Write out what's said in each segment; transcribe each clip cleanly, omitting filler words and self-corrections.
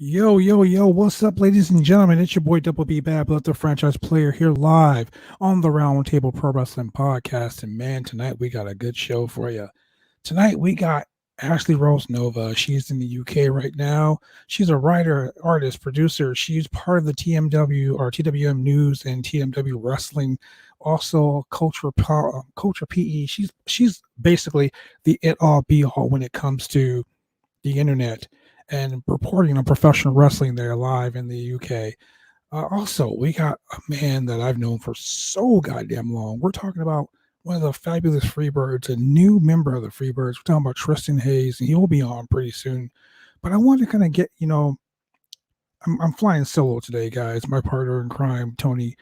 Yo, yo, yo, what's up, ladies and gentlemen? It's your boy Double B Bad Blood, the franchise player, here live on the Roundtable Pro Wrestling Podcast. And man, tonight we got a good show for you. Tonight we got Ashley Rose Nova. She's in the UK right now. She's a writer, artist, producer. She's part of the TMW or TWM News and TMW Wrestling, also culture PE. She's basically the it all be all when it comes to the internet and reporting on professional wrestling there live in the UK. Also, we got a man that I've known for so goddamn long. We're talking about one of the Fabulous Freebirds, a new member of the Freebirds. We're talking about Tristin Hayze, and he will be on pretty soon. But I want to kind of get, I'm flying solo today, guys. My partner in crime, Tony,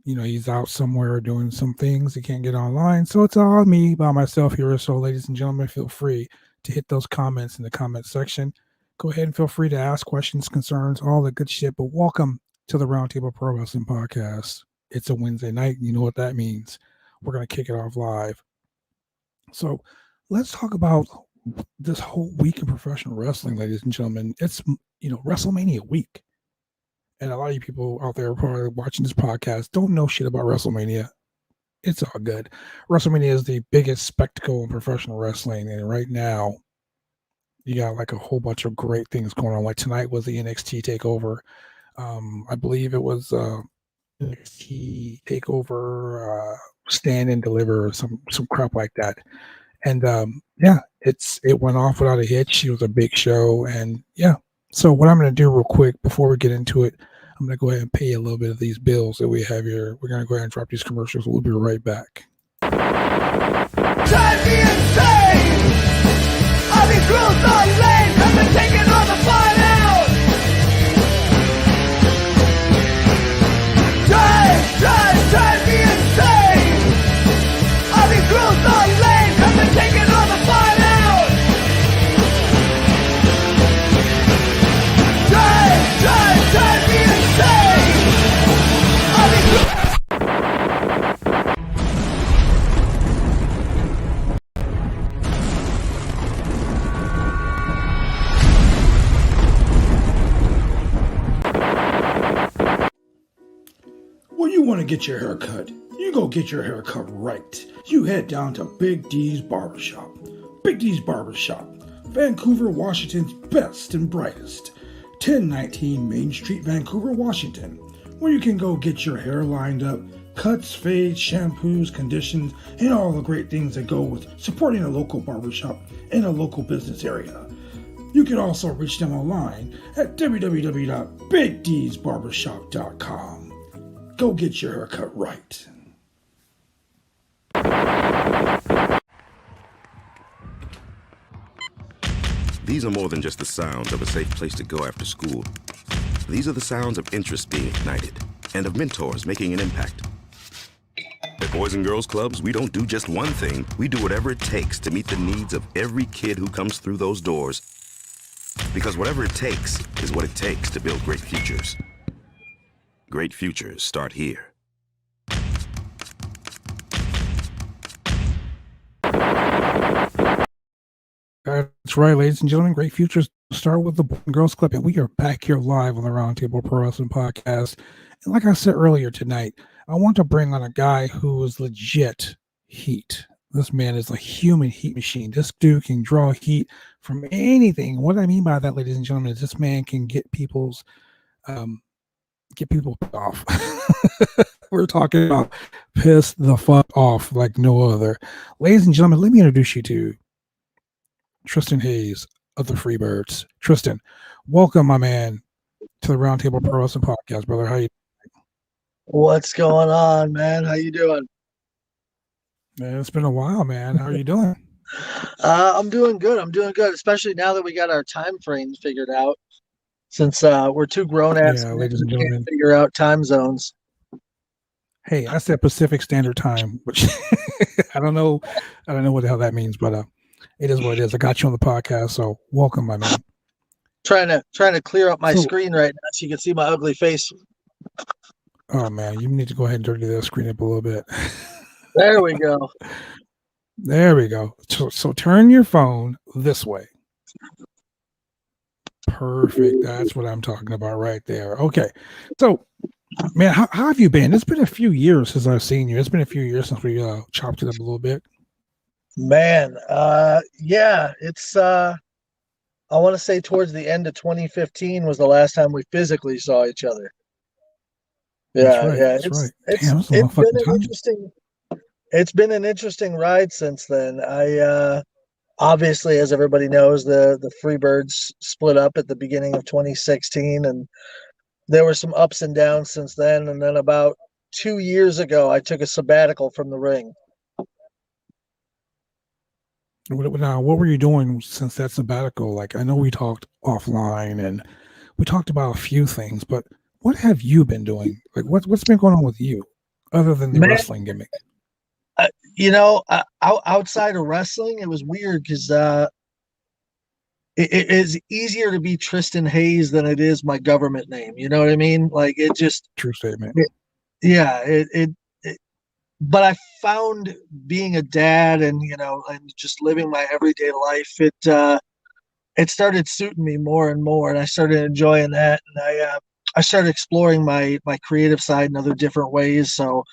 he's out somewhere doing some things. He can't get online. So it's all me by myself here. So, ladies and gentlemen, feel free to hit those comments in the comment section. Go ahead and feel free to ask questions, concerns, all the good shit. But welcome to the Roundtable Pro Wrestling Podcast. It's a Wednesday night. You know what that means. We're going to kick it off live. So let's talk about this whole week in professional wrestling, ladies and gentlemen. It's, WrestleMania week. And a lot of you people out there probably watching this podcast don't know shit about WrestleMania. It's all good. WrestleMania is the biggest spectacle in professional wrestling. And right now, you got like a whole bunch of great things going on. Like tonight was the NXT takeover. I believe it was NXT takeover, stand and deliver, or some crap like that. And it went off without a hitch. It was a big show, and yeah. So what I'm going to do real quick before we get into it, I'm going to go ahead and pay a little bit of these bills that we have here. We're going to go ahead and drop these commercials. We'll be right back. Drive me insane! All these rules are lame, have been taking all the fun out! Drive me insane! All these rules are lame, have been taking all the fun out! Drive me insane! All these When you want to get your hair cut, you go get your hair cut right. You head down to Big D's Barbershop. Big D's Barbershop, Vancouver, Washington's best and brightest. 1019 Main Street, Vancouver, Washington, where you can go get your hair lined up, cuts, fades, shampoos, conditions, and all the great things that go with supporting a local barbershop in a local business area. You can also reach them online at www.bigdsbarbershop.com. Go get your hair cut right. These are more than just the sounds of a safe place to go after school. These are the sounds of interest being ignited and of mentors making an impact. At Boys and Girls Clubs, we don't do just one thing. We do whatever it takes to meet the needs of every kid who comes through those doors. Because whatever it takes is what it takes to build great futures. Great futures start here. That's right, ladies and gentlemen. Great futures start with the Boys and Girls Club, and we are back here live on the Roundtable Pro Wrestling Podcast. And like I said earlier tonight, I want to bring on a guy who is legit heat. This man is a human heat machine. This dude can draw heat from anything. What I mean by that, ladies and gentlemen, is this man can get people off. We're talking about piss the fuck off like no other. Ladies and gentlemen, let me introduce you to Tristin Hayze of the Freebirds. Tristin, welcome, my man, to the Roundtable Pro Wrestling Podcast, brother. How you doing? What's going on, man? How you doing? Man, it's been a while, man. How are you doing? I'm doing good. Especially now that we got our time frames figured out. Since we're two grown-ass men, ladies and we gentlemen, can't figure out time zones. Hey, I said Pacific Standard Time, which I don't know what the hell that means, but it is what it is. I got you on the podcast, so welcome, my man. Trying to clear up my screen right now so you can see my ugly face. Oh man, you need to go ahead and dirty that screen up a little bit. There we go. There we go. So turn your phone this way. Perfect. That's what I'm talking about right there. Okay. So, man, how have you been? It's been a few years since I've seen you. It's been a few years since we chopped it up a little bit. Man, yeah, it's I want to say towards the end of 2015 was the last time we physically saw each other. That's Yeah, right. yeah, That's right. Damn, that's a long it's been fucking an time. interesting ride since then. I obviously, as everybody knows, the Freebirds split up at the beginning of 2016, and there were some ups and downs since then. And then about 2 years ago, I took a sabbatical from the ring. Now, what were you doing since that sabbatical? Like, I know we talked offline and we talked about a few things, but what have you been doing? Like, what's been going on with you other than the Man, wrestling gimmick? Outside of wrestling, it was weird because it is easier to be Tristin Hayze than it is my government name. You know what I mean? Like it just, True statement. yeah. But I found being a dad and and just living my everyday life, it started suiting me more and more, and I started enjoying that, and I started exploring my creative side in other different ways. So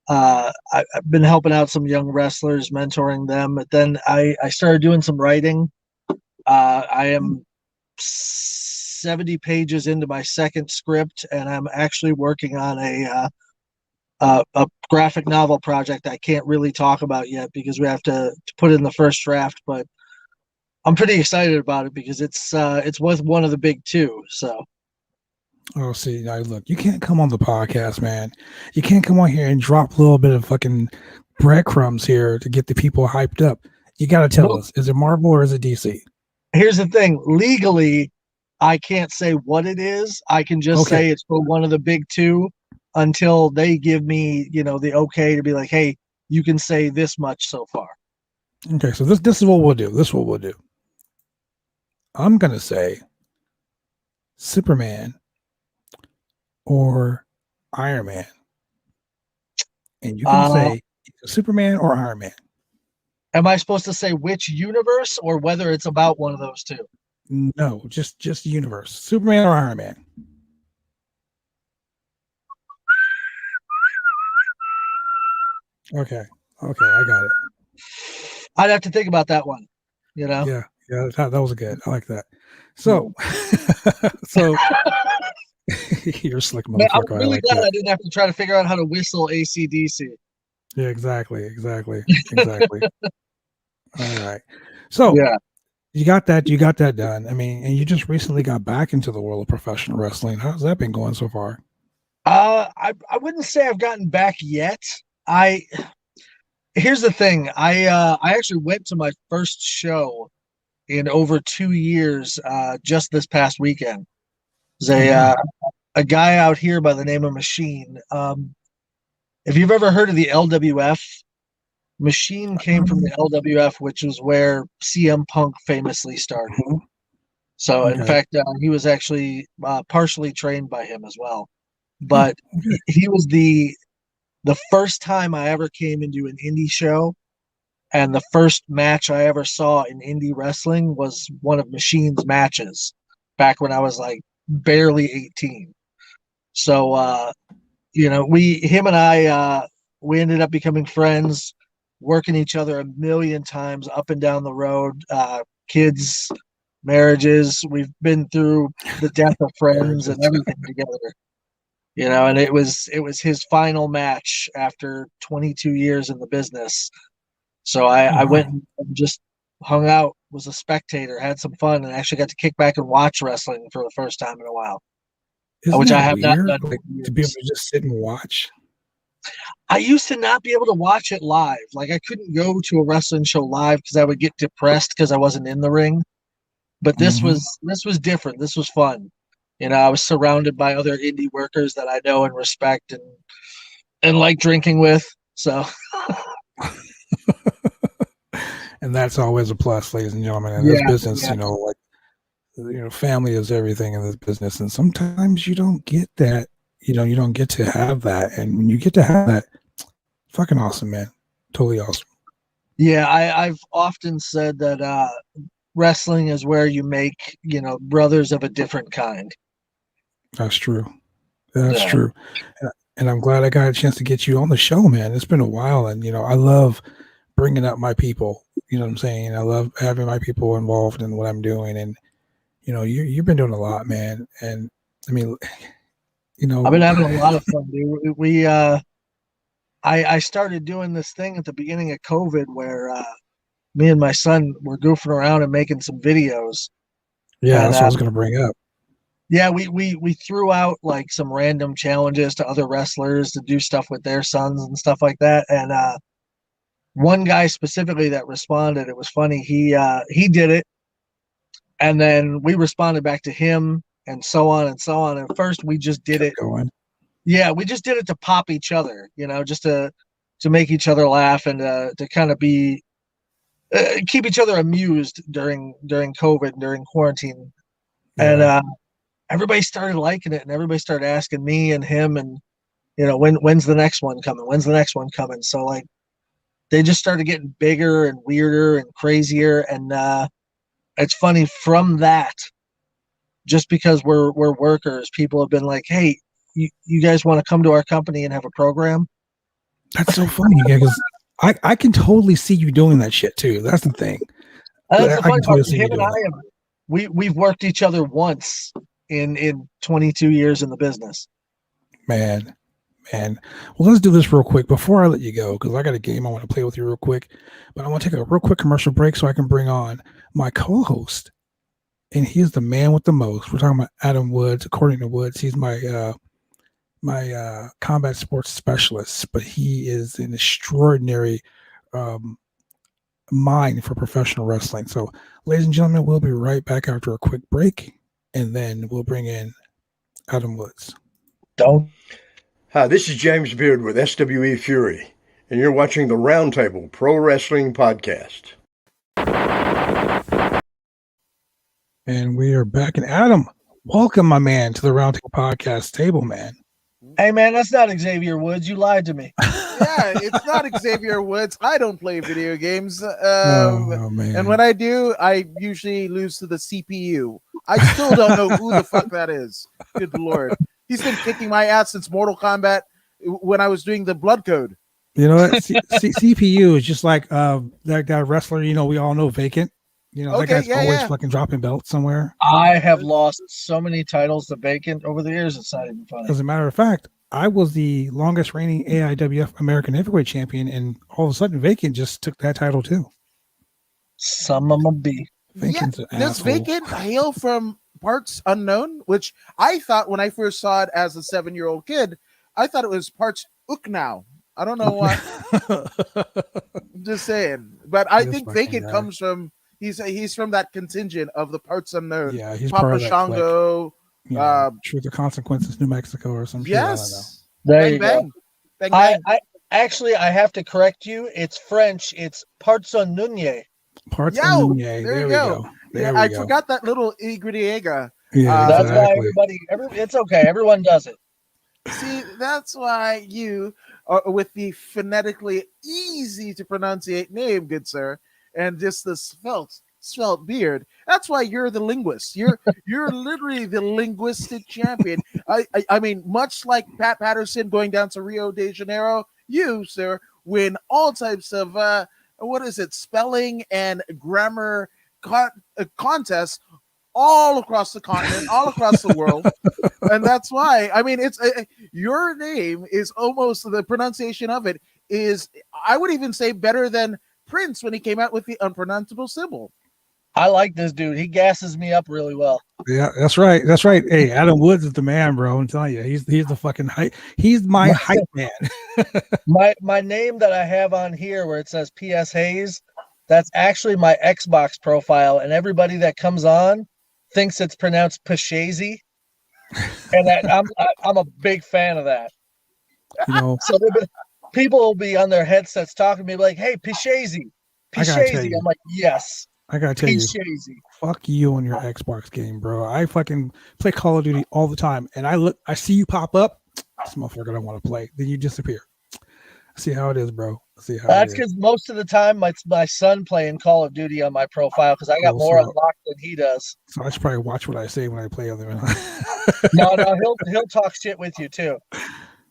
I've been helping out some young wrestlers, mentoring them. But then I started doing some writing. I am 70 pages into my second script, and I'm actually working on a graphic novel project I can't really talk about yet because we have to put it in the first draft. But I'm pretty excited about it because it's with one of the big two. So. Oh, see, now look, you can't come on the podcast, man. You can't come on here and drop a little bit of fucking breadcrumbs here to get the people hyped up. You got to tell us, is it Marvel or is it DC? Here's the thing. Legally, I can't say what it is. I can just say it's for one of the big two until they give me, the okay to be like, hey, you can say this much so far. Okay, so this is what we'll do. This is what we'll do. I'm going to say Superman or Iron Man. And you can say Superman or Iron Man. Am I supposed to say which universe or whether it's about one of those two? No, just universe. Superman or Iron Man. Okay, I got it. I'd have to think about that one. Yeah, that was good. I like that. So, so you're a slick motherfucker. I'm really glad I didn't have to try to figure out how to whistle AC/DC. Yeah, exactly. All right. So yeah, you got that done. I mean, and you just recently got back into the world of professional wrestling. How's that been going so far? I wouldn't say I've gotten back yet. Here's the thing. I actually went to my first show in over 2 years just this past weekend. There's a guy out here by the name of Machine. If you've ever heard of the LWF, Machine came from the LWF, which is where CM Punk famously started. So, in fact, he was actually partially trained by him as well. But he was the first time I ever came into an indie show, and the first match I ever saw in indie wrestling was one of Machine's matches back when I was like barely 18. So, him and I, we ended up becoming friends, working each other a million times up and down the road, kids, marriages. We've been through the death of friends and everything together. And it was his final match after 22 years in the business. So I went and just hung out, was a spectator, had some fun, and actually got to kick back and watch wrestling for the first time in a while. Which I have not done to be able to just sit and watch. I used to not be able to watch it live. Like I couldn't go to a wrestling show live because I would get depressed because I wasn't in the ring. But this was different. This was fun. I was surrounded by other indie workers that I know and respect and like drinking with. So, and that's always a plus, ladies and gentlemen. In this business, family is everything in this business, and sometimes you don't get that. You don't get to have that, and when you get to have that, fucking awesome, man. Totally awesome. Yeah, I've often said that wrestling is where you make, brothers of a different kind. That's true. That's Yeah. true. And I'm glad I got a chance to get you on the show, man. It's been a while. And, I love bringing up my people. You know what I'm saying? I love having my people involved in what I'm doing. And, you've been doing a lot, man. And, I mean, I've been having a lot of fun, dude. I started doing this thing at the beginning of COVID where me and my son were goofing around and making some videos. Yeah, and, that's what I was going to bring up. Yeah, we threw out like some random challenges to other wrestlers to do stuff with their sons and stuff like that. And one guy specifically that responded, it was funny. He did it, and then we responded back to him, and so on and so on. And first, we just did it. Going. Yeah, we just did it to pop each other, just to make each other laugh and to kind of be keep each other amused during COVID, during quarantine. Yeah. And everybody started liking it, and everybody started asking me and him, and when's the next one coming? When's the next one coming? So like, they just started getting bigger and weirder and crazier, and it's funny from that. Just because we're workers, people have been like, "Hey, you guys want to come to our company and have a program?" That's so funny, because I can totally see you doing that shit too. That's the thing. That's the funny part. Totally Him and I we've worked each other once in 22 years in the business. Man. Well, let's do this real quick before I let you go, because I got a game I want to play with you real quick. But I want to take a real quick commercial break so I can bring on my co-host, and he's the man with the most. We're talking about Adam Woods. According to Woods, he's my combat sports specialist, but he is an extraordinary mind for professional wrestling. So, ladies and gentlemen, we'll be right back after a quick break, and then we'll bring in Adam Woods. Don't. Hi, this is James Beard with SWE Fury, and you're watching the Roundtable Pro Wrestling Podcast. And we are back. And Adam, welcome, my man, to the Roundtable Podcast table, man. Hey, man, that's not Xavier Woods. You lied to me. Yeah, it's not Xavier Woods. I don't play video games. Oh, man. And when I do, I usually lose to the CPU. I still don't know who the fuck that is. Good Lord. He's been kicking my ass since Mortal Kombat when I was doing the blood code. You know what? CPU is just like that guy wrestler, we all know, Vacant. That guy's always fucking dropping belts somewhere. I have lost so many titles to Vacant over the years, it's not even funny. As a matter of fact, I was the longest reigning AIWF American Heavyweight Champion, and all of a sudden Vacant just took that title too. Some of them be. Vacant's an Does asshole. Vacant hail from parts unknown? Which I thought when I first saw it as a 7-year-old kid, I thought it was parts Uknow. I don't know why. I'm just saying. But I think Vacant comes from he's from that contingent of the parts unknown. Yeah, he's Papa part of that Shango. Truth or Consequences, New Mexico, or some Yes. There Bang, you bang. go. Bang, bang. I actually, I have to correct you. It's French. It's parts unknown. Parts Yo, unknown. there There you we go. go. There I we go. forgot that little Y. Yeah, That's why exactly. it's okay. Everyone does it. See, that's why you are with the phonetically easy to pronunciate name, good sir, and just the svelte beard. That's why you're the linguist. You're literally the linguistic champion. I mean, much like Pat Patterson going down to Rio de Janeiro, you, sir, win all types of spelling and grammar contests all across the continent, all across the world. And that's why, I mean, it's your name is almost, the pronunciation of it is, I would even say, better than Prince when he came out with the unpronounceable symbol. I like this dude. He gasses me up really well. Yeah, that's right. That's right. Hey, Adam Woods is the man, bro. I'm telling you, he's the fucking hype. He's my hype man. my name that I have on here where it says PS Hayze, that's actually my Xbox profile, and everybody that comes on thinks it's pronounced Pashazy, and I'm a big fan of that. So people will be on their headsets talking to me like, "Hey, Pashazy, Pashazy." I'm like, "Yes." I gotta tell you, Pashazy. fuck you on your Xbox game, bro. I fucking play Call of Duty all the time, and I see you pop up. This motherfucker don't want to play. Then you disappear. See how it is, bro. See how That's it is. because most of the time my son playing Call of Duty on my profile because I got more unlocked than he does. So I should probably watch what I say when I play on them. No, he'll talk shit with you too.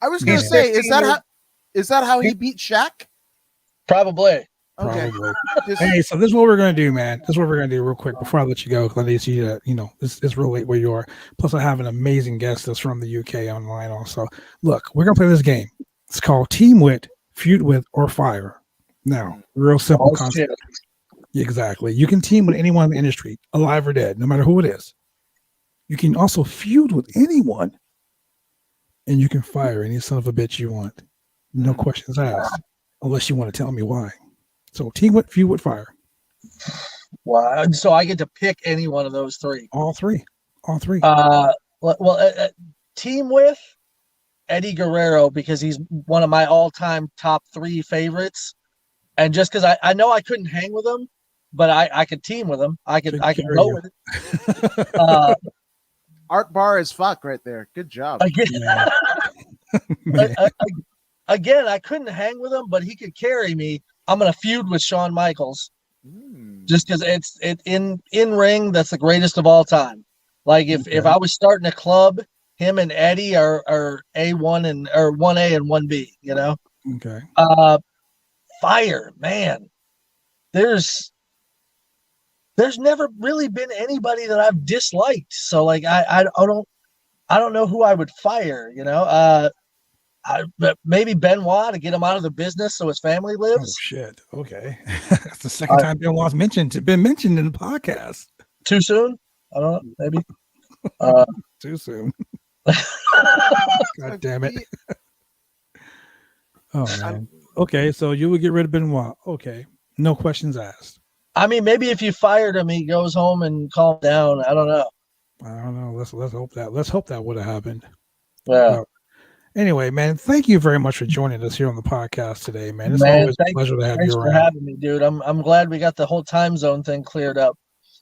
I was gonna say, is that how he beat Shaq? Probably. Okay. Probably. Hey, so this is what we're gonna do, man. This is what we're gonna do real quick before I let you go, because I need you to, it's real late where you are. Plus, I have an amazing guest that's from the UK online also. Look, we're gonna play this game. It's called Team With, Feud With, or Fire. Now, real simple concept. Shit. Exactly. You can team with anyone in the industry, alive or dead, no matter who it is. You can also feud with anyone, and you can fire any son of a bitch you want. No questions asked, unless you want to tell me why. So team with, feud with, fire. Wow. So I get to pick any one of those three. All three. Team with Eddie Guerrero, because he's one of my all-time top 3 favorites. And just because I know I couldn't hang with him, but I could team with him. I could go with it. Art bar as fuck right there. Good job. Again, I couldn't hang with him, but he could carry me. I'm gonna feud with Shawn Michaels, just because it's in ring. That's the greatest of all time. Like if I was starting a club, him and Eddie are A1 and or 1A and 1B. Okay. Fire, man. There's never really been anybody that I've disliked. So like I don't know who I would fire. But maybe Benoit to get him out of the business so his family lives. Oh shit! Okay, that's the second time Benoit's been mentioned in the podcast. Too soon? I don't know. Maybe too soon. God damn it! Oh man. Okay, so you would get rid of Benoit. Okay, no questions asked. I mean, maybe if you fired him, he goes home and calms down. I don't know. Let's hope that. Let's hope that would have happened. Yeah. Anyway, man, thank you very much for joining us here on the podcast today, man. It's always a pleasure to have you around. Thanks for having me, dude. I'm glad we got the whole time zone thing cleared up.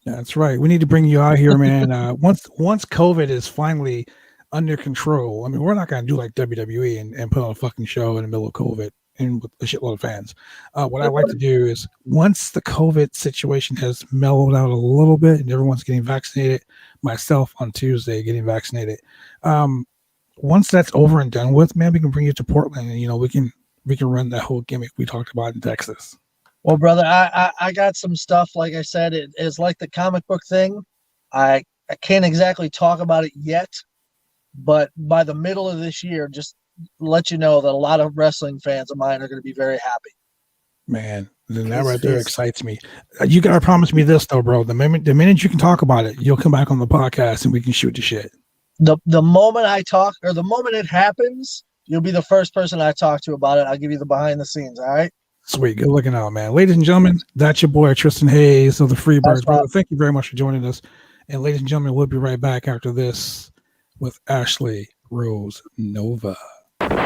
Yeah, that's right. We need to bring you out here, man. Once COVID is finally under control, I mean, we're not going to do like WWE and put on a fucking show in the middle of COVID and with a shitload of fans. What I'd like to do is once the COVID situation has mellowed out a little bit and everyone's getting vaccinated, myself on Tuesday getting vaccinated, once that's over and done with, man, we can bring you to Portland and, we can run that whole gimmick we talked about in Texas. Well, brother, I got some stuff. Like I said, it is like the comic book thing. I can't exactly talk about it yet, but by the middle of this year, just let you know that a lot of wrestling fans of mine are going to be very happy. Man, then that right there excites me. You got to promise me this though, bro. The minute you can talk about it, you'll come back on the podcast and we can shoot the shit. The moment I talk, or the moment it happens, you'll be the first person I talk to about it. I'll give you the behind the scenes. All right. Sweet. Good looking out, man. Ladies and gentlemen, that's your boy Tristin Hayze of the Freebirds. Brother, thank you very much for joining us. And ladies and gentlemen, we'll be right back after this with Ashley Rose Nova. Drive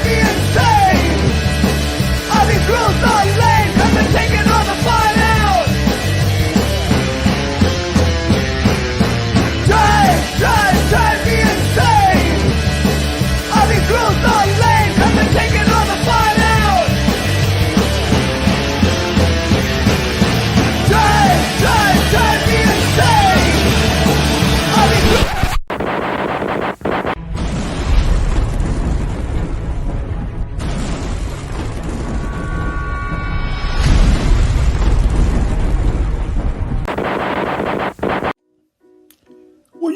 me insane! All these rules are lame, have been taking all the fun out! Drive me insane! All these rules are lame, have been taking all the fun out! Drive me insane! All these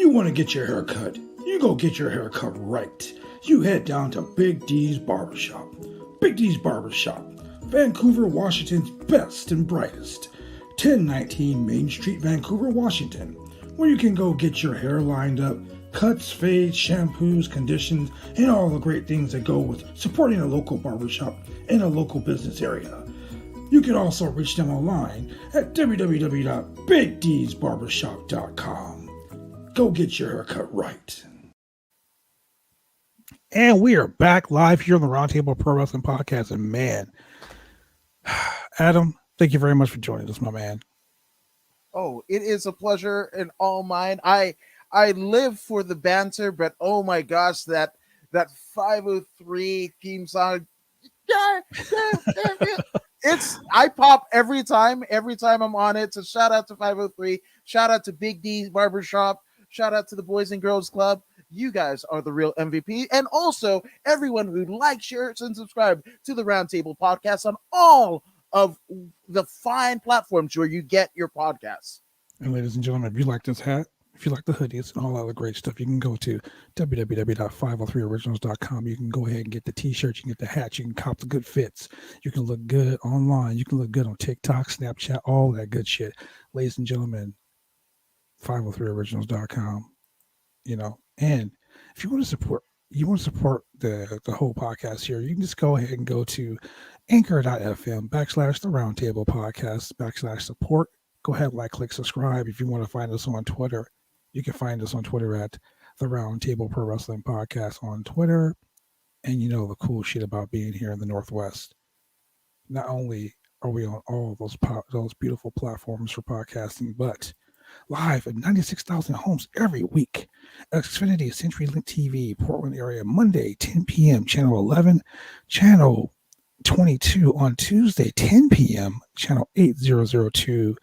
You want to get your hair cut, you go get your hair cut right. You head down to Big D's Barbershop. Big D's Barbershop, Vancouver, Washington's best and brightest. 1019 Main Street, Vancouver, Washington, where you can go get your hair lined up, cuts, fades, shampoos, conditions, and all the great things that go with supporting a local barbershop in a local business area. You can also reach them online at www.bigdsbarbershop.com. Go get your haircut right. And we are back live here on the Roundtable Pro Wrestling Podcast. And man, Adam, thank you very much for joining us, my man. Oh, it is a pleasure and all mine. I live for the banter, but oh my gosh, that that 503 theme song. Yeah. I pop every time I'm on it. So shout out to 503, shout out to Big D Barbershop, shout out to the Boys and Girls Club. You guys are the real MVP. And also everyone who likes, shares, and subscribe to the Roundtable Podcast on all of the fine platforms where you get your podcasts. And ladies and gentlemen, if you like this hat, if you like the hoodies and all other great stuff, you can go to www.503originals.com. You can go ahead and get the t-shirts, you can get the hats, you can cop the good fits. You can look good online. You can look good on TikTok, Snapchat, all that good shit. Ladies and gentlemen, 503originals.com. And if you want to support the whole podcast here, you can just go ahead and go to anchor.fm/the Roundtable Podcast /support. Go ahead, like, click, subscribe. If you want to find us on Twitter, you can find us on Twitter at the Roundtable Pro Wrestling Podcast on Twitter. And the cool shit about being here in the Northwest. Not only are we on all those beautiful platforms for podcasting, but live at 96,000 homes every week. Xfinity, CenturyLink TV, Portland area, Monday, 10 p.m., Channel 11, Channel 22 on Tuesday, 10 p.m., Channel 8002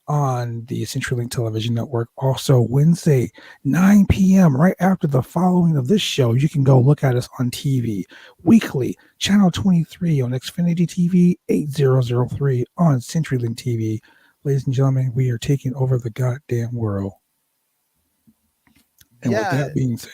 on the CenturyLink Television Network. Also, Wednesday, 9 p.m., right after the following of this show, you can go look at us on TV. Weekly, Channel 23 on Xfinity TV, 8003 on CenturyLink TV. Ladies and gentlemen, we are taking over the goddamn world. And with that being said,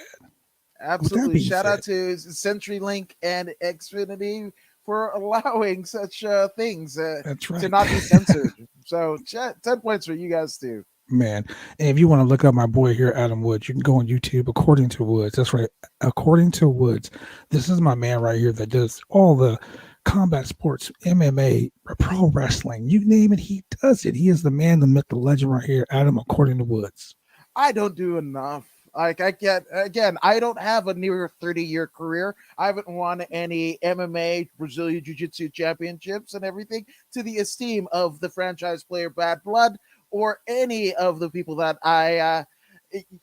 absolutely. Shout out to CenturyLink and Xfinity for allowing such things that's right. to not be censored. So 10 points for you guys too. Man, and if you want to look up my boy here, Adam Woods, you can go on YouTube, According to Woods. That's right, According to Woods. This is my man right here that does all the combat sports, MMA, pro wrestling, you name it, he does it. He is the man, the myth, the legend right here, Adam, According to Woods. I don't do enough. I don't have a near 30-year career. I haven't won any MMA, Brazilian Jiu-Jitsu championships and everything to the esteem of the franchise player Bad Blood or any of the people that I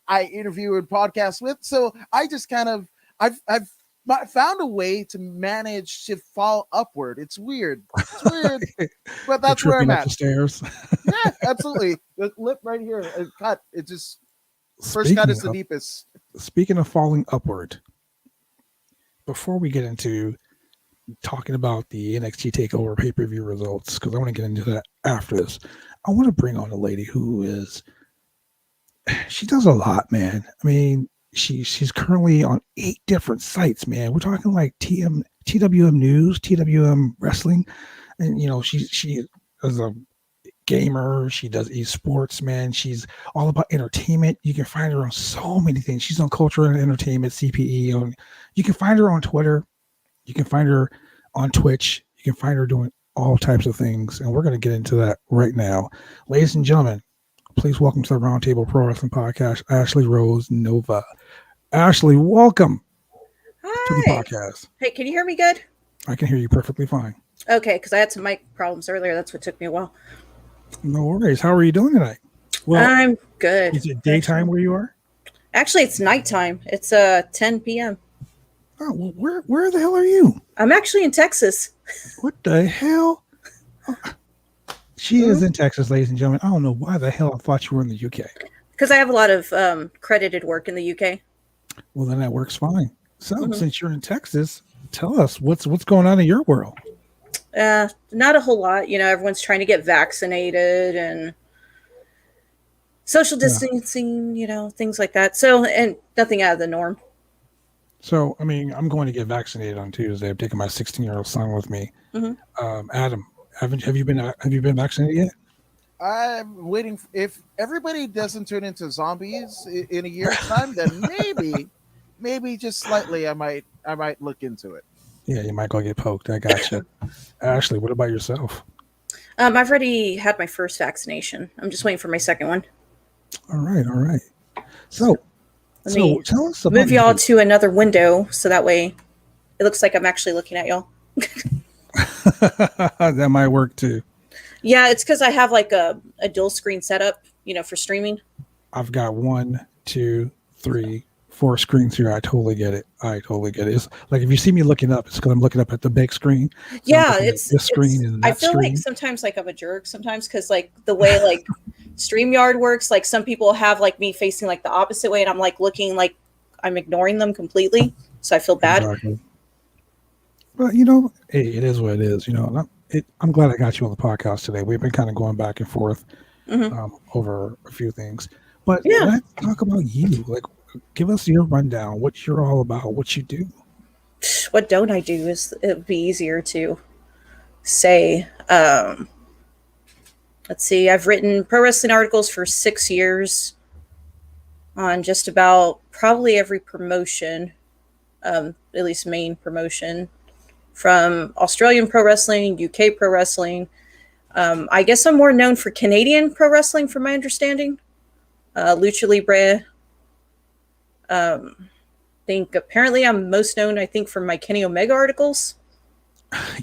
interview and podcast with. So I just kind of, I've found a way to manage to fall upward. It's weird. But that's where I'm at. The stairs. Yeah, absolutely. The lip right here, cut. It just first cut is the deepest. Speaking of falling upward, before we get into talking about the NXT TakeOver pay-per-view results, because I want to get into that after this, I want to bring on a lady who she does a lot, man. I mean, she's currently on 8 different sites, man. We're talking like TWM.News, TWM Wrestling, and she is a gamer. She does esports, man. She's all about entertainment. You can find her on so many things. She's on Culture and Entertainment, CPE. You can find her on Twitter. You can find her on Twitch. You can find her doing all types of things, and we're going to get into that right now. Ladies and gentlemen, please welcome to the Roundtable Pro Wrestling Podcast, Ashley Rose Nova. Ashley, welcome to the podcast. Hey, can you hear me good? I can hear you perfectly fine. Okay, because I had some mic problems earlier. That's what took me a while. No worries. How are you doing tonight? Well, I'm good. Is it daytime where you are? Actually, it's nighttime. It's 10 p.m. Oh, well, where the hell are you? I'm actually in Texas. What the hell? She is in Texas, ladies and gentlemen. I don't know why the hell I thought you were in the UK. Because I have a lot of credited work in the UK. Well, then that works fine. So, since you're in Texas, tell us what's going on in your world. Not a whole lot. Everyone's trying to get vaccinated and social distancing, things like that. So, and nothing out of the norm. So, I mean, I'm going to get vaccinated on Tuesday. I'm taking my 16-year-old son with me. Adam, have you been vaccinated yet? I'm waiting. If everybody doesn't turn into zombies in a year's time, then maybe just slightly, I might look into it. Yeah, you might go get poked. I gotcha. Ashley, what about yourself? I've already had my first vaccination. I'm just waiting for my second one. All right. So tell us about move y'all to another window so that way it looks like I'm actually looking at y'all. That might work too. Yeah, it's because I have like a dual screen setup, for streaming. I've got 1, 2, 3, 4 screens here. I totally get it. It's like if you see me looking up, it's because I'm looking up at the big screen. So Yeah, this screen and that I feel screen. like sometimes like I'm a jerk sometimes because like the way like StreamYard works, like some people have like me facing like the opposite way, and I'm like looking like I'm ignoring them completely, so I feel bad. Exactly. But hey, it is what it is. And I'm glad I got you on the podcast today. We've been kind of going back and forth over a few things, but Yeah. let's talk about you. Like, give us your rundown. What you're all about. What you do. What don't I do is it would be easier to say. Let's see. I've written pro wrestling articles for 6 years on just about probably every promotion, at least main promotion, from Australian pro wrestling, UK pro wrestling. I guess I'm more known for Canadian pro wrestling, from my understanding. Lucha Libre. Think apparently I'm most known, I think, for my Kenny Omega articles.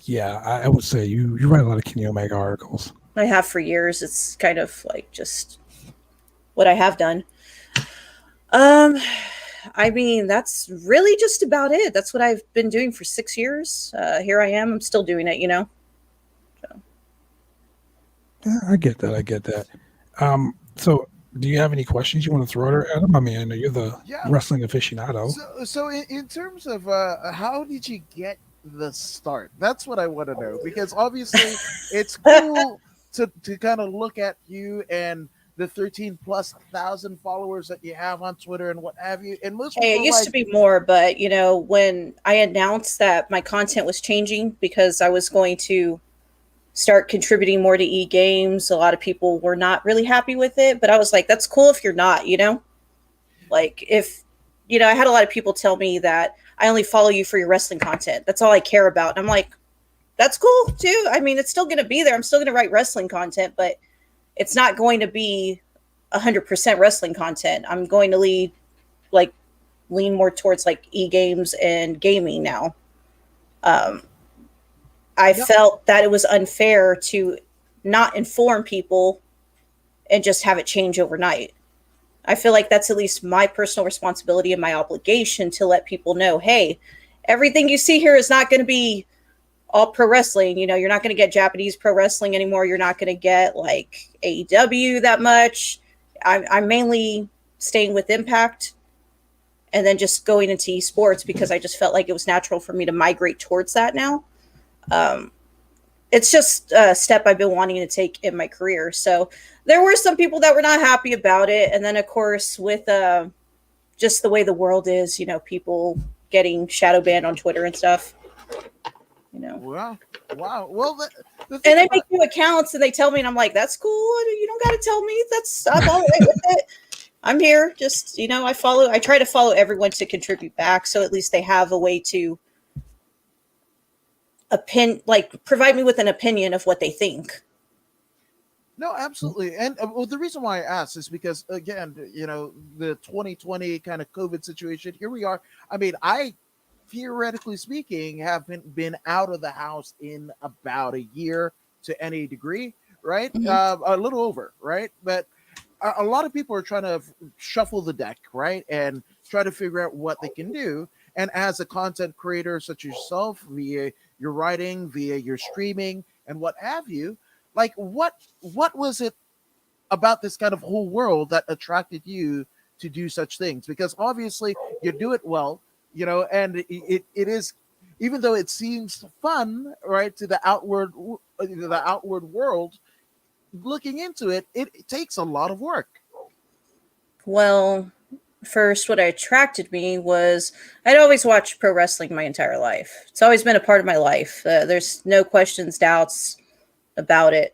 Yeah, I would say you write a lot of Kenny Omega articles. I have for years. It's kind of like just what I have done. I mean, that's really just about it. That's what I've been doing for 6 years. Here I am. I'm still doing it, So. Yeah, I get that. So do you have any questions you want to throw at him? I mean, I know you're the wrestling aficionado. So in terms of how did you get the start? That's what I want to know, because obviously it's cool to kind of look at you and the 13,000+ followers that you have on Twitter and what have you. And most it used to be more, but when I announced that my content was changing because I was going to start contributing more to e-games, a lot of people were not really happy with it, but I was like, that's cool if you're not, like if, I had a lot of people tell me that I only follow you for your wrestling content. That's all I care about. And I'm like, that's cool too. I mean, it's still going to be there. I'm still going to write wrestling content, but it's not going to be 100% wrestling content. I'm going to lean more towards like e-games and gaming now. I felt that it was unfair to not inform people and just have it change overnight. I feel like that's at least my personal responsibility and my obligation to let people know, hey, everything you see here is not going to be all pro wrestling. You're not going to get Japanese pro wrestling anymore. You're not going to get like AEW that much. I'm mainly staying with Impact and then just going into esports because I just felt like it was natural for me to migrate towards that now. It's just a step I've been wanting to take in my career. So there were some people that were not happy about it. And then of course, with just the way the world is, people getting shadow banned on Twitter and stuff, Wow. Well, and they make new accounts and they tell me, and I'm like, that's cool. You don't got to tell me. I'm all right with it. I'm here. Just, I try to follow everyone to contribute back. So at least they have a way to provide me with an opinion of what they think. No, absolutely. And the reason why I asked is because, again, the 2020 kind of COVID situation, here we are. I mean, I, theoretically speaking, have been out of the house in about a year to any degree, right? Mm-hmm. A little over, right? But a lot of people are trying to shuffle the deck, right? And try to figure out what they can do. And as a content creator such as yourself, via your writing, via your streaming, and what have you, like what was it about this kind of whole world that attracted you to do such things? Because obviously you do it well, and it is, even though it seems fun, right, to the outward world, looking into it, it takes a lot of work. Well, first, what attracted me was I'd always watched pro wrestling my entire life. It's always been a part of my life. There's no questions, doubts about it.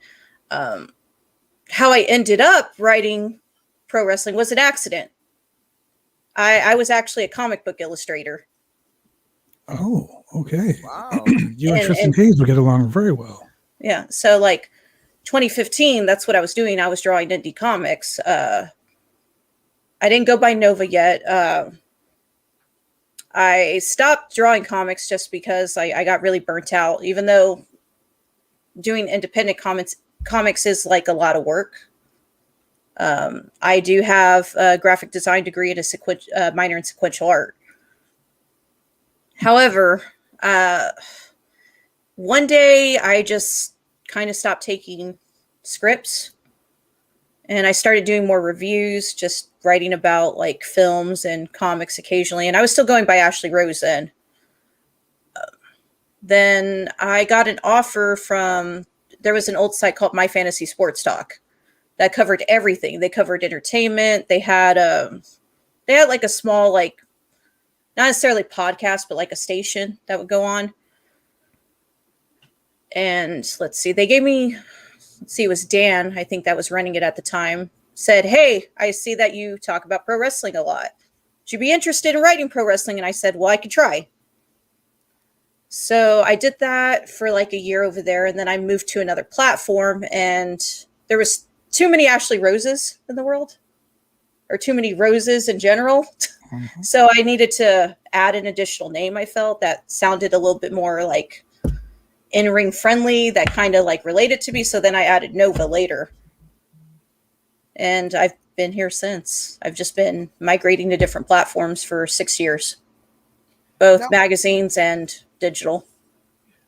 How I ended up writing pro wrestling was an accident. I was actually a comic book illustrator. Oh, okay. Wow. You and Tristin Hayze would get along very well. Yeah. So 2015, that's what I was doing. I was drawing indie comics. I didn't go by Nova yet. I stopped drawing comics just because I got really burnt out, even though doing independent comics is like a lot of work. I do have a graphic design degree and a minor in sequential art. However, one day I just kind of stopped taking scripts and I started doing more reviews, just writing about like films and comics occasionally. And I was still going by Ashley Rose then. Then I got an offer there was an old site called My Fantasy Sports Talk that covered everything. They covered entertainment. They had like a small, like, not necessarily podcast, but like a station that would go on. And let's see, it was Dan, I think that was running it at the time, said, "Hey, I see that you talk about pro wrestling a lot. Would you be interested in writing pro wrestling?" And I said, "Well, I could try." So I did that for like a year over there. And then I moved to another platform and there was too many Ashley Roses in the world, or too many Roses in general. Mm-hmm. So I needed to add an additional name. I felt that sounded a little bit more like in-ring friendly, that kind of like related to me. So then I added Nova later. And I've been here since. I've just been migrating to different platforms for 6 years, both magazines and digital.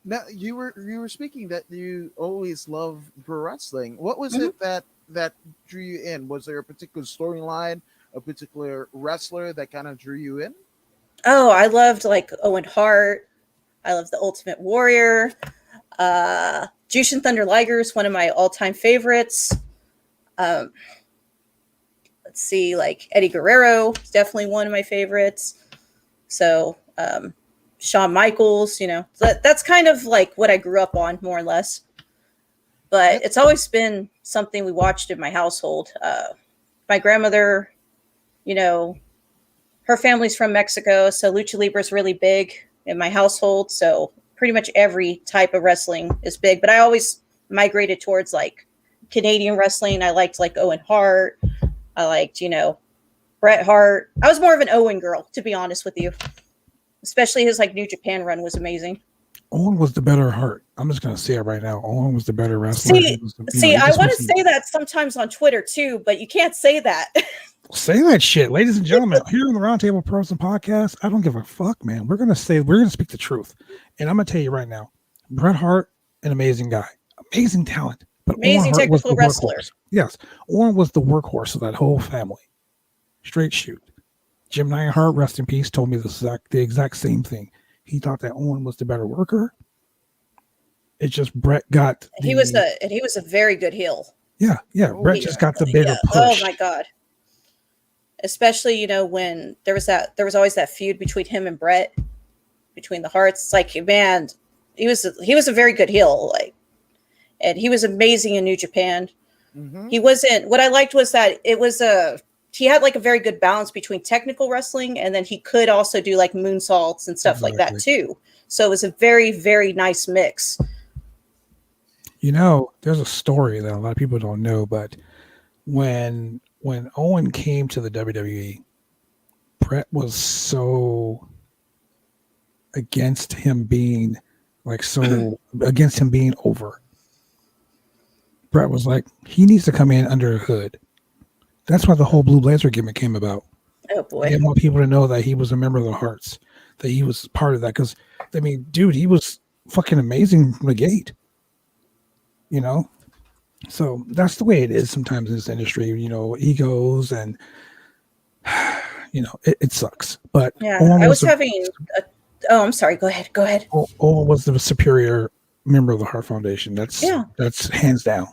Now you were speaking that you always love pro wrestling. What was it that drew you in? Was there a particular storyline, a particular wrestler that kind of drew you in? Oh, I loved like Owen Hart. I love the Ultimate Warrior. Jushin Thunder Liger is one of my all-time favorites. Let's see, like Eddie Guerrero is definitely one of my favorites. So Shawn Michaels, that's kind of like what I grew up on, more or less. But it's always been something we watched in my household. My grandmother, her family's from Mexico, so Lucha Libre is really big in my household. So pretty much every type of wrestling is big. But I always migrated towards like Canadian wrestling. I liked like Owen Hart. I liked, Bret Hart. I was more of an Owen girl, to be honest with you. Especially his like New Japan run was amazing. Owen was the better Hart. I'm just going to say it right now. Owen was the better wrestler. I want to say that sometimes on Twitter too, but you can't say that. Say that shit, ladies and gentlemen. Here on the Roundtable Pro Wrestling Podcast, I don't give a fuck, man. We're going to speak the truth. And I'm going to tell you right now, Bret Hart, an amazing guy, amazing talent, but amazing technical wrestler. Yes. Owen was the workhorse of that whole family. Straight shoot. Jim Neidhart, rest in peace, told me the exact same thing. He thought that Owen was the better worker. It's just Bret got. He was a very good heel. Yeah. Bret just got the bigger push. Oh my god! Especially when there was always that feud between him and Bret, between the Harts. It's like, man, he was a very good heel, like, and he was amazing in New Japan. Mm-hmm. He wasn't. What I liked was that he had like a very good balance between technical wrestling, and then he could also do like moonsaults and stuff like that too. So it was a very, very nice mix. There's a story that a lot of people don't know, but when Owen came to the WWE, Bret was so against him being over. Bret was like, he needs to come in under a hood. That's why the whole Blue Blazer gimmick came about. Oh boy! They didn't want people to know that he was a member of the Hearts, that he was part of that. Because dude, he was fucking amazing from the gate. So that's the way it is sometimes in this industry. Egos and it sucks. But yeah, I'm sorry. Go ahead. Owen was the superior member of the Hart Foundation. That's hands down.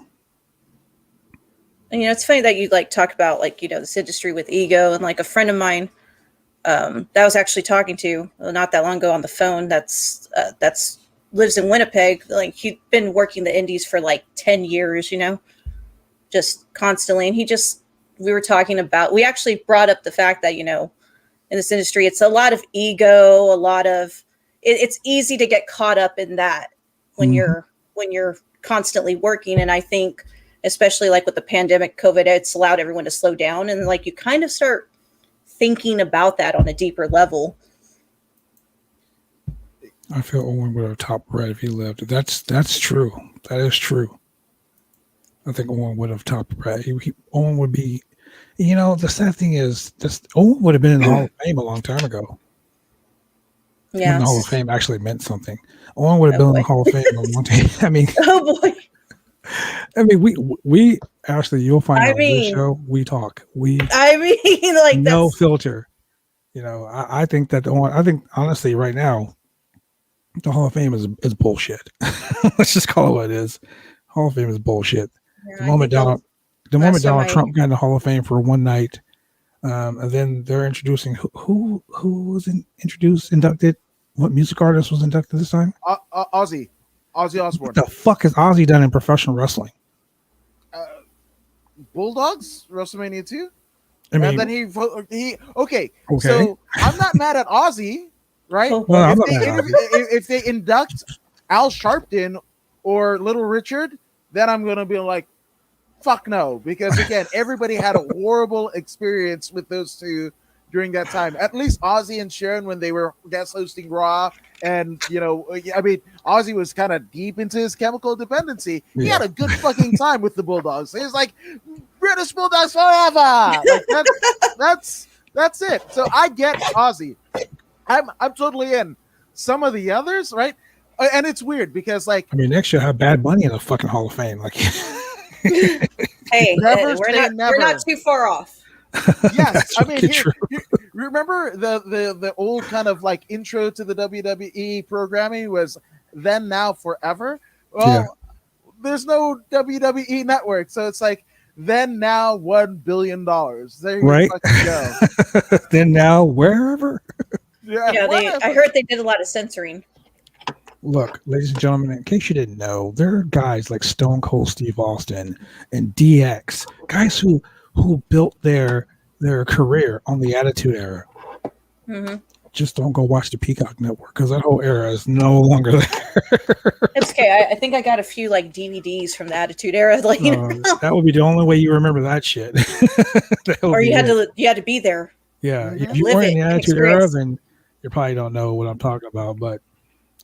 And, it's funny that you like talk about like, this industry with ego, and like a friend of mine that I was actually talking to not that long ago on the phone that's lives in Winnipeg. Like, he'd been working the indies for like 10 years, just constantly. And we actually brought up the fact that, in this industry, it's a lot of ego, it's easy to get caught up in that when you're constantly working. And I think, especially like with the pandemic, COVID, it's allowed everyone to slow down. And like, you kind of start thinking about that on a deeper level. I feel Owen would have topped Bret if he lived. That's true. That is true. I think Owen would have topped Brett. Owen would be, the sad thing is, Owen would have been in the Hall of Fame a long time ago. Yeah. When the Hall of Fame actually meant something. Owen would have been in the Hall of Fame a long time. I mean, oh boy. we actually, you'll find out on this show, we talk. Like no filter. I think honestly right now, the Hall of Fame is bullshit. Let's just call it what it is. Hall of Fame is bullshit. Yeah, the moment Donald Trump got in the Hall of Fame for one night, and then they're introducing who was inducted. What music artist was inducted this time? Ozzy Osbourne. What the fuck has Ozzy done in professional wrestling? Bulldogs, WrestleMania 2. And then he okay. So I'm not mad at Ozzy, right? Well, if they induct Al Sharpton or Little Richard, then I'm gonna be like, fuck no, because again, everybody had a horrible experience with those two during that time. At least Ozzy and Sharon, when they were guest hosting Raw, and Ozzy was kind of deep into his chemical dependency. He had a good fucking time with the Bulldogs. He was like, British Bulldogs forever. Like that's it. So I get Ozzy. I'm totally in. Some of the others, right? And it's weird because next year have Bad Bunny in the fucking Hall of Fame. Like, hey, we're not too far off. Yes, remember the old kind of like intro to the WWE programming was then, now, forever. Well, there's no WWE network, so it's like then, now, $1 billion. There you fucking go. Then, now, wherever. I heard they did a lot of censoring. Look, ladies and gentlemen, in case you didn't know, there are guys like Stone Cold Steve Austin and DX, guys who built their career on the Attitude Era. Mm-hmm. Just don't go watch the Peacock Network because that whole era is no longer there. It's okay. I think I got a few like DVDs from the Attitude Era. That would be the only way you remember that shit. Or you had to be there. Yeah, if you weren't in the Attitude Era, then you probably don't know what I'm talking about. But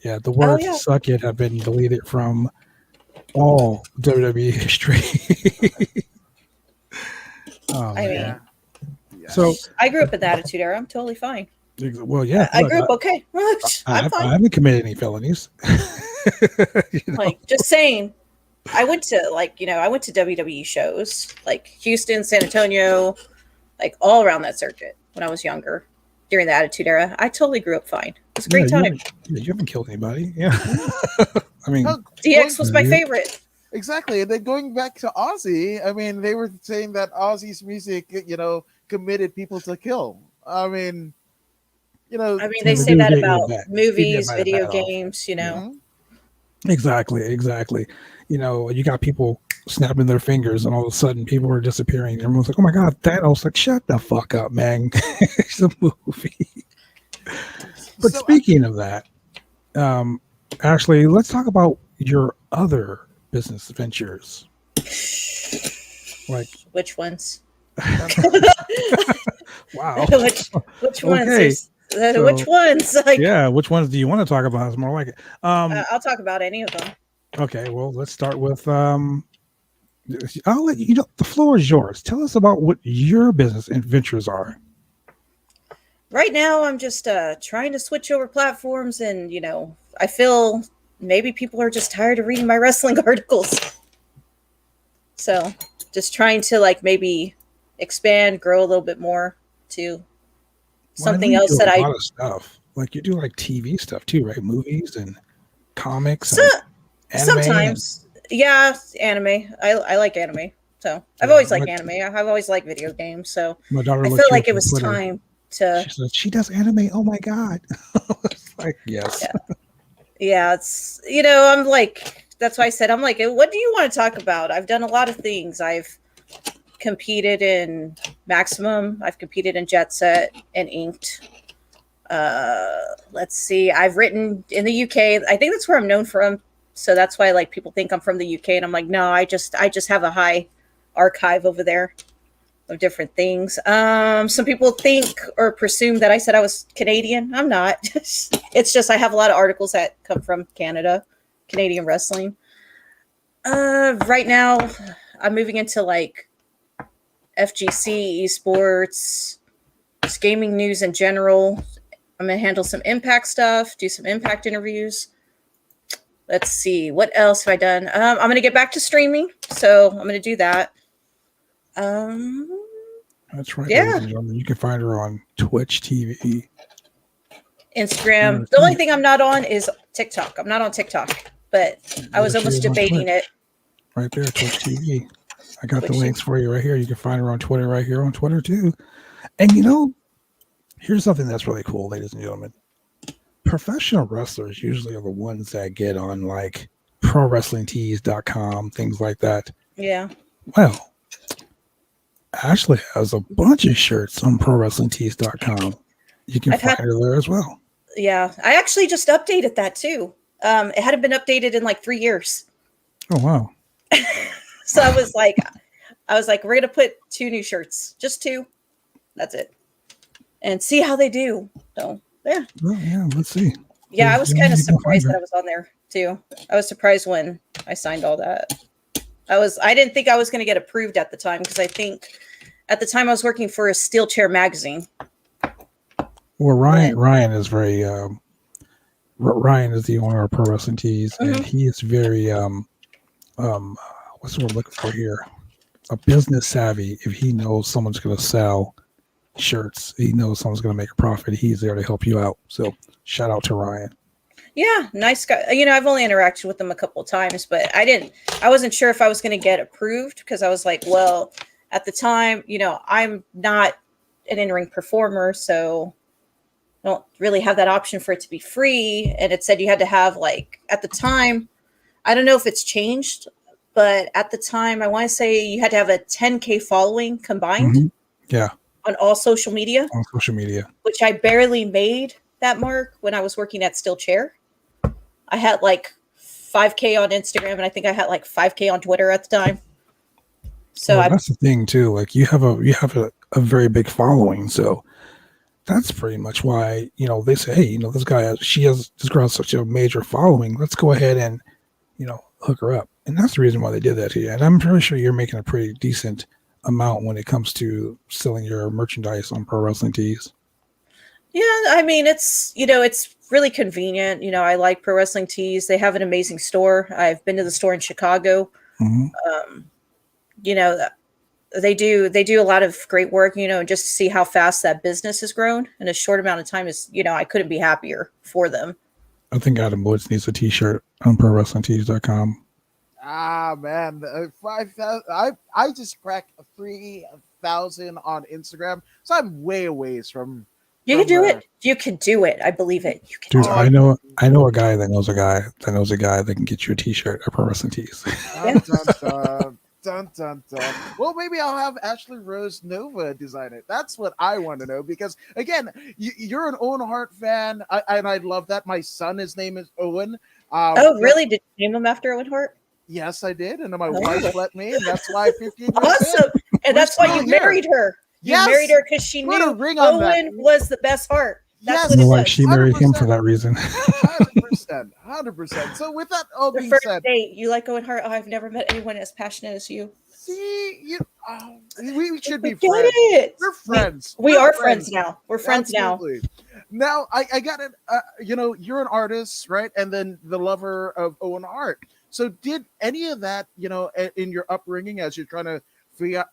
yeah, the words "suck it" have been deleted from all WWE history. So I grew up in the Attitude Era. I'm totally fine. Well, yeah, I grew up okay. I haven't committed any felonies. Like, just saying, I went to WWE shows like Houston, San Antonio, like all around that circuit when I was younger during the Attitude Era. I totally grew up fine. It was a great time. You haven't killed anybody. Yeah. DX was my favorite. Exactly. And then going back to Ozzy, they were saying that Ozzy's music, committed people to kill. They say that about movies, video games, Mm-hmm. Exactly. You got people snapping their fingers and all of a sudden people are disappearing. Everyone's like, oh my God, Thanos. Like, shut the fuck up, man. It's a movie. But speaking of that, Ashley, let's talk about your other business ventures. Like, which ones? Wow. Which ones? Okay. Which ones? Which ones do you want to talk about? It's more like it. I'll talk about any of them. Okay, well, let's start with I'll let you know. The floor is yours. Tell us about what your business and ventures are. Right now, I'm just trying to switch over platforms, and I feel maybe people are just tired of reading my wrestling articles. So, just trying to maybe expand, grow a little bit more to something else that a lot of stuff. Like you do TV stuff too, right? Movies and comics. And sometimes, anime. I like anime. So I've always liked anime. I've always liked video games. So I feel like it was time to. She said, she does anime. Oh my God! Like, yes. Yeah, it's I'm like, that's why I said, I'm like, what do you want to talk about? I've done a lot of things. I've competed in Maximum. I've competed in Jet Set and Inked. Let's see. I've written in the UK. I think that's where I'm known from. So that's why people think I'm from the UK. And I'm like, no, I just have a high archive over there of different things. Some people think or presume that I said I was Canadian. I'm not. It's just I have a lot of articles that come from Canada, Canadian wrestling. Right now, I'm moving into like FGC, esports, just gaming news in general. I'm going to handle some Impact stuff, do some Impact interviews. Let's see. What else have I done? I'm going to get back to streaming. So I'm going to do that. That's right. Yeah. Ladies and gentlemen. You can find her on Twitch TV. Instagram. The only thing I'm not on is TikTok. I'm not on TikTok, but I was almost debating it. Right there, Twitch TV. I got the links for you right here. You can find her on Twitter right here on Twitter too. And here's something that's really cool, ladies and gentlemen. Professional wrestlers usually are the ones that get on like ProWrestlingTees.com, things like that. Yeah. Well, Ashley has a bunch of shirts on ProWrestlingTees.com. You can find her there as well. Yeah. I actually just updated that too. It hadn't been updated in like 3 years. Oh, wow. So I was like, we're going to put 2 new shirts, just 2. That's it. And see how they do. So, yeah. Well, yeah, let's see. Yeah, I was kind of surprised that I was on there too. I was surprised when I signed all that. I didn't think I was going to get approved at the time because I think at the time I was working for a Steel Chair magazine. Well, Ryan is very Ryan is the owner of Pro Wrestling Tees, and he is very what's the word I'm looking for here? A business savvy. If he knows someone's going to sell shirts, he knows someone's going to make a profit, he's there to help you out. So shout out to Ryan. Yeah, nice guy. I've only interacted with him a couple of times, but I wasn't sure if I was going to get approved because I was like, well, at the time, I'm not an in-ring performer, so I don't really have that option for it to be free. And it said you had to have at the time, I don't know if it's changed, but at the time, I want to say you had to have a 10K following combined. Mm-hmm. Yeah. On all social media. On social media. Which I barely made that mark when I was working at Steel Chair. I had 5K on Instagram, and I think I had 5K on Twitter at the time. So that's the thing too. You have a very big following, so that's pretty much why they say, hey, this girl has such a major following. Let's go ahead and hook her up, and that's the reason why they did that to you. And I'm pretty sure you're making a pretty decent amount when it comes to selling your merchandise on Pro Wrestling Tees. Yeah, I mean, it's really convenient. I like Pro Wrestling Tees. They have an amazing store. I've been to the store in Chicago. Mm-hmm. They do a lot of great work, just to see how fast that business has grown in a short amount of time is, I couldn't be happier for them. I think Adam Woods needs a t-shirt on ProWrestlingTees.com. Ah, man, 5,000. I just cracked 3,000 on Instagram, so I'm way away from. You can do it. You can do it. I believe it. You can. Dude, I know a guy that knows a guy that can get you a t-shirt at Pro Wrestling Tees. Dun, dun, dun. Well, maybe I'll have Ashley Rose Nova design it. That's what I want to know because, again, you're an Owen Hart fan, and I love that. My son, his name is Owen. Oh, really? Did you name him after Owen Hart? Yes, I did, and my wife let me, and that's why 15 years awesome. In, and that's why you married her. You married her because she knew Owen was the best Hart. That's what it was. She married 100%. Him for that reason. 100%. So with that all being first said, date, you like Owen Hart? Oh, I've never met anyone as passionate as you. See, we should be Get friends. it. We're friends. We are friends now. We're friends Absolutely. Now, I got it. You're an artist, right? And then the lover of Owen Hart. So did any of that, in your upbringing as you're trying to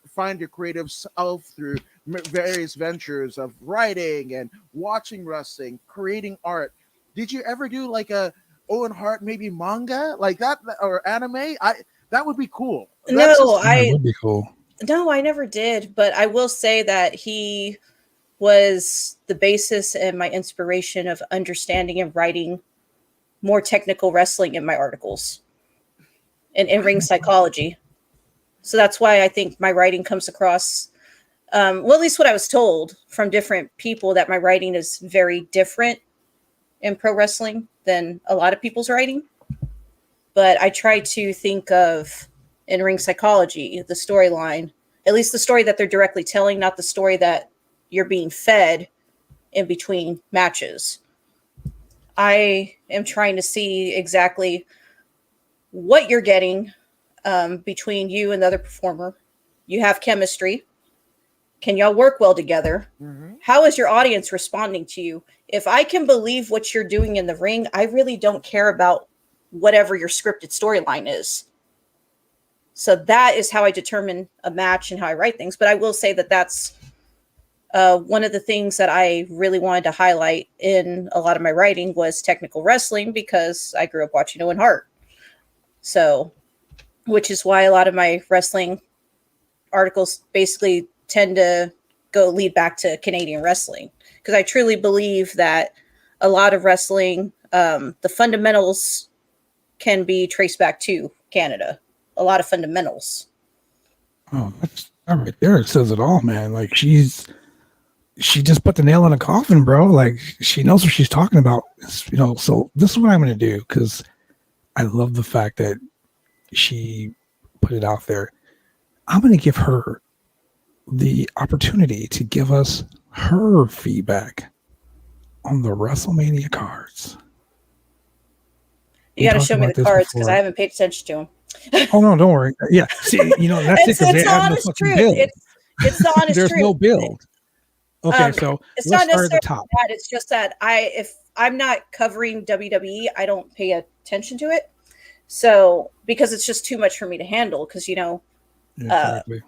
find your creative self through various ventures of writing and watching wrestling, creating art, did you ever do a Owen Hart maybe manga like that or anime? That would be cool. That would be cool. No, I never did, but I will say that he was the basis and my inspiration of understanding and writing more technical wrestling in my articles and in-ring psychology. So that's why I think my writing comes across, at least what I was told from different people, that my writing is very different in pro wrestling than a lot of people's writing. But I try to think of in-ring psychology, the storyline, at least the story that they're directly telling, not the story that you're being fed in between matches. I am trying to see exactly what you're getting between you and the other performer. You have chemistry. Can y'all work well together? Mhm. How is your audience responding to you? If I can believe what you're doing in the ring, I really don't care about whatever your scripted storyline is. So that is how I determine a match and how I write things. But I will say that that's one of the things that I really wanted to highlight in a lot of my writing was technical wrestling, because I grew up watching Owen Hart. So, which is why a lot of my wrestling articles basically tend to go lead back to Canadian wrestling, because I truly believe that a lot of wrestling, the fundamentals can be traced back to Canada. A lot of fundamentals. Oh, that's right there. It says it all, man. Like she just put the nail in the coffin, bro. Like she knows what she's talking about. You know, so this is what I'm going to do, because I love the fact that she put it out there. I'm going to give her the opportunity to give us her feedback on the WrestleMania cards. You got to show me the cards, because I haven't paid attention to them. Oh no, don't worry. Yeah, see, you know that's it's they the have no honest fucking truth. build. It's the honest There's truth. no build. Okay, so it's let's not start at the necessarily top. that. It's just that if I'm not covering WWE, I don't pay attention to it. So because it's just too much for me to handle. Because Yeah, exactly.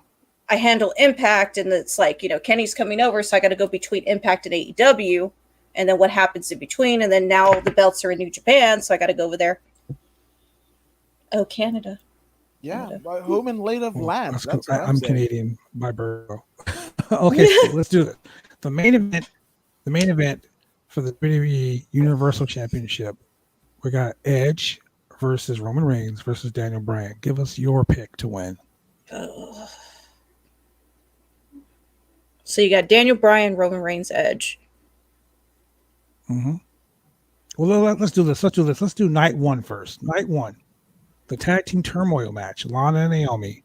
I handle Impact, and it's like, Kenny's coming over, so I got to go between Impact and AEW, and then what happens in between, and then now the belts are in New Japan, so I got to go over there. Oh, Canada. Yeah, my home and land of land. That's That's cool. what I'm saying. Canadian by birth. Okay, so let's do this. The main event for the WWE Universal Championship. We got Edge versus Roman Reigns versus Daniel Bryan. Give us your pick to win. So you got Daniel Bryan, Roman Reigns, Edge. Mm-hmm. Well, let's do this. Let's do night one first. Night one. The tag team turmoil match. Lana and Naomi,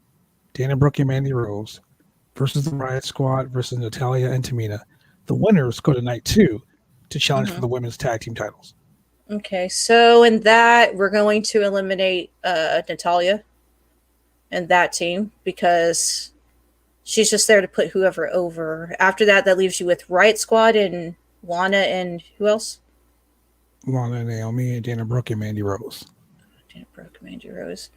Dana Brooke and Mandy Rose versus the Riot Squad versus Natalya and Tamina. The winners go to night two to challenge for the women's tag team titles. Okay, so in that, we're going to eliminate Natalya and that team, because she's just there to put whoever over. After that, that leaves you with Riot Squad and Lana and who else? Lana and Naomi and Dana Brooke and Mandy Rose. Dana Brooke, Mandy Rose.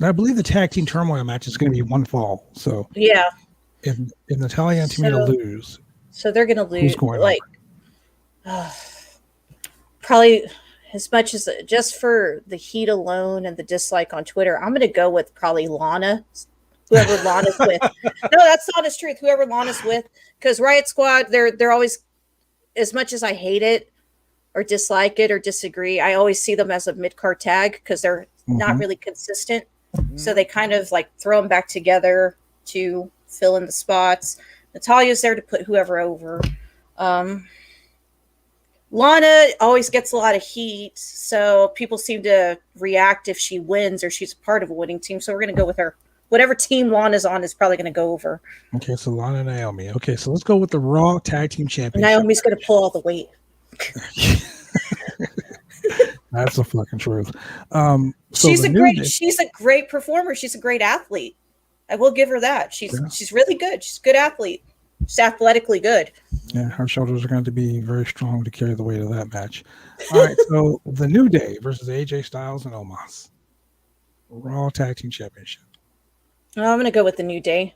I believe the tag team turmoil match is going to be one fall. So yeah, if Natalya and Tamina lose, so they're going to lose. Who's going probably as much as just for the heat alone and the dislike on Twitter, I'm going to go with probably Lana. Whoever Lana's with. No, that's not honest truth. Whoever Lana's with, because Riot Squad, they're always, as much as I hate it or dislike it or disagree, I always see them as a mid-card tag, because they're not really consistent. So they kind of like throw them back together to fill in the spots. Natalya's there to put whoever over. Lana always gets a lot of heat, so people seem to react if she wins or she's part of a winning team. So we're going to go with her. Whatever team Lana's on is probably going to go over. Okay, so Lana and Naomi. Okay, so let's go with the Raw Tag Team Championship. Naomi's going to pull all the weight. That's the fucking truth. She's a great performer. She's a great athlete. I will give her that. She's really good. She's a good athlete. She's athletically good. Yeah, her shoulders are going to be very strong to carry the weight of that match. All right, so the New Day versus AJ Styles and Omos. Raw Tag Team Championship. I'm going to go with the New Day.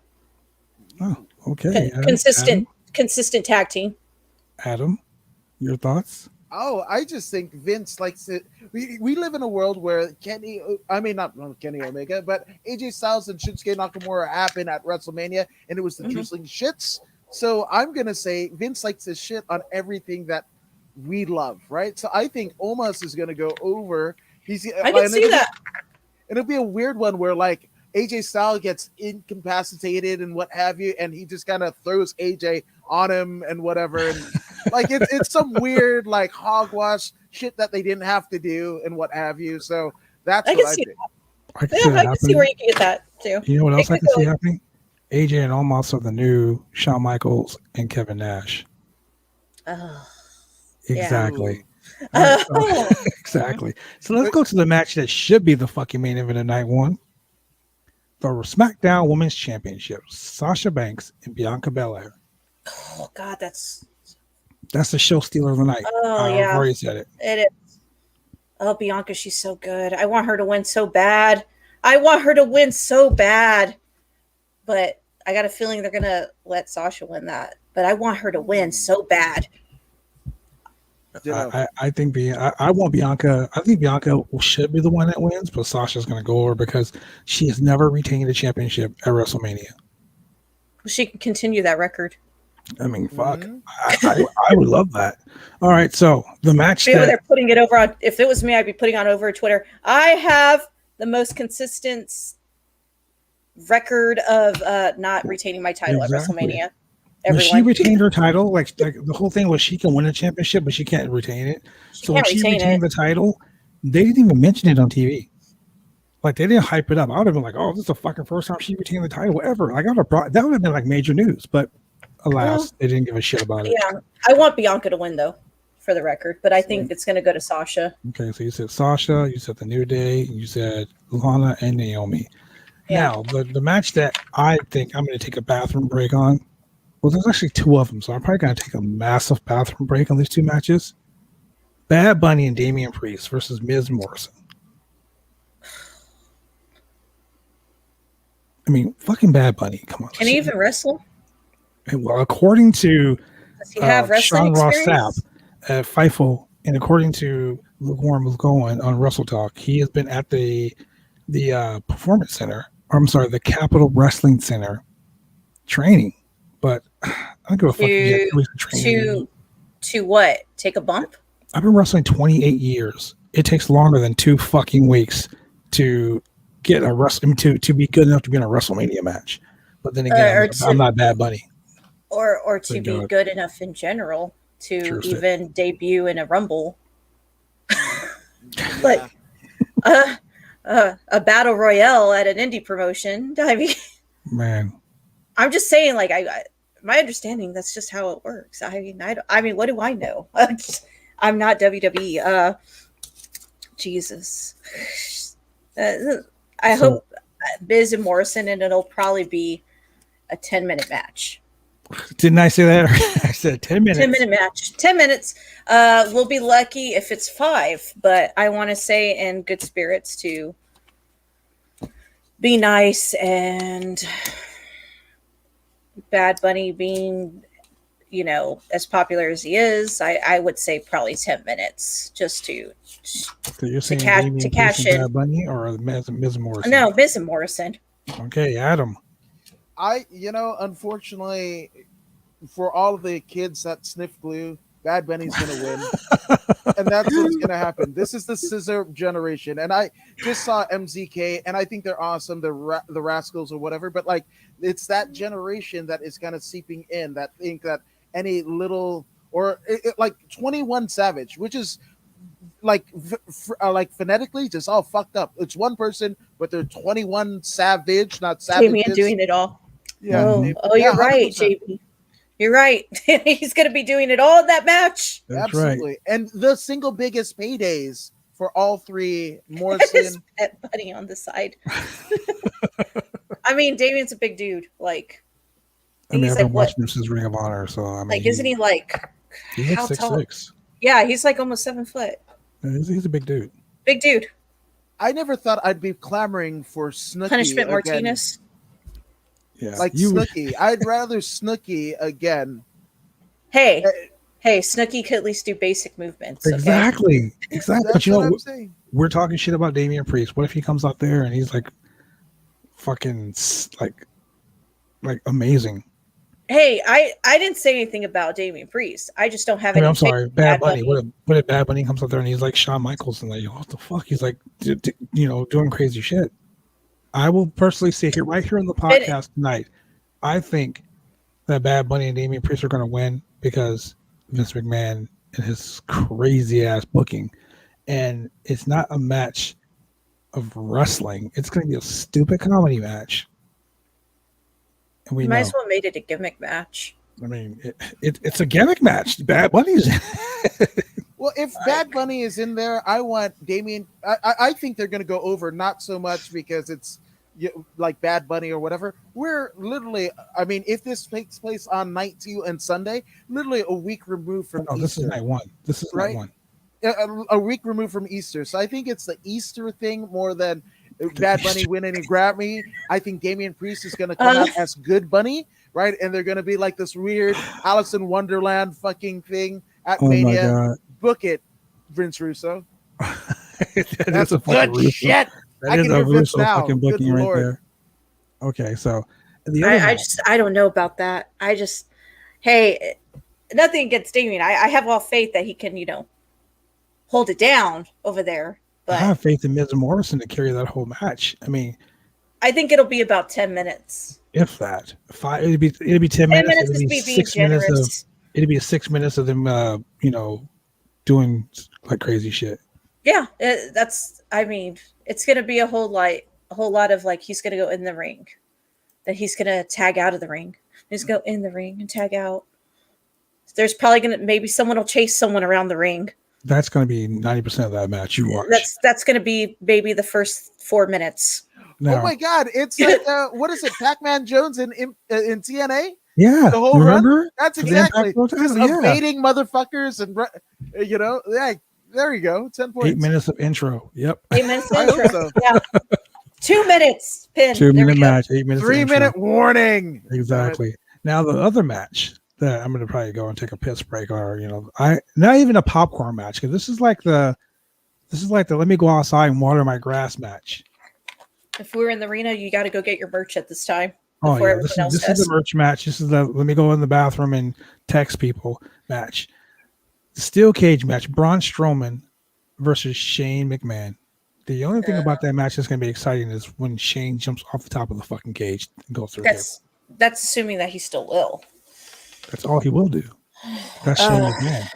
Oh, okay. Consistent tag team. Adam, your thoughts? Oh, I just think Vince likes it. We live in a world where not Kenny Omega, but AJ Styles and Shinsuke Nakamura happened at WrestleMania, and it was the drizzling shits. So I'm going to say Vince likes to shit on everything that we love, right? So I think Omos is going to go over. I can see that. It'll be a weird one where like AJ Styles gets incapacitated and what have you, and he just kind of throws AJ on him and whatever. And like it's some weird like hogwash shit that they didn't have to do and what have you. So that's I what can see think. that. I can see where you can get that too. You know what else I can see happening? AJ and Omos are the new Shawn Michaels and Kevin Nash. Oh, exactly. Yeah. Right, so- Oh, exactly. So let's go to the match that should be the fucking main event of night one. The SmackDown Women's Championship. Sasha Banks and Bianca Belair. oh God, that's That's the show stealer of the night. I've yeah, already said it. it is. Oh, Bianca, she's so good. I want her to win so bad. I want her to win so bad. But I got a feeling they're gonna let Sasha win that. But I want her to win so bad. I think I want Bianca. I think Bianca should be the one that wins, but Sasha's going to go over because she has never retained the championship at WrestleMania. She can continue that record. I mean, fuck. I would love that. All right, so the match They're putting it over on. If it was me, I'd be putting on over Twitter. I have the most consistent record of not retaining my title at WrestleMania. When she retained her title, like the whole thing was she can win a championship, but she can't retain it. So when she retained the title, they didn't even mention it on TV. Like they didn't hype it up. I would have been like, "Oh, this is the fucking first time she retained the title ever." Like that would have been like major news. But alas, they didn't give a shit about it. Yeah, I want Bianca to win though, for the record. But I think it's going to go to Sasha. Okay, so you said Sasha, you said the New Day, you said Lana and Naomi. Yeah. Now the match that I think I'm going to take a bathroom break on. Well, there's actually two of them, so I'm probably going to take a massive bathroom break on these two matches. Bad Bunny and Damian Priest versus Miz Morrison. I mean, fucking Bad Bunny. Come on. Can he even wrestle? Well, according to Does he have wrestling Sean Ross experience? Sapp at Fightful, and according to Lukewarm was going on Wrestle Talk, he has been at the Performance Center. Or I'm sorry, the Capital Wrestling Center training. But I don't give a fuck. To what? Take a bump? I've been wrestling 28 years. It takes longer than 2 fucking weeks to get a wrestling to be good enough to be in a WrestleMania match. But then again, I'm not Bad Bunny. Or to be good enough in general to even debut in a Rumble. Like a battle royale at an indie promotion. I mean, man. I'm just saying, like, my understanding, that's just how it works. I mean, what do I know? I'm not WWE. Jesus. I hope Miz and Morrison, and it'll probably be a 10-minute match. Didn't I say that? I said 10 minutes. 10-minute match. 10 minutes. We'll be lucky if it's 5, but I want to say in good spirits to be nice, and Bad Bunny being, as popular as he is, I would say probably 10 minutes just to cash in. Bad Bunny or Miz Morrison? No, Miz and Morrison. Okay, Adam. Unfortunately, for all of the kids that sniff glue, Bad Bunny's gonna win, and that's what's gonna happen. This is the scissor generation, and I just saw MZK, and I think they're awesome, the Rascals or whatever. But like, it's that generation that is kind of seeping in that think that any little like 21 Savage, which is like phonetically just all fucked up. It's one person, but they're 21 Savage, not Savage. Damien doing it all. Yeah. Oh, you're right, JB. You're right. He's going to be doing it all in that match. That's absolutely. Right. And the single biggest paydays for all three, Morrison. Pet Bunny on the side. I mean, Damien's a big dude. Like, I've been watching him since Ring of Honor, so I mean, like, isn't he like? He's how 6'6". tall? Yeah, he's like almost 7 foot. He's a big dude. Big dude. I never thought I'd be clamoring for Snooki. Punishment again. Martinez. Yeah, like Snooki. I'd rather Snooki again. Hey, Snooki could at least do basic movements. Exactly. Okay? Exactly. But I'm saying. We're talking shit about Damian Priest. What if he comes out there and he's like fucking like amazing? Hey, I didn't say anything about Damian Priest. I just don't have any. I'm sorry, Bad Bunny. What if Bad Bunny comes out there and he's like Shawn Michaels and like, what the fuck? He's like, doing crazy shit. I will personally say here, right here on the podcast tonight, I think that Bad Bunny and Damian Priest are going to win because Vince McMahon and his crazy ass booking, and it's not a match of wrestling. It's going to be a stupid comedy match. And we might as well made it a gimmick match. I mean, it's a gimmick match. Bad Bunny's in it. Well, if Bad Bunny is in there, I want Damien. I think they're going to go over, not so much because it's like Bad Bunny or whatever. We're literally, I mean, if this takes place on night 2 and Sunday, literally a week removed from Easter. This is night 1. This is right? night 1. A week removed from Easter. So I think it's the Easter thing more than Bad Bunny winning a Grammy. I think Damian Priest is going to come out as Good Bunny, right? And they're going to be like this weird Alice in Wonderland fucking thing at Mania. My God. Book it, Vince Russo. That's a good Russo. shit. That is a Russo fucking booking right there. Okay, so the other I don't know about that. Hey, nothing against Damien. I have all faith that he can, hold it down over there. But I have faith in Miz and Morrison to carry that whole match. I mean, I think it'll be about 10 minutes. If that. It'd be 10 minutes. It'd be 6 minutes it'd be 6 minutes of them doing like crazy shit. Yeah, it's going to be a whole lot of like he's going to go in the ring. Then he's going to tag out of the ring. He's going to go in the ring and tag out. There's probably maybe someone will chase someone around the ring. That's going to be 90% of that match you watch. That's going to be maybe the first 4 minutes. Now, oh my God! It's like what is it? Pac-Man Jones in TNA? Yeah, the whole remember? Run? That's exactly just evading motherfuckers and yeah. There you go. 10 points. 8 minutes of intro. Yep. 8 minutes of intro. Yeah. 2 minutes. Pin. 2 minute match. 8 minutes. 3 minute warning. Exactly. Now the other match that I'm going to probably go and take a piss break, or not even a popcorn match, because this is like the let me go outside and water my grass match. If we're in the arena, you got to go get your merch at this time. Oh yeah, this is the merch match. This is the let me go in the bathroom and text people match. The steel cage match: Braun Strowman versus Shane McMahon. The only thing about that match that's going to be exciting is when Shane jumps off the top of the fucking cage and goes through. That's assuming that he still will. That's all he will do. That's Shane McMahon.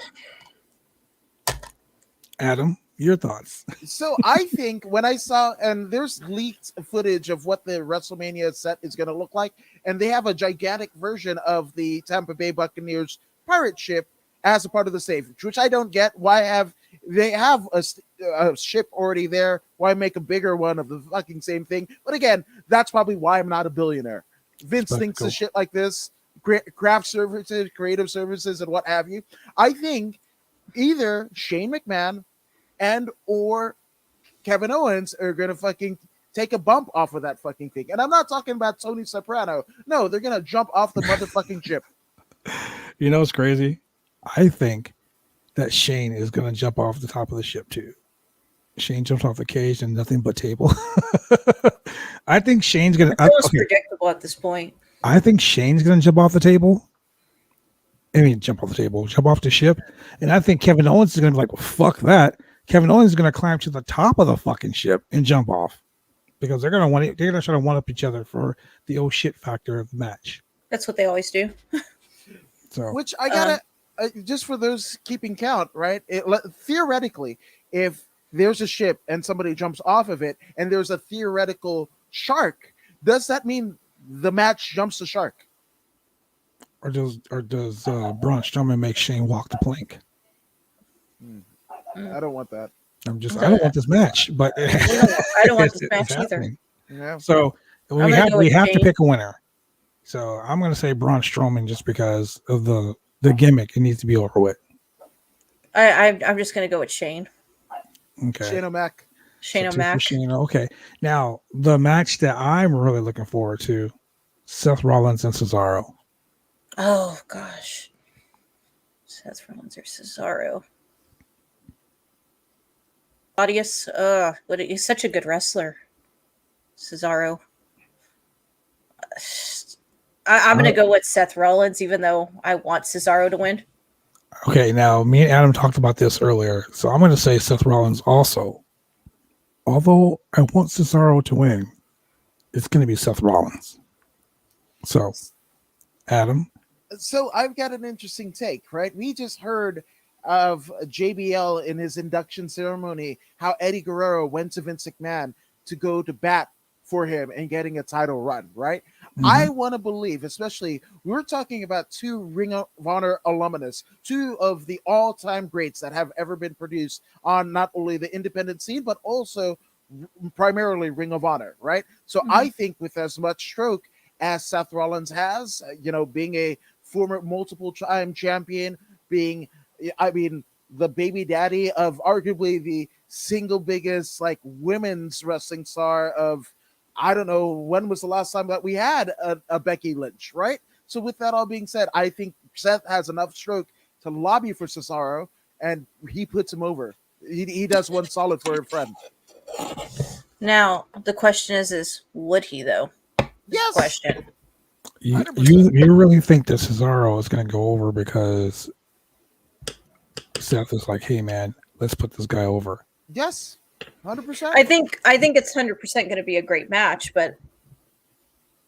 Adam, your thoughts? So I think when I saw, and there's leaked footage of what the WrestleMania set is going to look like, and they have a gigantic version of the Tampa Bay Buccaneers pirate ship as a part of the stage, which I don't get. Why they have a ship already there? Why make a bigger one of the fucking same thing? But again, that's probably why I'm not a billionaire. Vince thinks of shit like this, craft services, creative services, and what have you. I think either Shane McMahon and or Kevin Owens are going to fucking take a bump off of that fucking thing. And I'm not talking about Tony Soprano. No, they're going to jump off the motherfucking ship. You know what's crazy? I think that Shane is going to jump off the top of the ship too. Shane jumps off the cage and nothing but table. I think Shane's going to... It's predictable at this point. I think Shane's going to jump off the table. Jump off the ship. And I think Kevin Owens is going to be like, well, fuck that. Kevin Owens is going to climb to the top of the fucking ship and jump off because they're going to try to one up each other for the oh shit factor of the match. That's what they always do. Which I gotta, just for those keeping count, right? Theoretically, if there's a ship and somebody jumps off of it and there's a theoretical shark, does that mean the match jumps the shark? Or does Braun Strowman make Shane walk the plank? I don't want that. I don't want this match, but I don't want this match either. Yeah. So we have to pick a winner. So I'm going to say Braun Strowman just because of the gimmick. It needs to be over with. I'm just going to go with Shane. Okay. Shane O'Mac. Okay. Now the match that I'm really looking forward to: Seth Rollins and Cesaro. Oh gosh, Seth Rollins or Cesaro. Claudius, but he's such a good wrestler. Cesaro. I'm going to go with Seth Rollins, even though I want Cesaro to win. Okay, now me and Adam talked about this earlier, so I'm going to say Seth Rollins also. Although I want Cesaro to win, it's going to be Seth Rollins. So, Adam? So I've got an interesting take, right? We just heard of JBL in his induction ceremony, how Eddie Guerrero went to Vince McMahon to go to bat for him and getting a title run, right? I want to believe, especially we're talking about 2 Ring of Honor alumnus, 2 of the all-time greats that have ever been produced on not only the independent scene, but also primarily Ring of Honor, right? So I think with as much stroke as Seth Rollins has, being a former multiple-time champion, being, the baby daddy of arguably the single biggest women's wrestling star of, I don't know, when was the last time that we had a Becky Lynch, right? So with that all being said, I think Seth has enough stroke to lobby for Cesaro, and he puts him over. He does one solid for a friend. Now, the question is would he, though? Yes. Question. You really think that Cesaro is going to go over because Seth is like, hey, man, let's put this guy over? Yes. 100%. I think it's 100% going to be a great match, but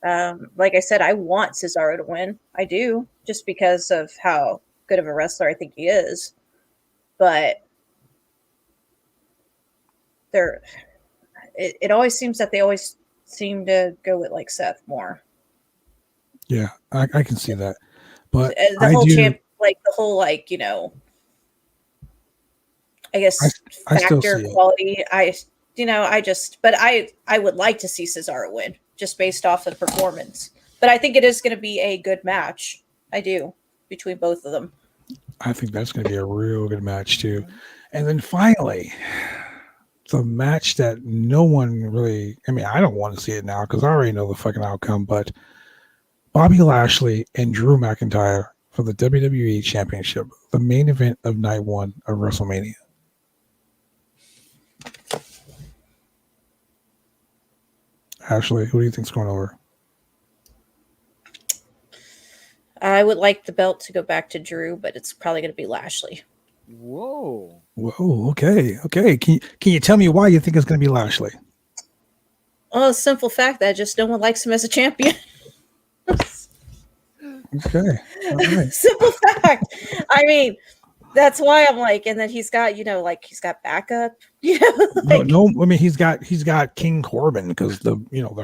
like I said, I want Cesaro to win. I do, just because of how good of a wrestler I think he is. But it always seems that they always seem to go with Seth more. Yeah, I can see that. But the whole I guess factor quality. I would like to see Cesaro win just based off of the performance. But I think it is going to be a good match. I do, between both of them. I think that's going to be a real good match too. And then finally, the match that no one really, I don't want to see it now because I already know the fucking outcome, but Bobby Lashley and Drew McIntyre for the WWE Championship, the main event of night 1 of WrestleMania. Ashley, who do you think's going over? I would like the belt to go back to Drew, but it's probably going to be Lashley. Whoa. Okay. Can you tell me why you think it's going to be Lashley? Well, the simple fact that just no one likes him as a champion. Okay. All right. Simple fact. That's why I'm and then he's got, he's got backup. No, he's got King Corbin because the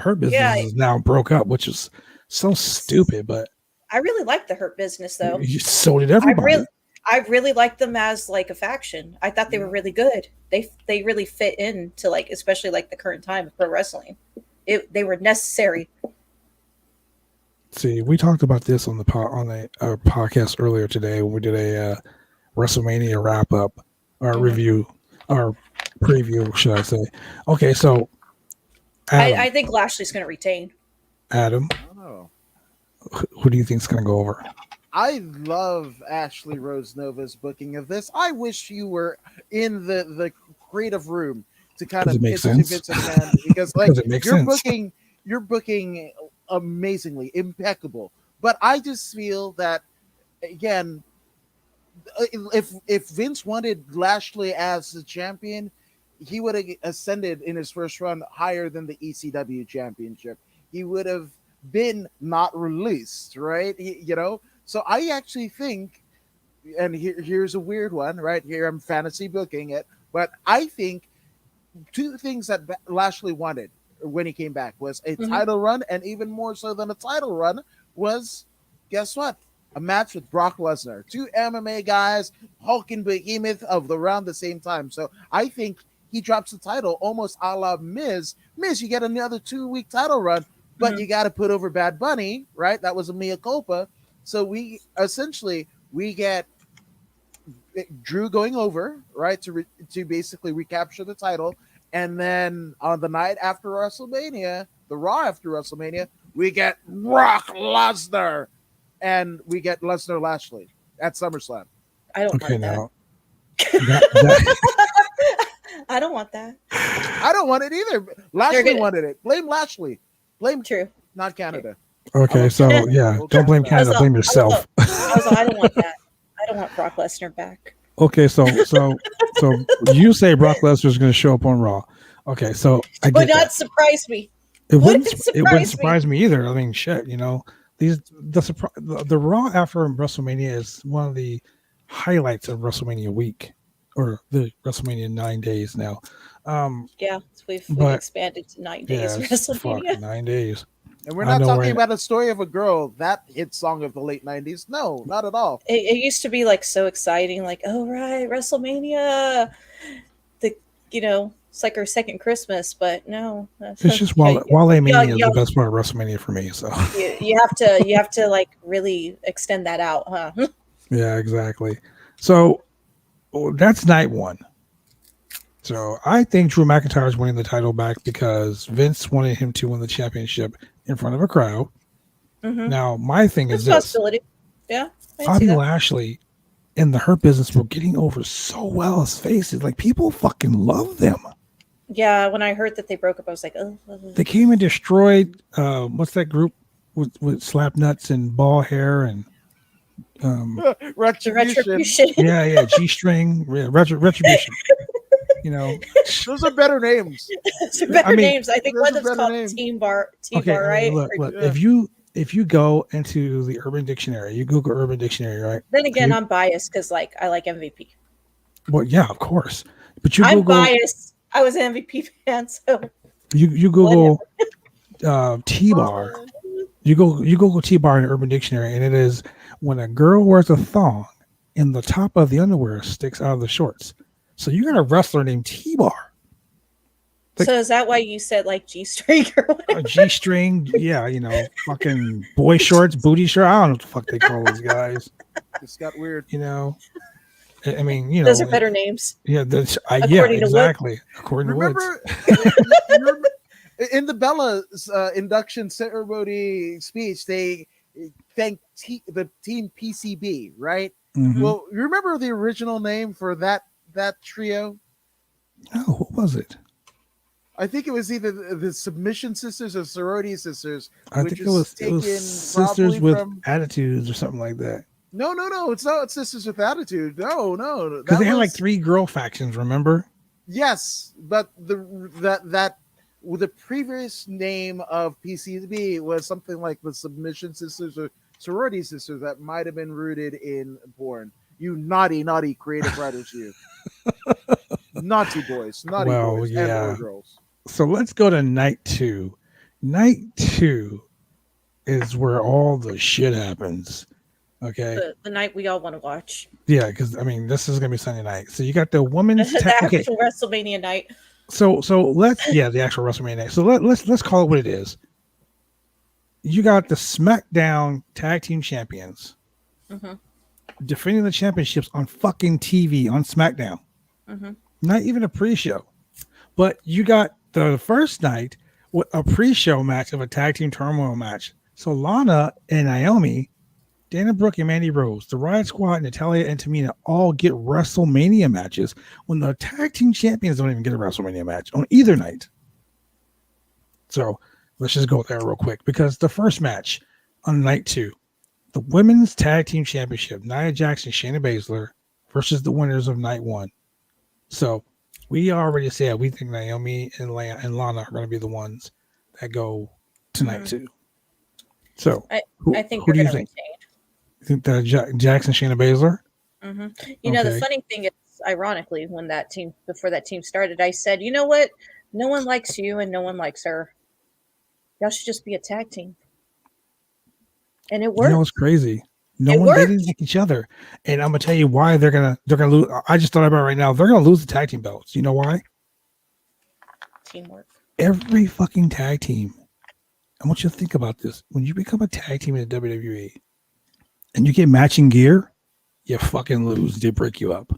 Hurt Business is now broke up, which is so stupid. But I really like the Hurt Business, though. So did everybody. I really liked them as a faction. I thought they were really good. They really fit into especially the current time of pro wrestling. They were necessary. See, we talked about this on our podcast earlier today when we did a WrestleMania wrap up, our review, our preview, should I say? Okay, so Adam, I think Lashley's going to retain. Adam, who do you think is going to go over? I love Ashley Rose Nova's booking of this. I wish you were in the creative room to kind of make sense because you're booking amazingly, impeccable. But I just feel that again, if Vince wanted Lashley as the champion, he would have ascended in his first run higher than the ECW championship. He would have been not released, right? So I actually think, and here's a weird one, right? Here I'm fantasy booking it, but I think 2 things that Lashley wanted when he came back was a title run, and even more so than a title run was, guess what? A match with Brock Lesnar. 2 MMA guys, Hulk and Behemoth around the same time. So I think he drops the title almost a la Miz. Miz, you get another 2-week title run, but you got to put over Bad Bunny, right? That was a mea culpa. So we get Drew going over, right, to basically recapture the title. And then on the night after WrestleMania, the Raw after WrestleMania, we get Brock Lesnar. And we get Lesnar Lashley at SummerSlam. I don't want I don't want that. I don't want it either. Lashley wanted it. Blame Lashley. Blame True. Not Canada. Okay, so don't blame Canada. Blame yourself. I don't want that. I don't want Brock Lesnar back. Okay, so you say Brock Lesnar is going to show up on Raw. Okay, so it would not surprise me. It wouldn't surprise me either. I mean, shit, the Raw after WrestleMania is one of the highlights of WrestleMania week, or the WrestleMania 9 days now. We've expanded to 9 days. WrestleMania 9 days. And we're I not know, talking right? about a story of a girl, that hit song of the late 90s. No, not at all. It used to be like so exciting, like, oh right, WrestleMania. It's like our second Christmas, but no. It's just Yeah, Wale Mania is yeah, the best part of WrestleMania for me. So you have to like really extend that out, huh? yeah, exactly. So that's night one. So I think Drew McIntyre is winning the title back because Vince wanted him to win the championship in front of a crowd. Mm-hmm. Now my thing There's is a this: possibility. Yeah, I see Bobby that. Lashley and the Hurt Business were getting over so well as faces. Like people fucking love them. Yeah, when I heard that they broke up, I was like, oh. They came and destroyed. What's that group with slap nuts and ball hair and Retribution. yeah, G string, retribution. Those are better names. Those are better names. I think those one are of them's better called names. T-Bar, Okay, right? look, if you go into the Urban Dictionary, you Google Urban Dictionary, right? Then again, I'm biased because like I like MVP. Well, yeah, of course. But you I'm Google, biased. I was an MVP fan, so you Google T-bar. You Google T-bar in Urban Dictionary, and it is when a girl wears a thong and the top of the underwear sticks out of the shorts. So you got a wrestler named T-bar. So is that why you said like G-string or whatever? G-string, yeah, fucking boy shorts, booty short. I don't know what the fuck they call those guys. It's got weird. I mean, those are better names. Yeah, Exactly. According to Remember in the Bella's induction ceremony speech, they thanked the team PCB, right? Mm-hmm. Well, you remember the original name for that trio? Oh, what was it? I think it was either the Submission Sisters or Sorority Sisters. I think it was Sisters with Attitudes or something like that. No, it's not Sisters with Attitude. No, because they had like 3 girl factions. Remember? Yes, but the previous name of PCB was something like the Submission Sisters or Sorority Sisters that might have been rooted in porn. You naughty creative writers, you naughty boys, boys, and girls. So let's go to night 2. Night 2 is where all the shit happens. Okay, the night we all want to watch. Yeah, because I mean, this is gonna be Sunday night. So you got the women's the actual WrestleMania night. So let's the actual WrestleMania night. So let's call it what it is. You got the SmackDown Tag Team Champions defending the championships on fucking TV on SmackDown. Not even a pre-show, but you got the first night with a pre-show match of a tag team turmoil match. So Lana and Naomi, Dana Brooke and Mandy Rose, the Riot Squad, Natalya and Tamina all get WrestleMania matches when the tag team champions don't even get a WrestleMania match on either night. So let's just go there real quick because the first match on night 2, the women's tag team championship, Nia Jax and Shayna Baszler versus the winners of night 1. So we already said we think Naomi and Lana are going to be the ones that go to night 2. So I think who do you think? You think that Jackson, Shayna Baszler? You know, the funny thing is, ironically, before that team started, I said, you know what? No one likes you and no one likes her. Y'all should just be a tag team. And it worked. You know what's crazy? They didn't like each other. And I'm gonna tell you why they're gonna lose. I just thought about it right now. They're gonna lose the tag team belts. You know why? Teamwork. Every fucking tag team. I want you to think about this. When you become a tag team in the WWE and you get matching gear, you fucking lose. They break you up.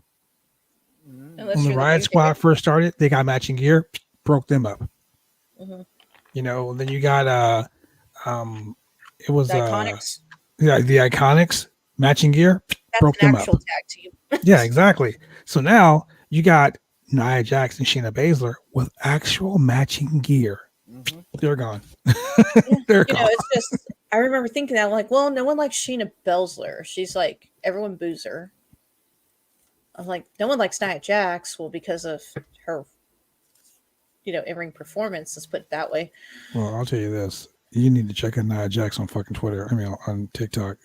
When the Riot Squad first started, they got matching gear, broke them up. Then you got it was the Iconics. The Iconics matching gear, broke them up. Tag team. Yeah, exactly. So now you got Nia Jax and Shayna Baszler with actual matching gear. They're gone. They're gone. It's just, I remember thinking that, I'm like, well, no one likes Shayna Baszler. She's like, everyone boos her. I'm like, no one likes Nia Jax. Well, because of her, in-ring performance, let's put it that way. Well, I'll tell you this. You need to check out Nia Jax on fucking Twitter. I mean, on TikTok.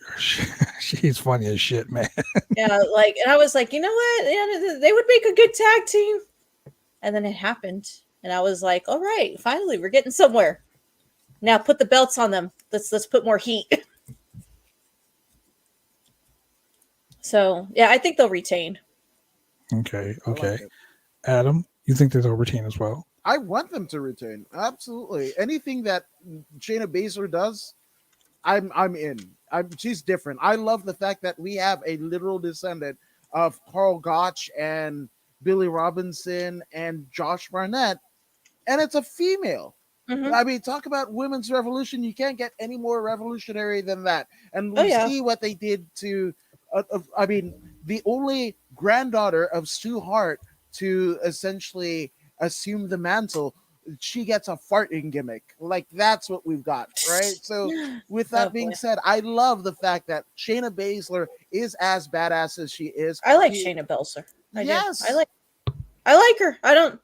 She's funny as shit, man. Yeah, and I was like, you know what? Yeah, they would make a good tag team. And then it happened. And I was like, all right, finally, we're getting somewhere. Now put the belts on them. Let's put more heat. So yeah, I think they'll retain. Okay. I like it. Adam, you think that they'll retain as well? I want them to retain. Absolutely. Anything that Shayna Baszler does, I'm in. She's different. I love the fact that we have a literal descendant of Carl Gotch and Billy Robinson and Josh Barnett, and it's a female. Mhm. I mean, talk about women's revolution. You can't get any more revolutionary than that. And we Oh, yeah. see what they did to, I mean, the only granddaughter of Stu Hart to essentially assume the mantle. She gets a farting gimmick. Like, that's what we've got, right? So, with that Oh, being boy. said, I love the fact that Shayna Baszler is as badass as she is. I like She- Shayna Baszler. I do. Yes. I like her. I don't.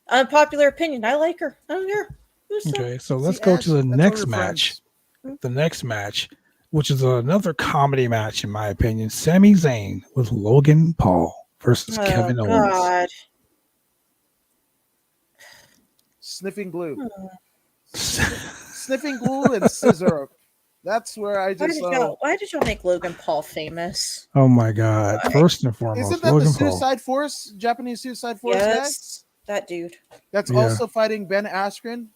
Unpopular opinion. I like her. I don't care. Who's the- Okay, so let's See, go Ash, to the that's why next we're match. friends. The next match, which is another comedy match, in my opinion. Sami Zayn with Logan Paul versus Oh, Kevin Owens. God. Sniffing glue. Hmm. Sniffing glue and scissor. That's where I Why just did y'all make Logan Paul famous? Oh my God! First and foremost, Isn't that Logan the Paul. Suicide Force, Japanese Suicide Force Yes, that dude. guy? That's Yeah. also fighting Ben Askren.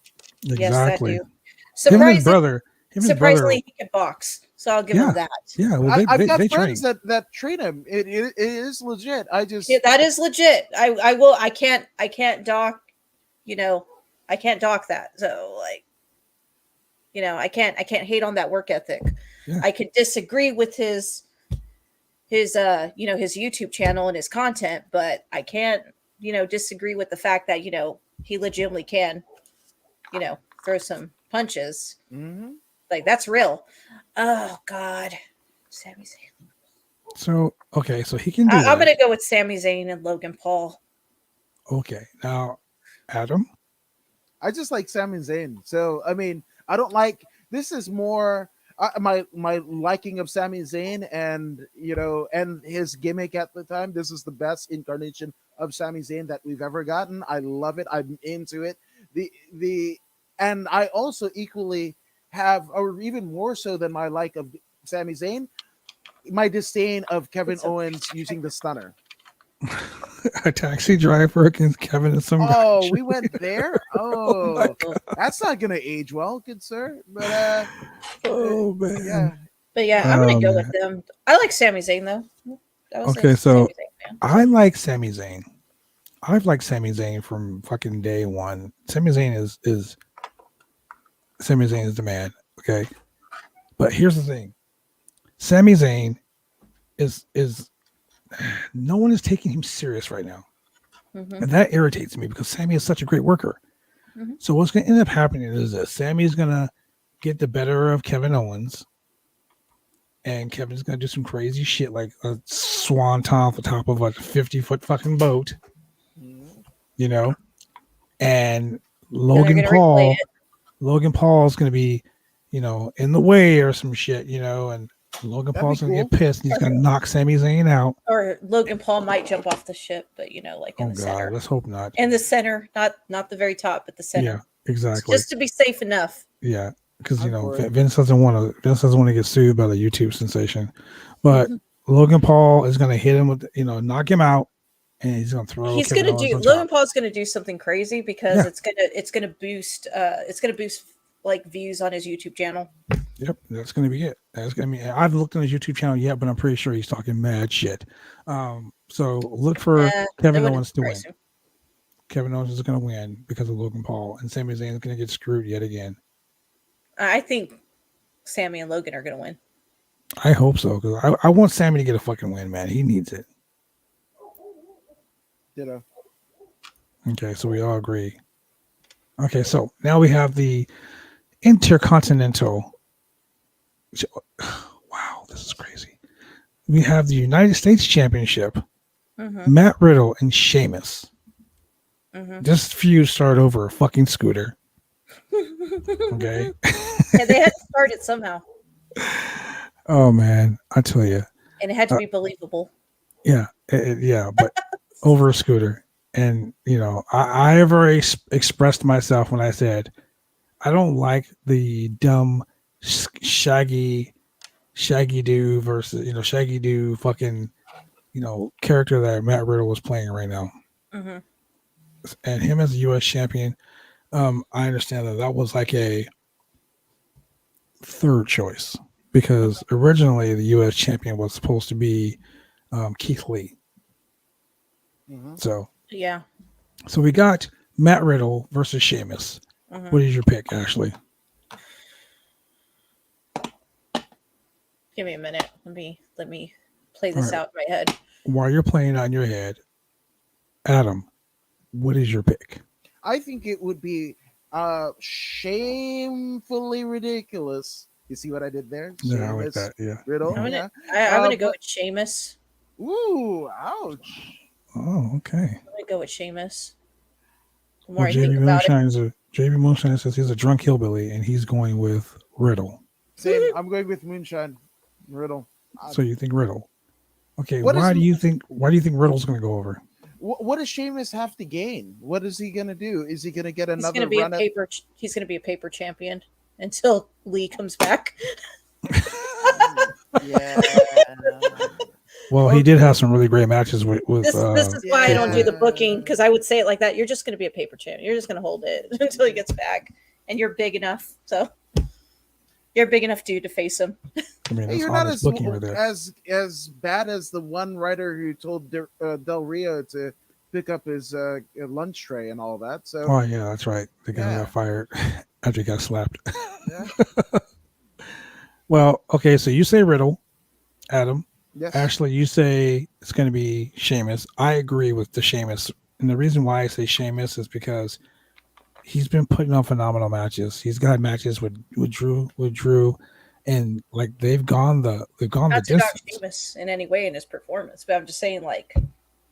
Yes, that Exactly. dude. Him and his Surprisingly, brother. Him and his brother. surprisingly, he can box. So I'll give Yeah. him that. Yeah. Well, I've got they train. friends that train him. It is legit. I just Yeah, that is legit. I will. I can't dock. You know, I can't dock that. So like, you know, I can't hate on that work ethic. Yeah. I could disagree with his his YouTube channel and his content, but I can't, disagree with the fact that, he legitimately can, throw some punches. Mhm. Like, that's real. Oh God. Sami Zayn. So okay, so he can do I'm that. gonna go with Sami Zayn and Logan Paul. Okay, now Adam. I just like Sami Zayn. So I mean, I don't like. This is more my liking of Sami Zayn, and and his gimmick at the time. This is the best incarnation of Sami Zayn that we've ever gotten. I love it. I'm into it. And I also equally have, or even more so than my like of Sami Zayn, my disdain of Kevin Owens using the stunner. A taxi driver against Kevin and some guy. Oh, we went there. Oh my Oh, that's not gonna age well, good sir. But Oh man. yeah, But yeah, I'm gonna Oh, go man. with them. I like Sami Zayn though. I was Okay, a so Sami Zayn fan. I like Sami Zayn. I've liked Sami Zayn from fucking day one. Sami Zayn is Sami Zayn is the man. Okay, but here's the thing: Sami Zayn is no one is taking him serious right now, Mhm. and that irritates me because Sami is such a great worker. Mhm. So what's going to end up happening is this: Sami is going to get the better of Kevin Owens, and Kevin's going to do some crazy shit like a swanton off the top of a 50-foot fucking boat. And Logan gonna Paul, replay it. Logan Paul's going to be, in the way or some shit, and Logan That'd Paul's be going to cool. get pissed and he's going to knock Sami Zayn out. Or Logan Paul might jump off the ship, but like in Oh the God, center. let's hope not. In the center, not the very top, but the center. Yeah, exactly. Just to be safe enough. Yeah, because I'm for it. Vince doesn't want to get sued by the YouTube sensation, but Mm-hmm. Logan Paul is going to hit him with, knock him out, and he's going to throw. He's Kevin gonna Owens do on Logan top. Paul's gonna do something crazy because Yeah. it's gonna boost like views on his YouTube channel. Yep, that's going to be it. I haven't looked on his YouTube channel yet, but I'm pretty sure he's talking mad shit. So look for That Kevin wouldn't Owens to win. surprise him. Kevin Owens is going to win because of Logan Paul, and Sami Zayn is going to get screwed yet again. I think Sammy and Logan are gonna win. I hope so because I want Sammy to get a fucking win, man. He needs it. Okay, so we all agree. Okay, so now we have the Intercontinental. Wow, this is crazy. We have the United States Championship. Mm-hmm. Matt Riddle and Sheamus. Mm-hmm. This feud started over a fucking scooter. Okay. Yeah, they had to start it somehow, Oh man, I tell you. and it had to be believable. Yeah, but over a scooter. And I have already expressed myself when I said I don't like the dumb Shaggy Doo versus Shaggy Doo fucking character that Matt Riddle was playing right now. Mm-hmm. And him as a U.S. champion, I understand that was like a third choice because originally the U.S. champion was supposed to be Keith Lee. Mm-hmm. So we got Matt Riddle versus Sheamus. Mm-hmm. What is your pick, Ashley? Give me a minute. Let me play this out in my head. While you're playing it on your head, Adam, what is your pick? I think it would be shamefully ridiculous. You see what I did there? Yeah, I like that. Yeah. Riddle. I'm Yeah. gonna go with Sheamus. Ooh, ouch. Oh, okay. I'm gonna go with Sheamus. The more Well, I think about it. JB Moonshine says he's a drunk hillbilly and he's going with Riddle. Same. I'm going with Moonshine. Riddle. So you think Riddle? Okay. What Why is- do you think Riddle's going to go over? What does Sheamus have to gain? What is he going to do? Is he going to get another He's gonna be run at? He's gonna be a paper champion until Lee comes back. Yeah. Well, he did have some really great matches with This is why I don't do the Yeah. booking, because I would say it like that. You're just going to be a paper champion. You're just going to hold it until he gets back, and you're big enough. So you're a big enough dude to face him. I mean, Hey, that's you're not honest booking right there. as bad as the one writer who told Del Rio to pick up his lunch tray and all that. So Oh yeah, that's right. The guy Yeah. got fired after he got slapped. yeah. Well, okay, so you say Riddle, Adam. Yes. Ashley, you say it's going to be Sheamus. I agree with the Sheamus. And the reason why I say Sheamus is because he's been putting on phenomenal matches. He's got matches with Drew, and like they've gone the Not to knock distance. Sheamus in any way in his performance, but I'm just saying, like,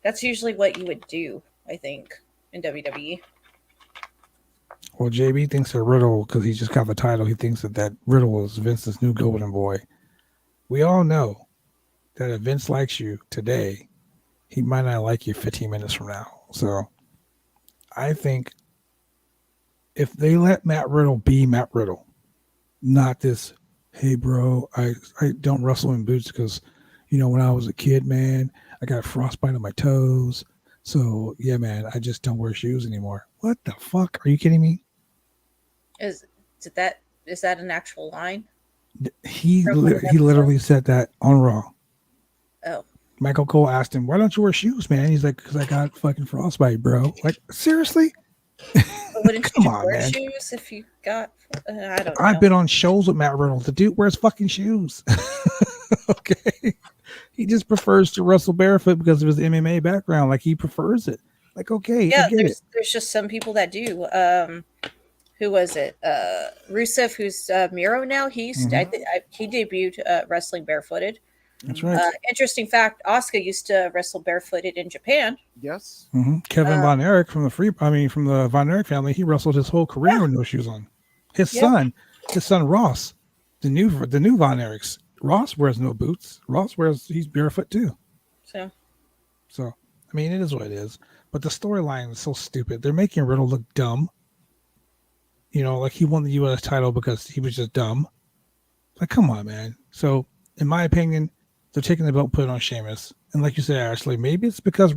that's usually what you would do, I think, in WWE. Well, JB thinks that Riddle, because he just got the title, he thinks that Riddle is Vince's new golden boy. We all know that if Vince likes you today, he might not like you 15 minutes from now. So I think if they let Matt Riddle be Matt Riddle, not this, hey, bro, I don't wrestle in boots because, when I was a kid, man, I got frostbite on my toes. So, yeah, man, I just don't wear shoes anymore. What the fuck? Are you kidding me? Is that an actual line? He literally said that on Raw. Oh, Michael Cole asked him, why don't you wear shoes, man? He's like, because I got fucking frostbite, bro. Like, seriously? but wouldn't Come you on, wear man. shoes if you got? I don't know. I've been on shows with Matt Riddle. The dude wears fucking shoes. Okay. He just prefers to wrestle barefoot because of his MMA background. Like, he prefers it. Like, okay, Yeah, I get it. there's just some people that do. Who was it? Rusev, who's Miro now. He debuted wrestling barefooted. That's right. Interesting fact: Asuka used to wrestle barefooted in Japan. Yes. Kevin Von Erich from the Von Erich family, he wrestled his whole career with no shoes on. His son Ross, the new Von Erichs. Ross wears no boots. He's barefoot too. So I mean, it is what it is. But the storyline is so stupid. They're making Riddle look dumb. Like he won the U.S. title because he was just dumb. Like, come on, man. So, in my opinion, they're taking the belt, put it on Sheamus. And like you said, Ashley, maybe it's because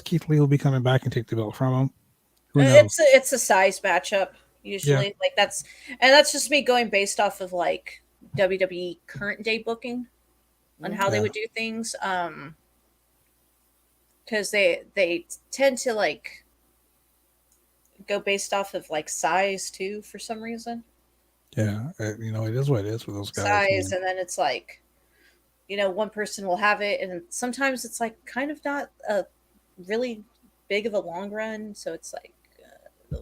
Keith Lee will be coming back and take the belt from him. Who knows? it's a size matchup usually. Yeah. Like that's just me going based off of like WWE current day booking on how they would do things. Because they tend to like go based off of like size too for some reason. Yeah, it is what it is with those guys. Size, and then it's like, one person will have it, and sometimes it's like kind of not a really big of a long run. So it's like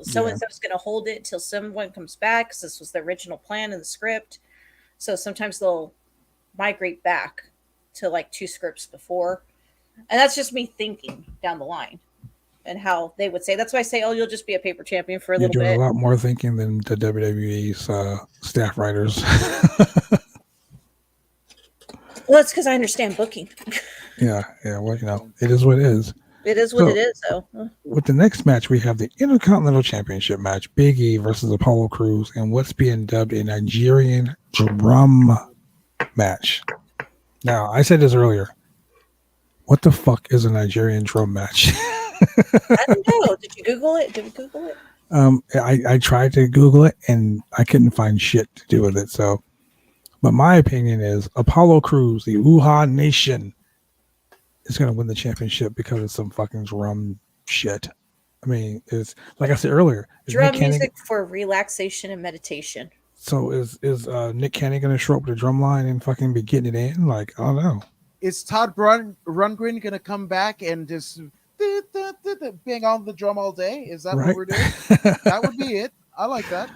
so and so's going to hold it until someone comes back because this was the original plan in the script. So sometimes they'll migrate back to like 2 scripts before, and that's just me thinking down the line. And how they would say. That's why I say, you'll just be a paper champion for a little bit. You're doing a lot more thinking than the WWE's staff writers. Well, it's because I understand booking. Yeah. Well, it is what it is. It is what it is, though. With the next match, we have the Intercontinental Championship match, Big E versus Apollo Crews, and what's being dubbed a Nigerian drum match. Now, I said this earlier. What the fuck is a Nigerian drum match? I don't know. Did you Google it? Did we Google it? I tried to Google it and I couldn't find shit to do with it. So, but my opinion is Apollo Crews, the Uha Nation, is going to win the championship because of some fucking drum shit. I mean, it's like I said earlier, Drum music for relaxation and meditation. So is Nick Cannon going to show up with a drum line and fucking be getting it in? Like, I don't know. Is Todd Rundgren going to come back and just bang on the drum all day? Is that what we're doing? That would be it. I like that.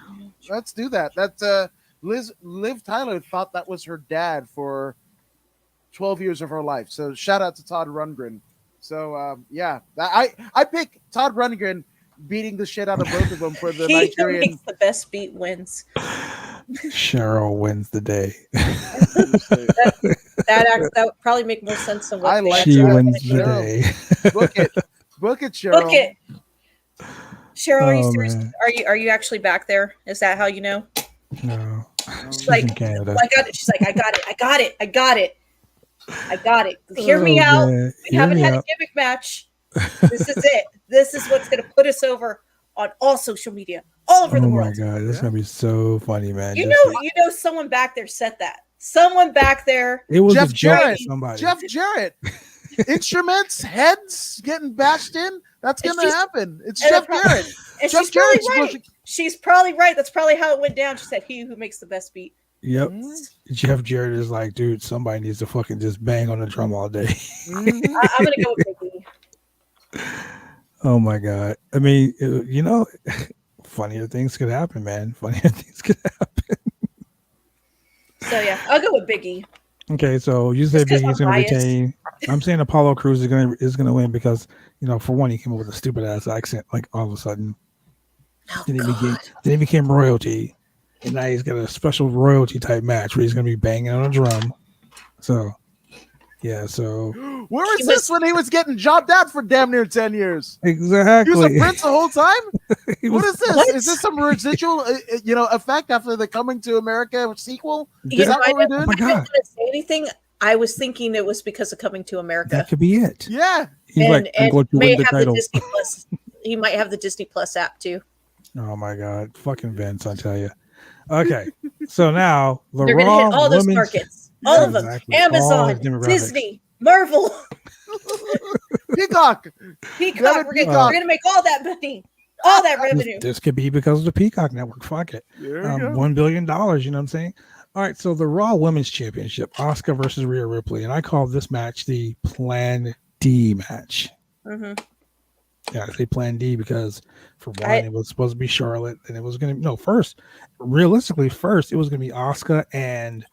Let's do that. That Liv Tyler thought that was her dad for 12 years of her life. So shout out to Todd Rundgren. So yeah, I pick Todd Rundgren beating the shit out of both of them for the Nigerian. He makes the best beat wins. Cheryl wins the day. that would probably make more sense than what I like. She wins the day. Book it, Cheryl. Book it. Cheryl, are you serious? Are you actually back there? Is that how you know? No. She's like, in Canada. I got it. She's like, I got it. Hear me out. Man. We haven't had a gimmick match. This is it. This is what's going to put us over on all social media, all over the world. Oh my god, this is gonna be so funny, man. You know, someone back there said that. Someone back there. It was Jeff a joke. Jarrett. Somebody. Jeff Jarrett. Instruments, heads getting bashed in. That's going to happen. It's Jeff Jarrett. And Jeff she's probably Jarrett's right. She's probably right. That's probably how it went down. She said, "He who makes the best beat." Yep. Jeff Jarrett is like, dude, somebody needs to fucking just bang on the drum all day. I'm gonna go with Biggie. Oh my god. I mean, you know, funnier things could happen, man. Funnier things could happen. So yeah, I'll go with Biggie. Okay, so you say Biggie's going to retain. I'm saying Apollo Crews is going to win because, you know, for one, he came up with a stupid ass accent like all of a sudden. Then he became royalty, and now he's got a special royalty type match where he's going to be banging on a drum. So, yeah. So where was this when he was getting jobbed out for damn near 10 years? Exactly. He was a prince the whole time. What is this? What? Is this some residual, effect after the Coming to America sequel? You Is that what we're doing? Oh my I didn't god, want to say anything. I was thinking it was because of Coming to America. that could be it. Yeah. He's and, like, I'm going to win the title. Disney Plus. He might have the Disney Plus app too. Oh my god, fucking Vince, I tell you. Okay, so now the They're going to hit all those markets, all of them. Exactly. Amazon, All demographics. Disney, Marvel, Peacock. Peacock. We're gonna make all that money, all that revenue. This could be because of the Peacock Network. Fuck it. There you go. $1 billion. You know what I'm saying? All right. So the Raw Women's Championship, Asuka versus Rhea Ripley, and I call this match the Plan D match. Mm-hmm. Yeah, I say Plan D because for one, it was supposed to be Charlotte, and it was going to realistically, it was going to be Asuka and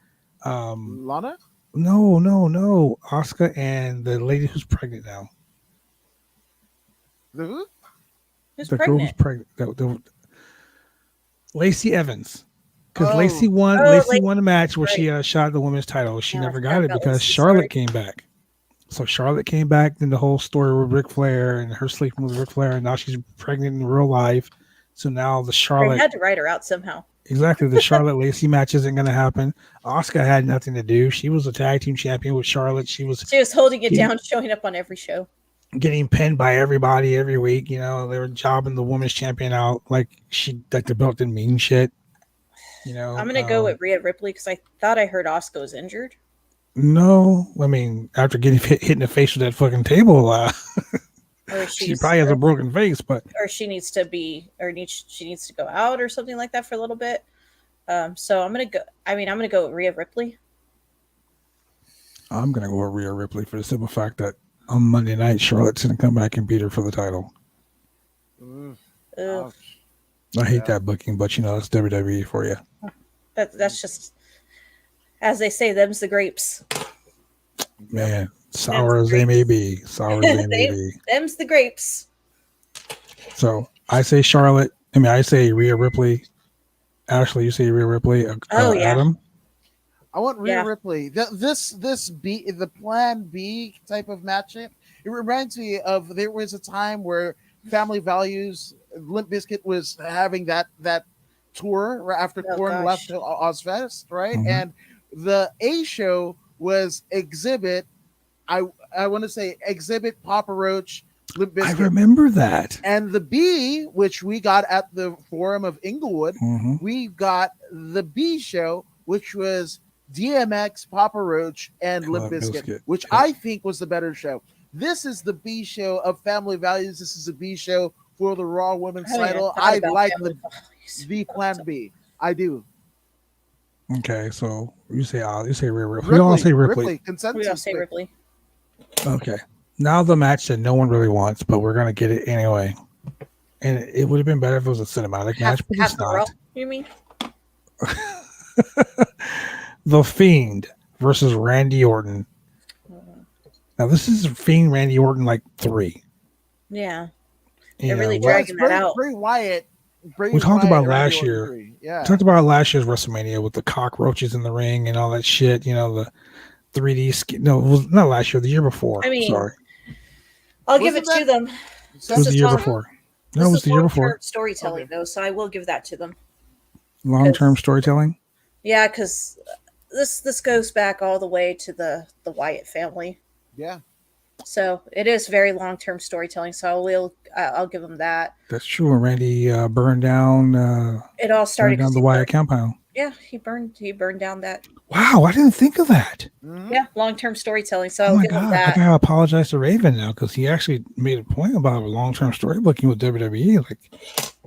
Lana. No. Asuka and the lady who's pregnant now. Who? Who's The girl who's pregnant? pregnant. Lacey Evans. Because Oh. Lacey won a match where she shot the women's title. She Yeah, never I got it forgot because Lacey, Charlotte sorry. came back. So Charlotte came back, then the whole story with Ric Flair and her sleeping with Ric Flair, and now she's pregnant in real life. So now the They Charlotte, had to write her out somehow. exactly, the Charlotte Lacey match isn't going to happen. Asuka had nothing to do. She was a tag team champion with Charlotte. She was Holding it down, showing up on every show. getting pinned by everybody every week. You know, they were jobbing the women's champion out like the belt didn't mean shit. You know, I'm gonna go with Rhea Ripley because I thought I heard Asuka was injured. No, I mean, after getting hit in the face with that fucking table, Or she probably has a broken face, but she needs to go out or something like that for a little bit. So I'm gonna go with Rhea Ripley. I'm gonna go with Rhea Ripley for the simple fact that on Monday night, Charlotte's gonna come back and beat her for the title. Ugh, I hate that booking, but you know, it's WWE for you. that's just, as they say, them's the grapes. Man, sour as they may be. Them's the grapes. So I say Charlotte. I say Rhea Ripley. Ashley, you say Rhea Ripley. Oh, yeah. Adam. I want Rhea Ripley. The Plan B type of matchup. It reminds me of there was a time where Family Values, Limp Bizkit was having that tour right after Korn left Ozfest, right? Mhm. And the A show was Exhibit. I want to say Exhibit, Papa Roach, Limp I Bizkit. remember that. And the B, which we got at the Forum of Inglewood, Mhm. we got the B show, which was DMX, Papa Roach, and Limp Bizkit, which I think was the better show. This is the B show of Family Values. This is the B show for the Raw Women's title. I like the Plan B. I do. Okay, so you say Ripley. We all say Ripley. Consensus. We all say Ripley. Okay. Now the match that no one really wants, but we're gonna get it anyway. And it would have been better if it was a cinematic match, but it's not. You mean? The Fiend versus Randy Orton. Now this is Fiend Randy Orton like 3. Yeah. You They're really know, dragging that out. Bray Wyatt. we talked about last Randy year. Orton 3. Yeah. We talked about last year's WrestleMania with the cockroaches in the ring and all that shit. You know, the 3D skin. No, it was not last year. The year before. I mean, sorry, I'll give it to them. it was the year before. No, it was the year before. Storytelling, though, so I will give that to them. Long-term storytelling. Yeah, because this goes back all the way to the Wyatt family. Yeah. So it is very long-term storytelling. So I'll give them that. That's true. When Randy burned down. It all started down the Wyatt compound. Yeah, he burned down that. Wow, I didn't think of that. Mm-hmm. Yeah, long-term storytelling. So Oh I'll my give them god! that. I gotta apologize to Raven now because he actually made a point about long-term storybooking with WWE. Like,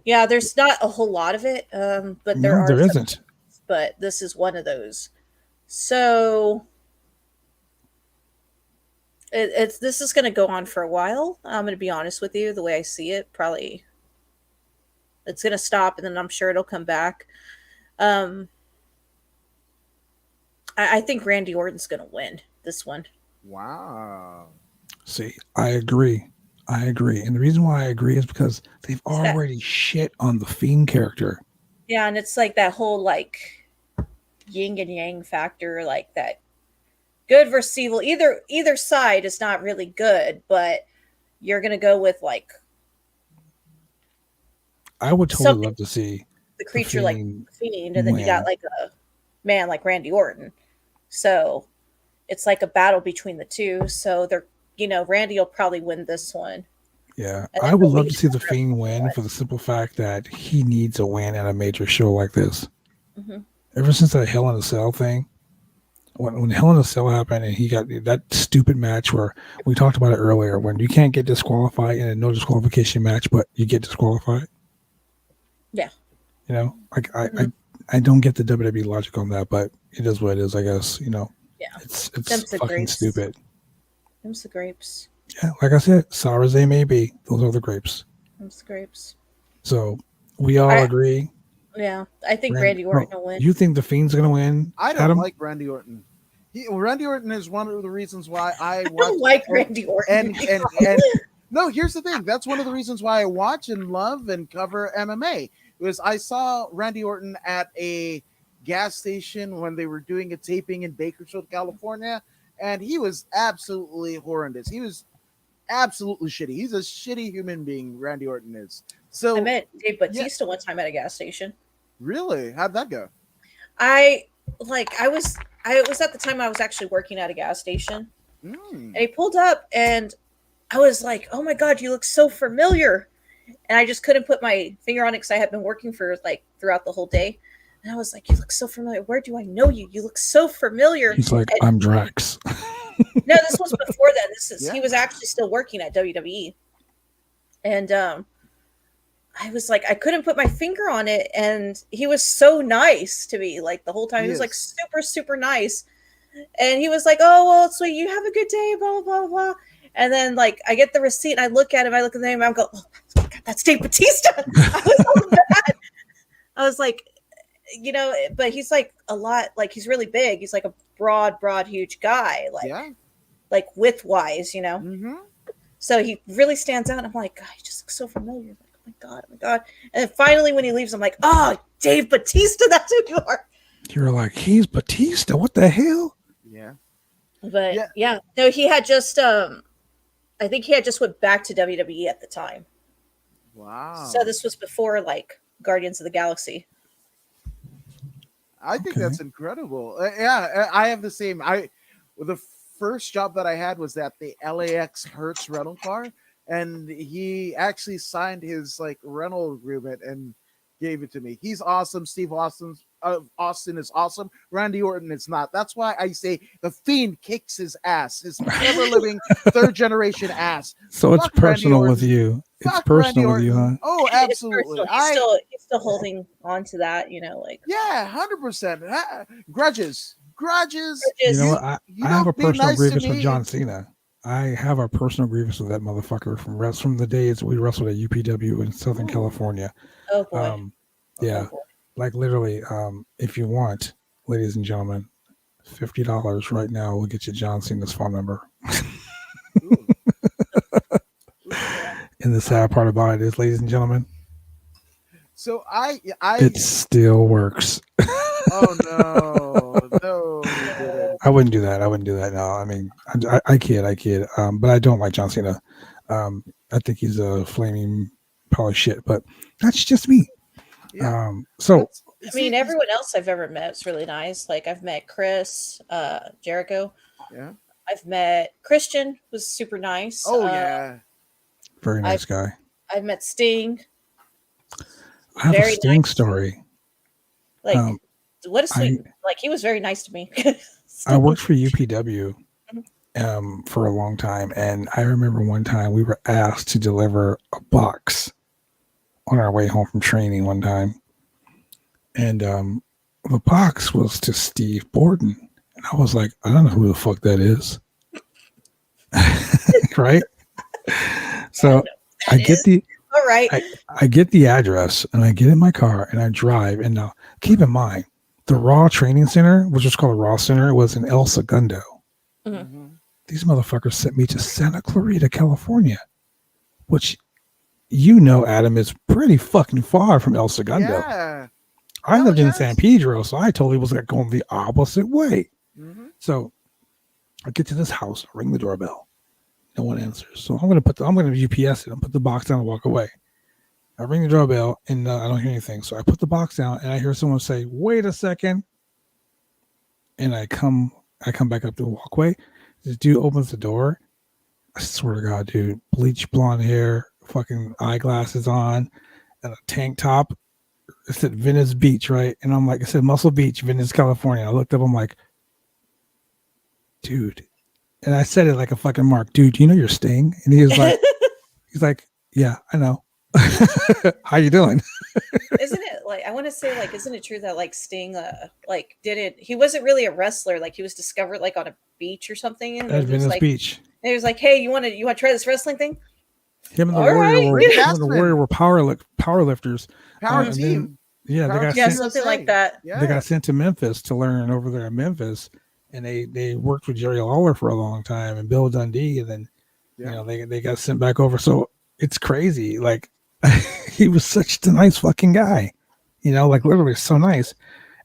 Yeah, there's not a whole lot of it, but there no, are. there some, isn't. But this is one of those. So this is going to go on for a while. I'm going to be honest with you. The way I see it, probably it's going to stop, and then I'm sure it'll come back. I think Randy Orton's going to win this one. Wow. See, I agree. And the reason why I agree is because they've already shit on the Fiend character. Yeah, and it's like that whole like yin and yang factor, like that good versus evil. Either side is not really good, but you're gonna go with like. I would totally love to see the creature like the Fiend, and then you got like a man like Randy Orton. So it's like a battle between the two. So they're, Randy will probably win this one. Yeah, I would love to see the Fiend win for the simple fact that he needs a win at a major show like this. Mm-hmm. Ever since that Hell in a Cell thing, when Hell in a Cell happened and he got that stupid match where we talked about it earlier, when you can't get disqualified in a no disqualification match, but you get disqualified. Yeah. Like I don't get the WWE logic on that, but it is what it is, I guess. Yeah. It's fucking stupid. Them's the grapes. Yeah, like I said, sour as they may be, those are the grapes. Them's the grapes. So we all agree. Yeah, I think Randy Orton will win. You think the Fiend's gonna win? I don't like Randy Orton. Randy Orton is one of the reasons why I don't like Randy Orton. And no, here's the thing. That's one of the reasons why I watch and love and cover MMA. Was I saw Randy Orton at a gas station when they were doing a taping in Bakersfield, California, and he was absolutely horrendous. He was absolutely shitty. He's a shitty human being, Randy Orton is. So I met Dave Bautista one time at a gas station. Really? How'd that go? I was at the time I was actually working at a gas station. And he pulled up and I was like, oh my God, you look so familiar. And I just couldn't put my finger on it because I had been working for like throughout the whole day. And I was like, you look so familiar. Where do I know you? You look so familiar. He's like, I'm Drax. No, this was before then. He was actually still working at WWE. And I was like, I couldn't put my finger on it. And he was so nice to me, like the whole time. He was like super, super nice. And he was like, oh, well, so you have a good day, blah, blah, blah. And then like I get the receipt and I look at him, I look at the name, and I go, oh my God, that's Dave Bautista. I was so mad. I was like, but he's like a lot, like he's really big. He's like a broad, huge guy, like width wise, Mm-hmm. So he really stands out. I'm like, God, he just looks so familiar. Like, oh my God. And then finally when he leaves, I'm like, oh, Dave Bautista, that's who you are. You're like, he's Bautista. What the hell? Yeah. But yeah. No, he had just I think he had just went back to WWE at the time. Wow. So this was before like Guardians of the Galaxy. I think Okay. that's incredible. I have the same. The first job that I had was at the LAX Hertz rental car, and he actually signed his like rental agreement and gave it to me. He's awesome. Steve Austin is awesome. Randy Orton is not. That's why I say the Fiend kicks his ass, his ever living third generation ass. So it's Fuck Randy personal with Orton. you. It's Fuck personal Randy with you, huh? Orton. Oh, It's absolutely. personal. He's still holding on to that, like Yeah, 100%. Grudges. You know what? I have a don't be personal nice to grievance with me. John Cena. I have a personal grievance with that motherfucker from the days we wrestled at UPW in Southern California. oh boy. Yeah, Oh, boy. like literally. If you want, ladies and gentlemen, $50 right now will get you John Cena's phone number. Ooh. And the sad part about it is, ladies and gentlemen, So it still works. oh no, you didn't. I wouldn't do that. No, I mean, I kid. But I don't like John Cena. I think he's a flaming pile of shit. But that's just me. Yeah. So I mean, everyone else I've ever met is really nice. Like I've met Chris, Jericho. Yeah. I've met Christian, was super nice. Oh yeah. very nice guy. I've met Sting. I have a very Sting nice. story. Like Um, what a sweet like he was very nice to me. I worked for UPW for a long time, and I remember one time we were asked to deliver a box on our way home from training one time, and the box was to Steve Borden, and I was like, I don't know who the fuck that is, right? So I get the All right. I get the address, and I get in my car, and I drive. And now, keep in mind, the Raw Training Center, which was called the Raw Center, was in El Segundo. Mm-hmm. These motherfuckers sent me to Santa Clarita, California, which, Adam, is pretty fucking far from El Segundo. Yeah. I lived in yes. San Pedro, so I totally was like going the opposite way. Mm-hmm. So I get to this house, ring the doorbell. No one answers. So I'm gonna UPS it and put the box down and walk away. I ring the doorbell and I don't hear anything. So I put the box down and I hear someone say, "Wait a second." And I come back up to the walkway. This dude opens the door. I swear to God, dude, bleach blonde hair, fucking eyeglasses on, and a tank top. It said Venice Beach, right? And I'm like, it said Muscle Beach, Venice, California. I looked up, I'm like, dude. And I said it like a fucking mark, dude, you know you're Sting? And he was like, yeah, I know. How you doing? Isn't it like I want to say like isn't it true that like Sting he wasn't really a wrestler, like he was discovered like on a beach or something and At Venice Beach. And he was like, hey, you want to try this wrestling thing? Him and the All Warrior right. were power lifters. Power and team. Then, yeah, they got Yeah, sent, something like that. Yeah. they got sent to Memphis to learn over there in Memphis, and they worked with Jerry Lawler for a long time and Bill Dundee, and then they got sent back over. So it's crazy. Like he was such a nice fucking guy, like literally so nice.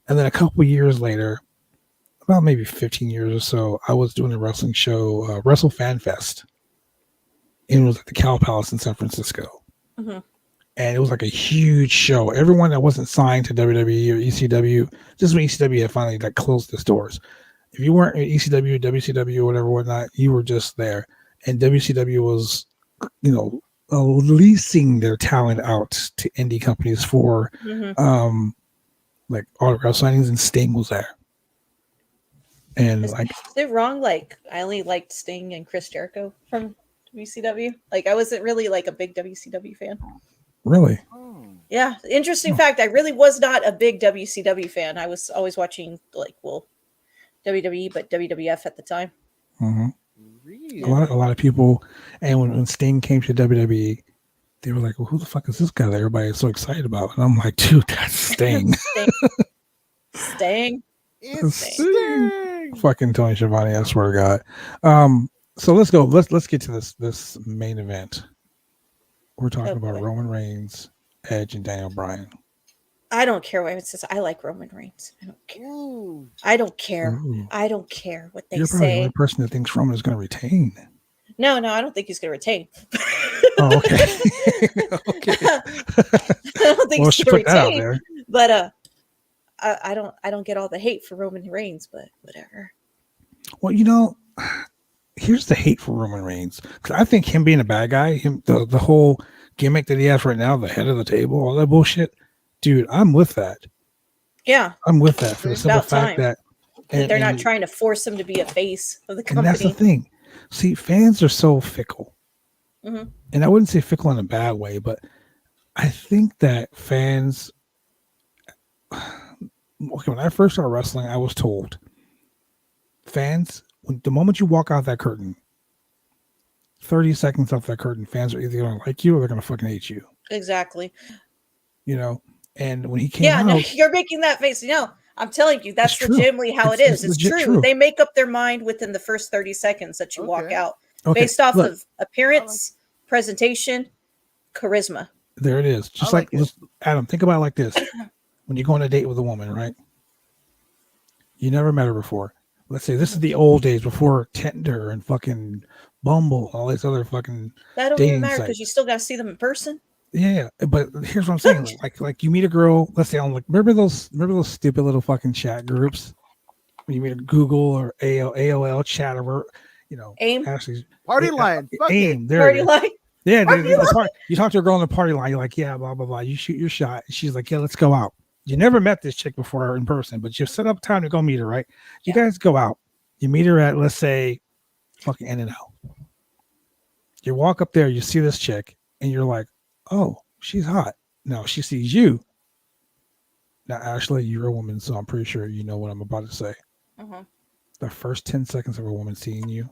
And then a couple years later, about maybe 15 years or so, I was doing a wrestling show, Wrestle Fan Fest. And it was at the Cow Palace in San Francisco. Mm-hmm. And it was like a huge show. Everyone that wasn't signed to WWE or ECW, just when ECW had finally like closed its doors. If you weren't at ECW, WCW, whatever, whatnot, you were just there. And WCW was, leasing their talent out to indie companies for like autograph signings, and Sting was there. And Is it wrong? Like I only liked Sting and Chris Jericho from WCW. Like I wasn't really like a big WCW fan. Really? Oh. Yeah. Interesting fact. I really was not a big WCW fan. I was always watching WWE, but WWF at the time. Mm-hmm. Really? A lot of people, and when Sting came to WWE, they were like, well, who the fuck is this guy that everybody is so excited about? And I'm like, dude, that's Sting. Sting. It's Sting. Fucking Tony Schiavone, I swear to God. So let's go. Let's get to this main event. We're talking about Roman Reigns, Edge, and Daniel Bryan. I don't care what it says. I like Roman Reigns. I don't care. Ooh. I don't care. Ooh. I don't care what they You're probably the say. only person that thinks Roman is going to retain. No, I don't think he's going to retain. Oh, okay. Okay. I don't think Well, he's she going put to that out retain. there. But I don't get all the hate for Roman Reigns, but whatever. Well, here's the hate for Roman Reigns, because I think him being a bad guy, the whole gimmick that he has right now, the head of the table, all that bullshit, dude, I'm with that. Yeah, I'm with that for the simple about fact time. that They're not trying to force him to be a face of the and that's the company. thing. See, fans are so fickle. Mhm. And I wouldn't say fickle in a bad way, but I think that fans, when I first started wrestling, I was told fans, the moment you walk out that curtain, 30 seconds off that curtain, fans are either going to like you or they're going to fucking hate you. Exactly. And when he came out, no, you're making that face. No, I'm telling you, that's legitimately how it is. It's true. They make up their mind within the first 30 seconds that you walk out, based off of appearance, presentation, charisma. There it is. Just like Adam, think about it like this. When you go on a date with a woman, right? You never met her before. Let's say this is the old days before Tinder and fucking Bumble, all these other fucking that don't even matter because you still got to see them in person. Yeah, but here's what I'm saying. like you meet a girl, let's say on remember those stupid little fucking chat groups when you meet a Google or AOL chat or AIM party line. AIM there party line. Yeah, you talk to a girl on the party line. You're like, yeah, blah blah blah. You shoot your shot. And she's like, yeah, let's go out. You never met this chick before in person, but you set up time to go meet her, right? You guys go out. You meet her at, let's say, fucking In-N-Out. You walk up there, you see this chick, and you're like, oh, she's hot. Now she sees you. Now, Ashley, you're a woman, so I'm pretty sure you know what I'm about to say. Uh-huh. The first 10 seconds of a woman seeing you,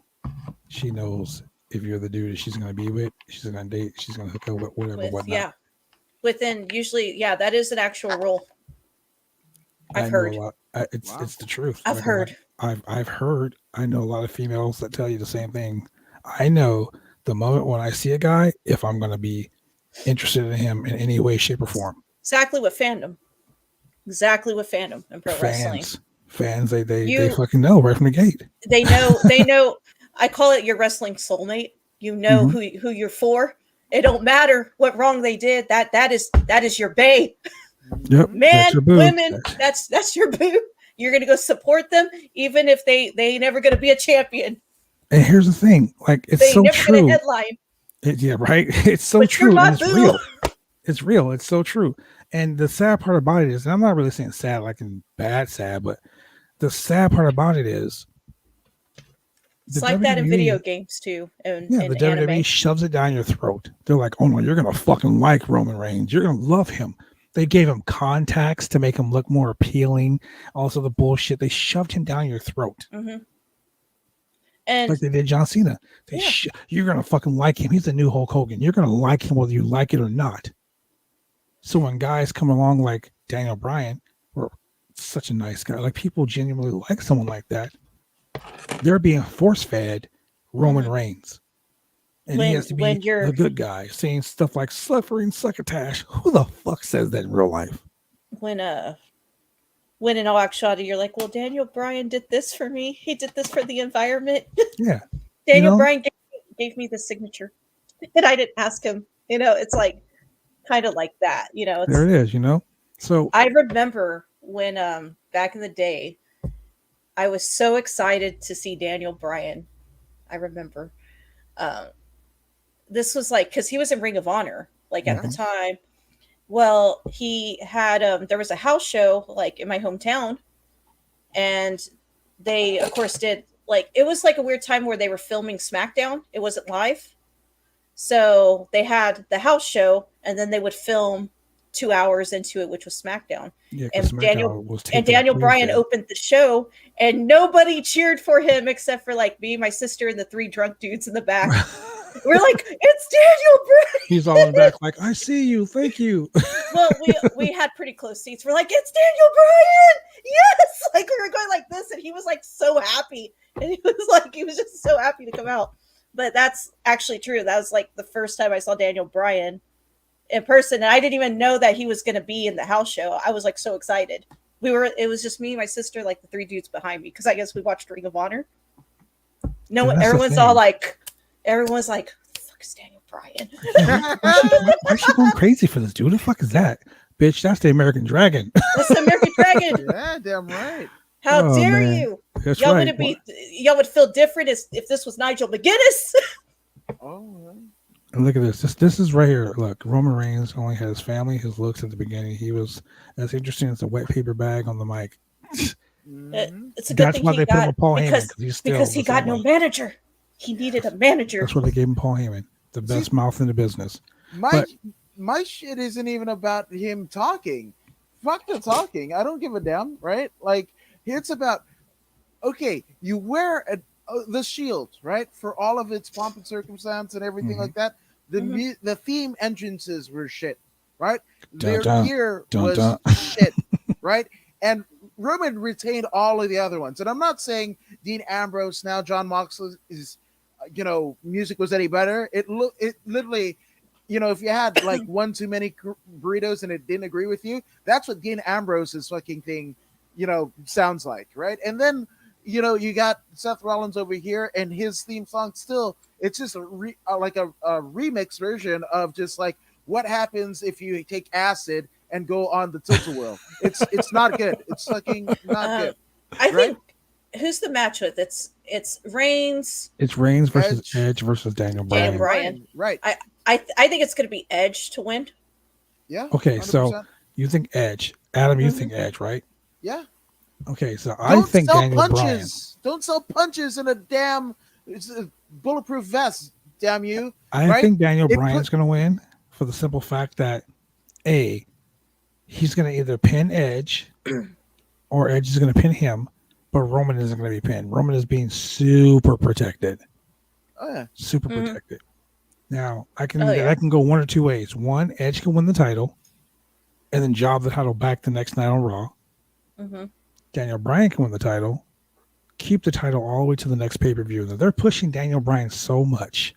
she knows if you're the dude that she's going to be with, she's going to date, she's going to hook up with, whatever, whatnot. Yeah. Within, usually, that is an actual rule. I've heard. It's the truth. I've heard. I've heard. I know a lot of females that tell you the same thing. I know the moment when I see a guy, if I'm going to be interested in him in any way, shape, or form. Exactly what fandom in pro wrestling. Fans, they fucking know right from the gate. They know. I call it your wrestling soulmate. You know who you're for. It don't matter what wrong they did. That is your bae. Yep, man, women, that's your boo. You're gonna go support them, even if they ain't never gonna be a champion. And here's the thing, like it's so true. Gonna headline. Yeah, right. It's so true. And it's real. It's real. It's so true. And the sad part about it is, and I'm not really saying sad like in bad sad, but the sad part about it is, it's like that in video games too. And the WWE shoves it down your throat. They're like, oh no, you're gonna fucking like Roman Reigns. You're gonna love him. They gave him contacts to make him look more appealing. Also, the bullshit. They shoved him down your throat. Mm-hmm. And like they did John Cena. You're going to fucking like him. He's the new Hulk Hogan. You're going to like him whether you like it or not. So when guys come along like Daniel Bryan, or such a nice guy, like people genuinely like someone like that, they're being force-fed Roman Reigns. And he has to be the good guy, saying stuff like suffering succotash. Who the fuck says that in real life? When in all actuality, you're like, well, Daniel Bryan did this for me. He did this for the environment. Yeah. Daniel Bryan gave me the signature. And I didn't ask him. It's like kind of like that. There it is, So I remember when back in the day, I was so excited to see Daniel Bryan. I remember. This was like, because he was in Ring of Honor, like at the time. Well, he had, there was a house show like in my hometown, and they, of course, did like, it was like a weird time where they were filming SmackDown. It wasn't live. So they had the house show, and then they would film 2 hours into it, which was SmackDown. Yeah, and Daniel Bryan opened the show, and nobody cheered for him except for like me, my sister, and the 3 drunk dudes in the back. We're like, it's Daniel Bryan. He's all in the back, like, I see you, thank you. Well, we had pretty close seats. We're like, it's Daniel Bryan. Yes, like we were going like this, and he was like so happy, and he was just so happy to come out. But that's actually true. That was like the first time I saw Daniel Bryan in person, and I didn't even know that he was going to be in the house show. I was like so excited. It was just me, my sister, like the 3 dudes behind me, because I guess we watched Ring of Honor. Everyone's all like, everyone's like, "Who the fuck is Daniel Bryan?" Why is she going crazy for this dude? Who the fuck is that? Bitch, that's the American Dragon. That's the American Dragon. Yeah, damn right. How Oh, dare man. you? That's Y'all right. would y'all would feel different if this was Nigel McGuinness. Oh, And look at this. This is right here. Look, Roman Reigns only had his family, his looks at the beginning. He was as interesting as a wet paper bag on the mic. mhm. It's a good That's thing why he they put him got with Paul Heyman because he the got same no way. manager. He needed a manager. That's why they gave him Paul Heyman, the best mouth in the business. My shit isn't even about him talking. Fuck the talking. I don't give a damn, right? Like it's about okay. You wear the shield, right, for all of its pomp and circumstance and everything Mhm. like that. The Mhm. the theme entrances were shit, right? Dun, Their dun, gear dun, was dun. shit, right? And Roman retained all of the other ones. And I'm not saying Dean Ambrose now John Moxley is, music was any better. It literally, if you had like one too many burritos and it didn't agree with you, that's what Dean Ambrose's fucking thing, sounds like, right? And then, you got Seth Rollins over here and his theme song still, it's just a remix version of just like what happens if you take acid and go on the tilt-a-whirl. It's not good. It's fucking not good. I Right? think who's the match with? It's Reigns. It's Reigns versus Edge. Edge versus Daniel Daniel Bryan. Bryan. Right. I think it's going to be Edge to win. Yeah. Okay, so 100%. you think Edge. Adam, you Mhm. think Edge, right? Yeah. Okay, so I Don't think sell Daniel Bryan. punches. Don't sell punches in a damn bulletproof vest. Damn you! I right? think Daniel It Bryan's going to win for the simple fact that he's going to either pin Edge or Edge is going to pin him, but Roman isn't going to be pinned. Roman is being super protected. Oh yeah. Super Mhm. protected. Now, I can Oh, yeah. that can go one or two ways. One, Edge can win the title and then job the title back the next night on Raw. Mm-hmm. Daniel Bryan can win the title, keep the title all the way to the next pay-per-view. They're pushing Daniel Bryan so much.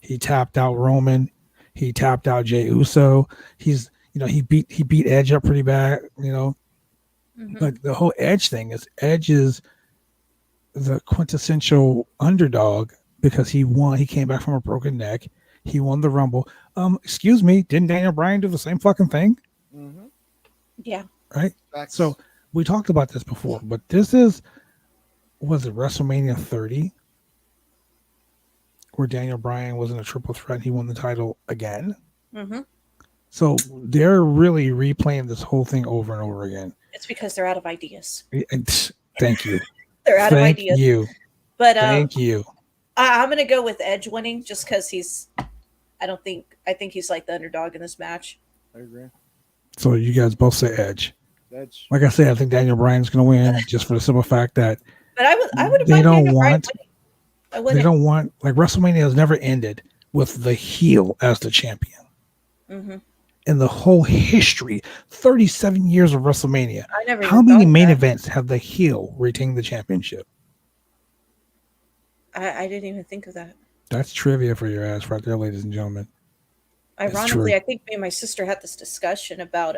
He tapped out Roman. He tapped out Jey Uso. He's, he beat Edge up pretty bad, Mm-hmm. But the whole Edge thing is Edge is the quintessential underdog because he won. He came back from a broken neck. He won the Rumble. Excuse me, didn't Daniel Bryan do the same fucking thing? Mm-hmm. Yeah. Right? Facts. So we talked about this before, but this is, was it WrestleMania 30? Where Daniel Bryan was in a triple threat. He won the title again. Mm-hmm. So they're really replaying this whole thing over and over again. It's because they're out of ideas. Thank you. They're out of Thank ideas. you. But Thank you. I'm going to go with Edge winning just because I think he's like the underdog in this match. I agree. So you guys both say Edge. Edge. Like I said, I think Daniel Bryan's going to win just for the simple fact that But I would have They liked don't Daniel Bryan want- winning. I wouldn't. they don't want, like WrestleMania has never ended with the heel as the champion. Mm-hmm. In the whole history, 37 years of WrestleMania, I never. how even many thought main that. events have the heel retain the championship? I didn't even think of that. That's trivia for your ass right there, ladies and gentlemen. It's Ironically, true. I think me and my sister had this discussion about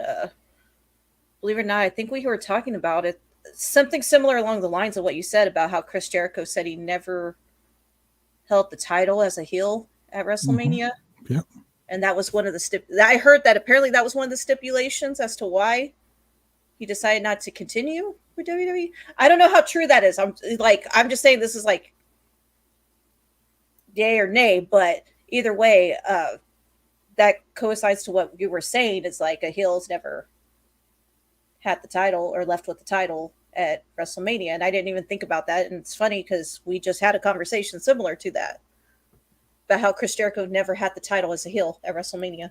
believe it or not, I think we were talking about it, something similar along the lines of what you said about how Chris Jericho said he never held the title as a heel at WrestleMania. Yep. And that was one of the I heard that apparently that was one of the stipulations as to why he decided not to continue with WWE. I don't know how true that is. I'm just saying this is like yay or nay, but either way, that coincides to what you were saying. Is like a heel's never had the title or left with the title at WrestleMania, and I didn't even think about that. And it's funny because we just had a conversation similar to that about how Chris Jericho never had the title as a heel at WrestleMania.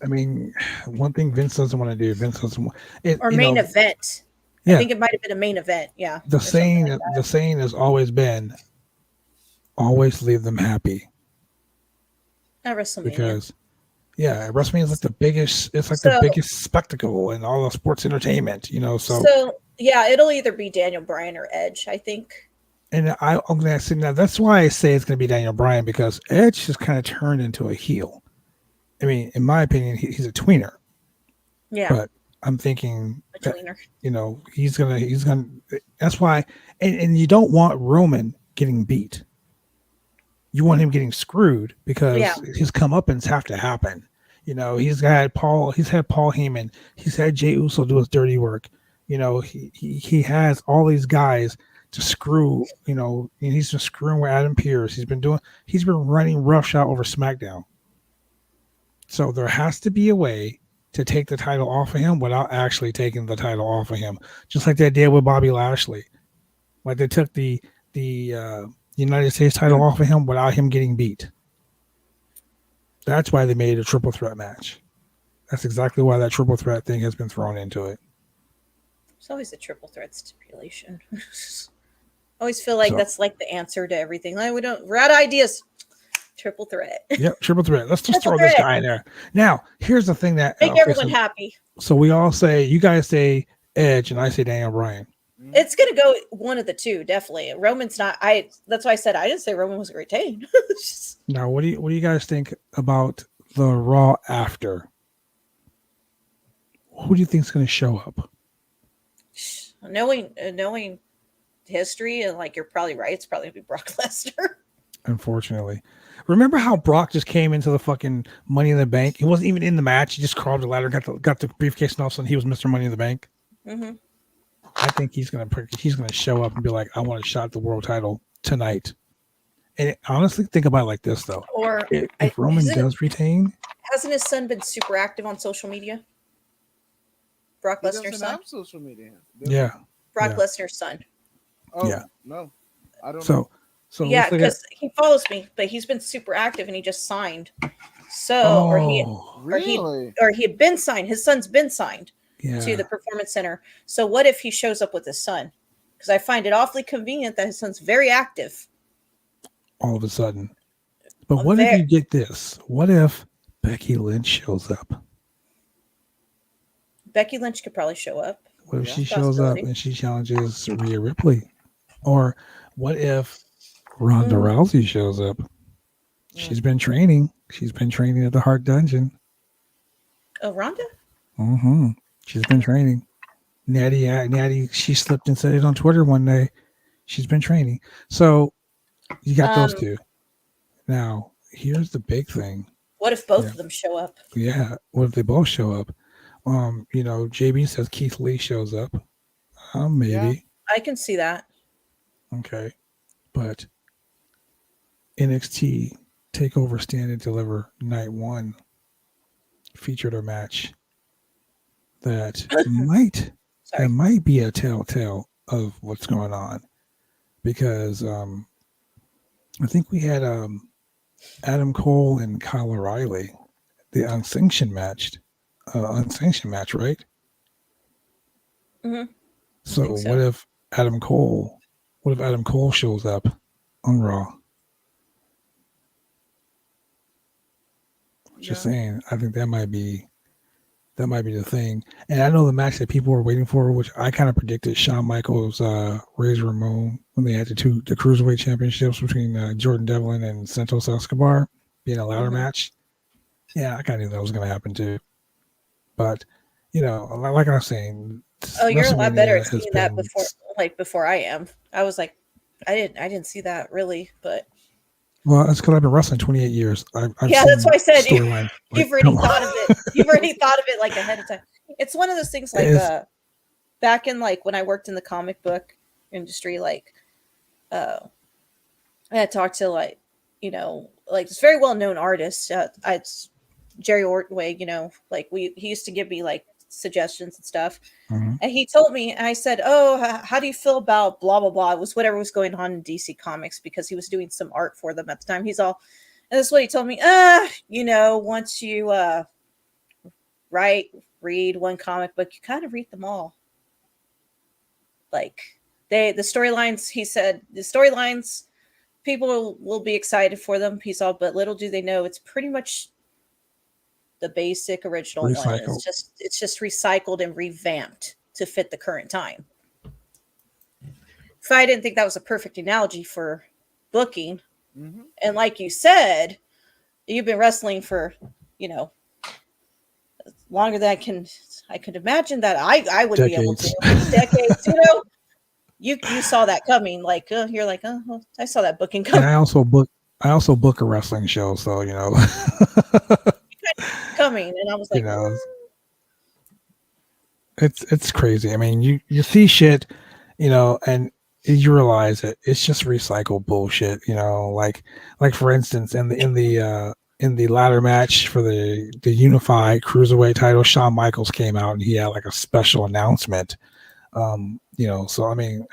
I mean, one thing Vince doesn't want to do. Vince doesn't want it. Or main event. Yeah. I think it might have been a main event. Yeah. The or something like that. saying has always been, always leave them happy. At WrestleMania. Because WrestleMania is like the biggest. It's like So- the biggest spectacle in all of sports entertainment. So yeah, it'll either be Daniel Bryan or Edge, I think. And I'm gonna say now that's why I say it's gonna be Daniel Bryan, because Edge has kind of turned into a heel. I mean, in my opinion, he's a tweener. Yeah. But I'm thinking that, Tweener. he's gonna. That's why, and you don't want Roman getting beat. You want him getting screwed because his comeuppance have to happen. He's had Paul Heyman, he's had Jey Uso do his dirty work. He has all these guys to screw. And he's been screwing with Adam Pearce. He's been running roughshod over SmackDown. So there has to be a way to take the title off of him without actually taking the title off of him, just like they did with Bobby Lashley. Like they took the United States title off of him without him getting beat. That's why they made a triple threat match. That's exactly why that triple threat thing has been thrown into it. It's always a triple threat stipulation. I always feel like that's like the answer to everything. Like we're out of ideas. Triple threat. Yep, triple threat. Let's just throw this guy in there. Now, here's the thing that make everyone happy. So we all say, you guys say Edge, and I say Daniel Bryan. It's gonna go one of the two, definitely. Roman's not. That's why I said I didn't say Roman was retained. Now, what do you guys think about the Raw after? Who do you think is going to show up? Knowing history, and like you're probably right, it's probably gonna be Brock Lesnar. Unfortunately, remember how Brock just came into the fucking Money in the Bank? He wasn't even in the match. He just crawled the ladder, got the briefcase, and all of a sudden he was Mr. Money in the Bank. Mm-hmm. I think he's gonna show up and be like, "I want a shot at the world title tonight." And honestly, think about it like this though: or if Roman does retain, hasn't his son been super active on social media? Brock Lesnar's son. Social media. Yeah. Brock Lesnar's son. Oh, yeah. No, I don't know. So yeah, because he follows me, but he's been super active and he just signed. So, or he had been signed. His son's been signed to the Performance Center. So, what if he shows up with his son? Because I find it awfully convenient that his son's very active. All of a sudden, but what if you get this? What if Becky Lynch shows up? Becky Lynch could probably show up. What if she shows up and she challenges Rhea Ripley? Or what if Ronda Rousey shows up? She's been training. She's been training at the Heart Dungeon. Oh, Ronda? Mm-hmm. She's been training. Natty, she slipped and said it on Twitter one day. She's been training. So you got those two. Now, here's the big thing. What if both of them show up? Yeah. What if they both show up? JB says Keith Lee shows up. Maybe. Yeah, I can see that. Okay. But NXT TakeOver Stand and Deliver Night 1 featured a match that might be a telltale of what's going on, because I think we had Adam Cole and Kyle O'Reilly, the unsanctioned match, right? Mm-hmm. So what if Adam Cole shows up on Raw? Just saying, I think that might be the thing. And I know the match that people were waiting for, which I kind of predicted, Shawn Michaels, Razor Ramon, when they had the cruiserweight championships between Jordan Devlin and Santos Escobar, being a ladder match. Yeah, I kind of knew that was going to happen too. But like I was saying, you're a lot better at seeing that before I am. I was like, I didn't see that really, but. Well, that's because I've been wrestling 28 years. That's why I said you've already thought of it. You've already thought of it like ahead of time. It's one of those things like back in like when I worked in the comic book industry, like I had talked to like this very well known artist. It's Jerry Ortway. He used to give me like suggestions and stuff. Mm-hmm. And he told me, and I said, "Oh, how do you feel about blah blah blah?" It was whatever was going on in DC Comics, because he was doing some art for them at the time. He's all, and this is what he told me. Once you read one comic book, you kind of read them all. Like the storylines, he said, people will be excited for them. He's all, but little do they know, it's pretty much the basic original one. It's just recycled and revamped to fit the current time. So I didn't think that was a perfect analogy for booking. Mm-hmm. And like you said, you've been wrestling for, longer than I could imagine that I would be able to. Decades. Decades, you saw that coming. Like you're like, oh, well, I saw that booking And coming. I also book a wrestling show, so coming, and I was like, it's crazy. I mean, you see shit, and you realize that it's just recycled bullshit. Like for instance, in the ladder match for the unified cruiserweight title, Shawn Michaels came out and he had like a special announcement. So I mean,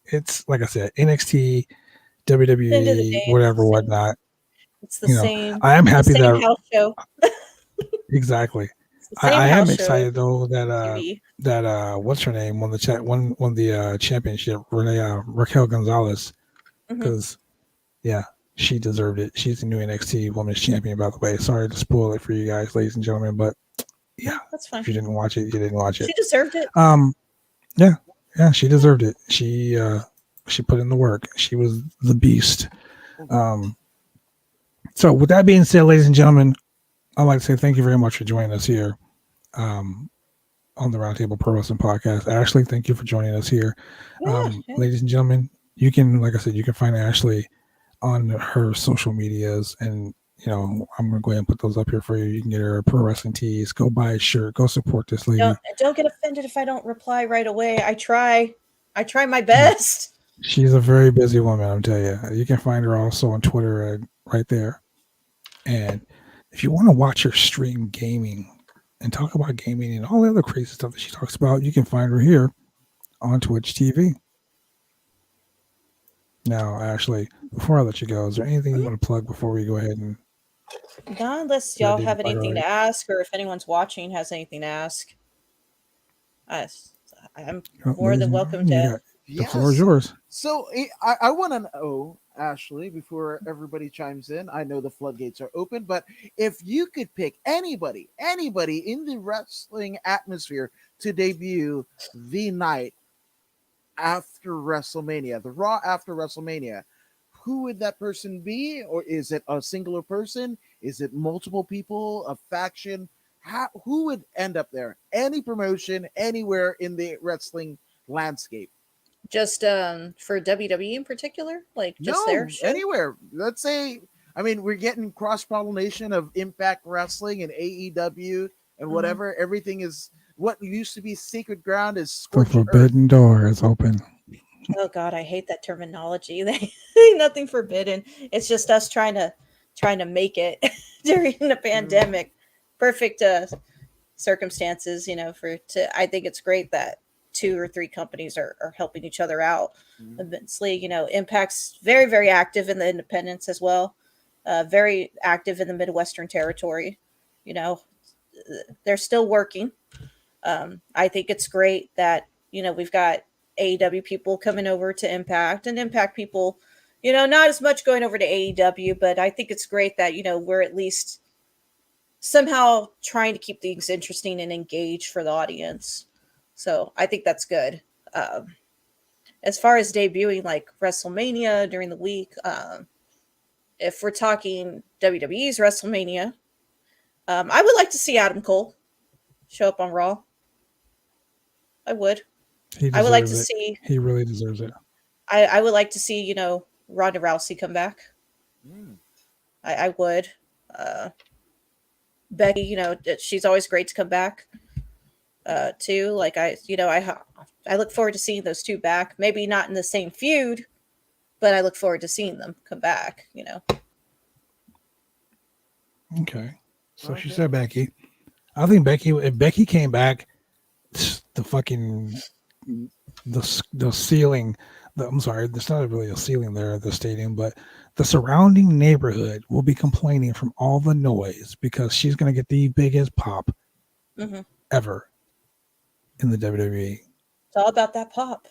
it's like I said, NXT, End of the WWE, day, whatever, whatnot. it's the same. I am happy the same that house show. exactly. It's the same I house am show excited though that TV. what's her name won the championship, Raquel Gonzalez, Mhm. because she deserved it. She's the new NXT Women's Champion, by the way. Sorry to spoil it for you guys, ladies and gentlemen, but yeah, That's fine. if you didn't watch it, you didn't watch it. She deserved it. Yeah, she deserved it. She put in the work. She was the beast. So with that being said, ladies and gentlemen, I'd like to say thank you very much for joining us here on the Roundtable Pro Wrestling Podcast. Ashley, thank you for joining us here. Yeah. Ladies and gentlemen, you can, like I said, you can find Ashley on her social medias, and I'm gonna go ahead and put those up here for you. You can get her pro wrestling tees. Go buy a shirt. Go support this lady. Don't get offended if I don't reply right away. I try my best. She's a very busy woman, I'm telling you. You can find her also on Twitter right there. And if you want to watch her stream gaming and talk about gaming and all the other crazy stuff that she talks about, you can find her here on Twitch TV. Now, Ashley, before I let you go, is there anything you want to plug before we go ahead and... Not unless y'all have anything to ask, or if anyone's watching has anything to ask. I'm more than welcome to. The floor is yours. So I want to know, Ashley, before everybody chimes in, I know the floodgates are open, but if you could pick anybody in the wrestling atmosphere to debut the night after WrestleMania, the Raw after WrestleMania, who would that person be? Or is it a singular person? Is it multiple people, a faction? Who would end up there? Any promotion, anywhere in the wrestling landscape? Just for WWE in particular? Like just there? Anywhere. Let's say, I mean, we're getting cross-pollination of Impact Wrestling and AEW and whatever. Mm-hmm. Everything is, what used to be sacred ground is the forbidden door is open. Oh God, I hate that terminology. Ain't nothing forbidden. It's just us trying to make it during the pandemic. Perfect circumstances, I think it's great that 2 or 3 companies are helping each other out immensely. Impact's very, very active in the independents as well. Very active in the Midwestern territory. They're still working. I think it's great that, we've got AEW people coming over to Impact, and Impact people, not as much going over to AEW, but I think it's great that, we're at least somehow trying to keep things interesting and engaged for the audience. So I think that's good. As far as debuting like WrestleMania during the week, if we're talking WWE's WrestleMania, I would like to see Adam Cole show up on Raw. I would. I would like to see. He really deserves it. I would like to see, Ronda Rousey come back. I would. Becky, she's always great to come back. Too. Like I look forward to seeing those 2 back. Maybe not in the same feud, but I look forward to seeing them come back. Okay. So she said Becky. I think if Becky came back, the fucking the ceiling. I'm sorry, there's not really a ceiling there at the stadium, but the surrounding neighborhood will be complaining from all the noise because she's going to get the biggest pop ever in the WWE. It's all about that pop.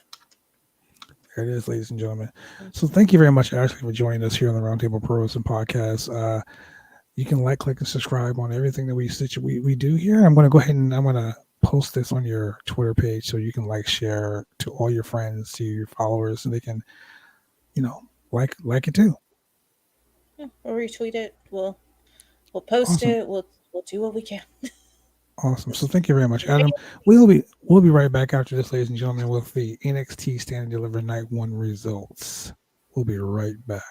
There it is, ladies and gentlemen. So thank you very much, Ashley, for joining us here on the Roundtable Pro Wrestling Podcast. You can like, click, and subscribe on everything that we do here. I'm going to go ahead and I'm going to post this on your Twitter page so you can share to all your friends, to your followers, and they can, like it too. Yeah, we'll retweet it. We'll post it. We'll do what we can. Awesome. So thank you very much, Adam. We'll be right back after this, ladies and gentlemen, with the NXT Stand and Deliver Night 1 results. We'll be right back.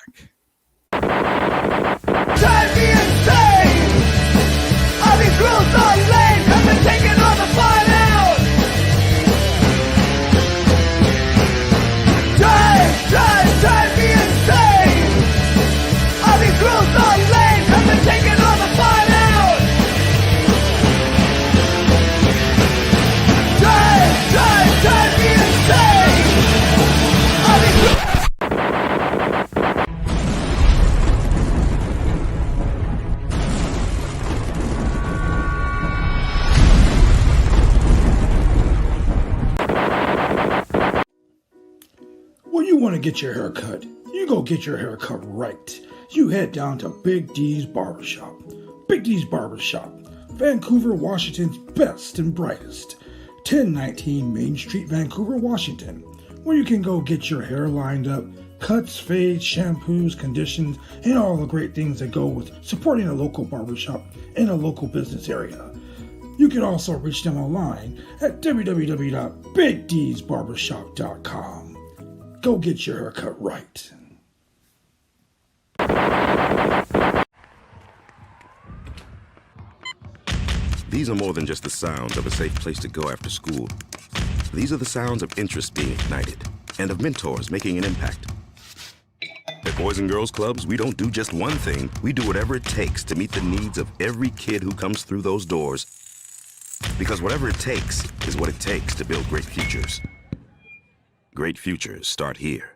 Drive me insane! All these rules are lame, have been taking all the fun out! Drive me insane! All these rules are lame, have been taking all the fun out! Drive me insane! All these rules... When you want to get your hair cut, you go get your hair cut right. You head down to Big D's Barbershop. Big D's Barbershop, Vancouver, Washington's best and brightest. 1019 Main Street, Vancouver, Washington, where you can go get your hair lined up, cuts, fades, shampoos, conditions, and all the great things that go with supporting a local barbershop in a local business area. You can also reach them online at www.bigdsbarbershop.com. Go get your haircut right. These are more than just the sounds of a safe place to go after school. These are the sounds of interest being ignited and of mentors making an impact. At Boys and Girls Clubs, we don't do just one thing. We do whatever it takes to meet the needs of every kid who comes through those doors. Because whatever it takes is what it takes to build great futures. Great futures start here.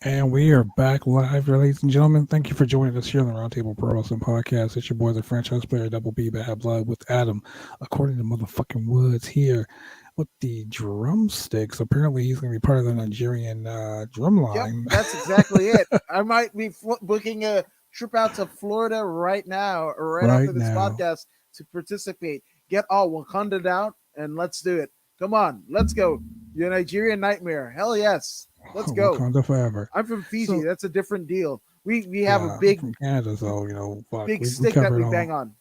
And we are back live, ladies and gentlemen. Thank you for joining us here on the Roundtable Pro Wrestling Podcast. It's your boy, the franchise player, Double B Bad Blood, with Adam, according to motherfucking Woods, here with the drumsticks. Apparently, he's going to be part of the Nigerian drum line. Yep, that's exactly it. I might be booking a trip out to Florida right now, right after this podcast, to participate. Get all Wakanda out, and let's do it. Come on, let's go. Your Nigerian Nightmare. Hell yes. Let's go. Wakanda forever. I'm from Fiji. So, that's a different deal. We have a big from Canada, so big stick that we bang on.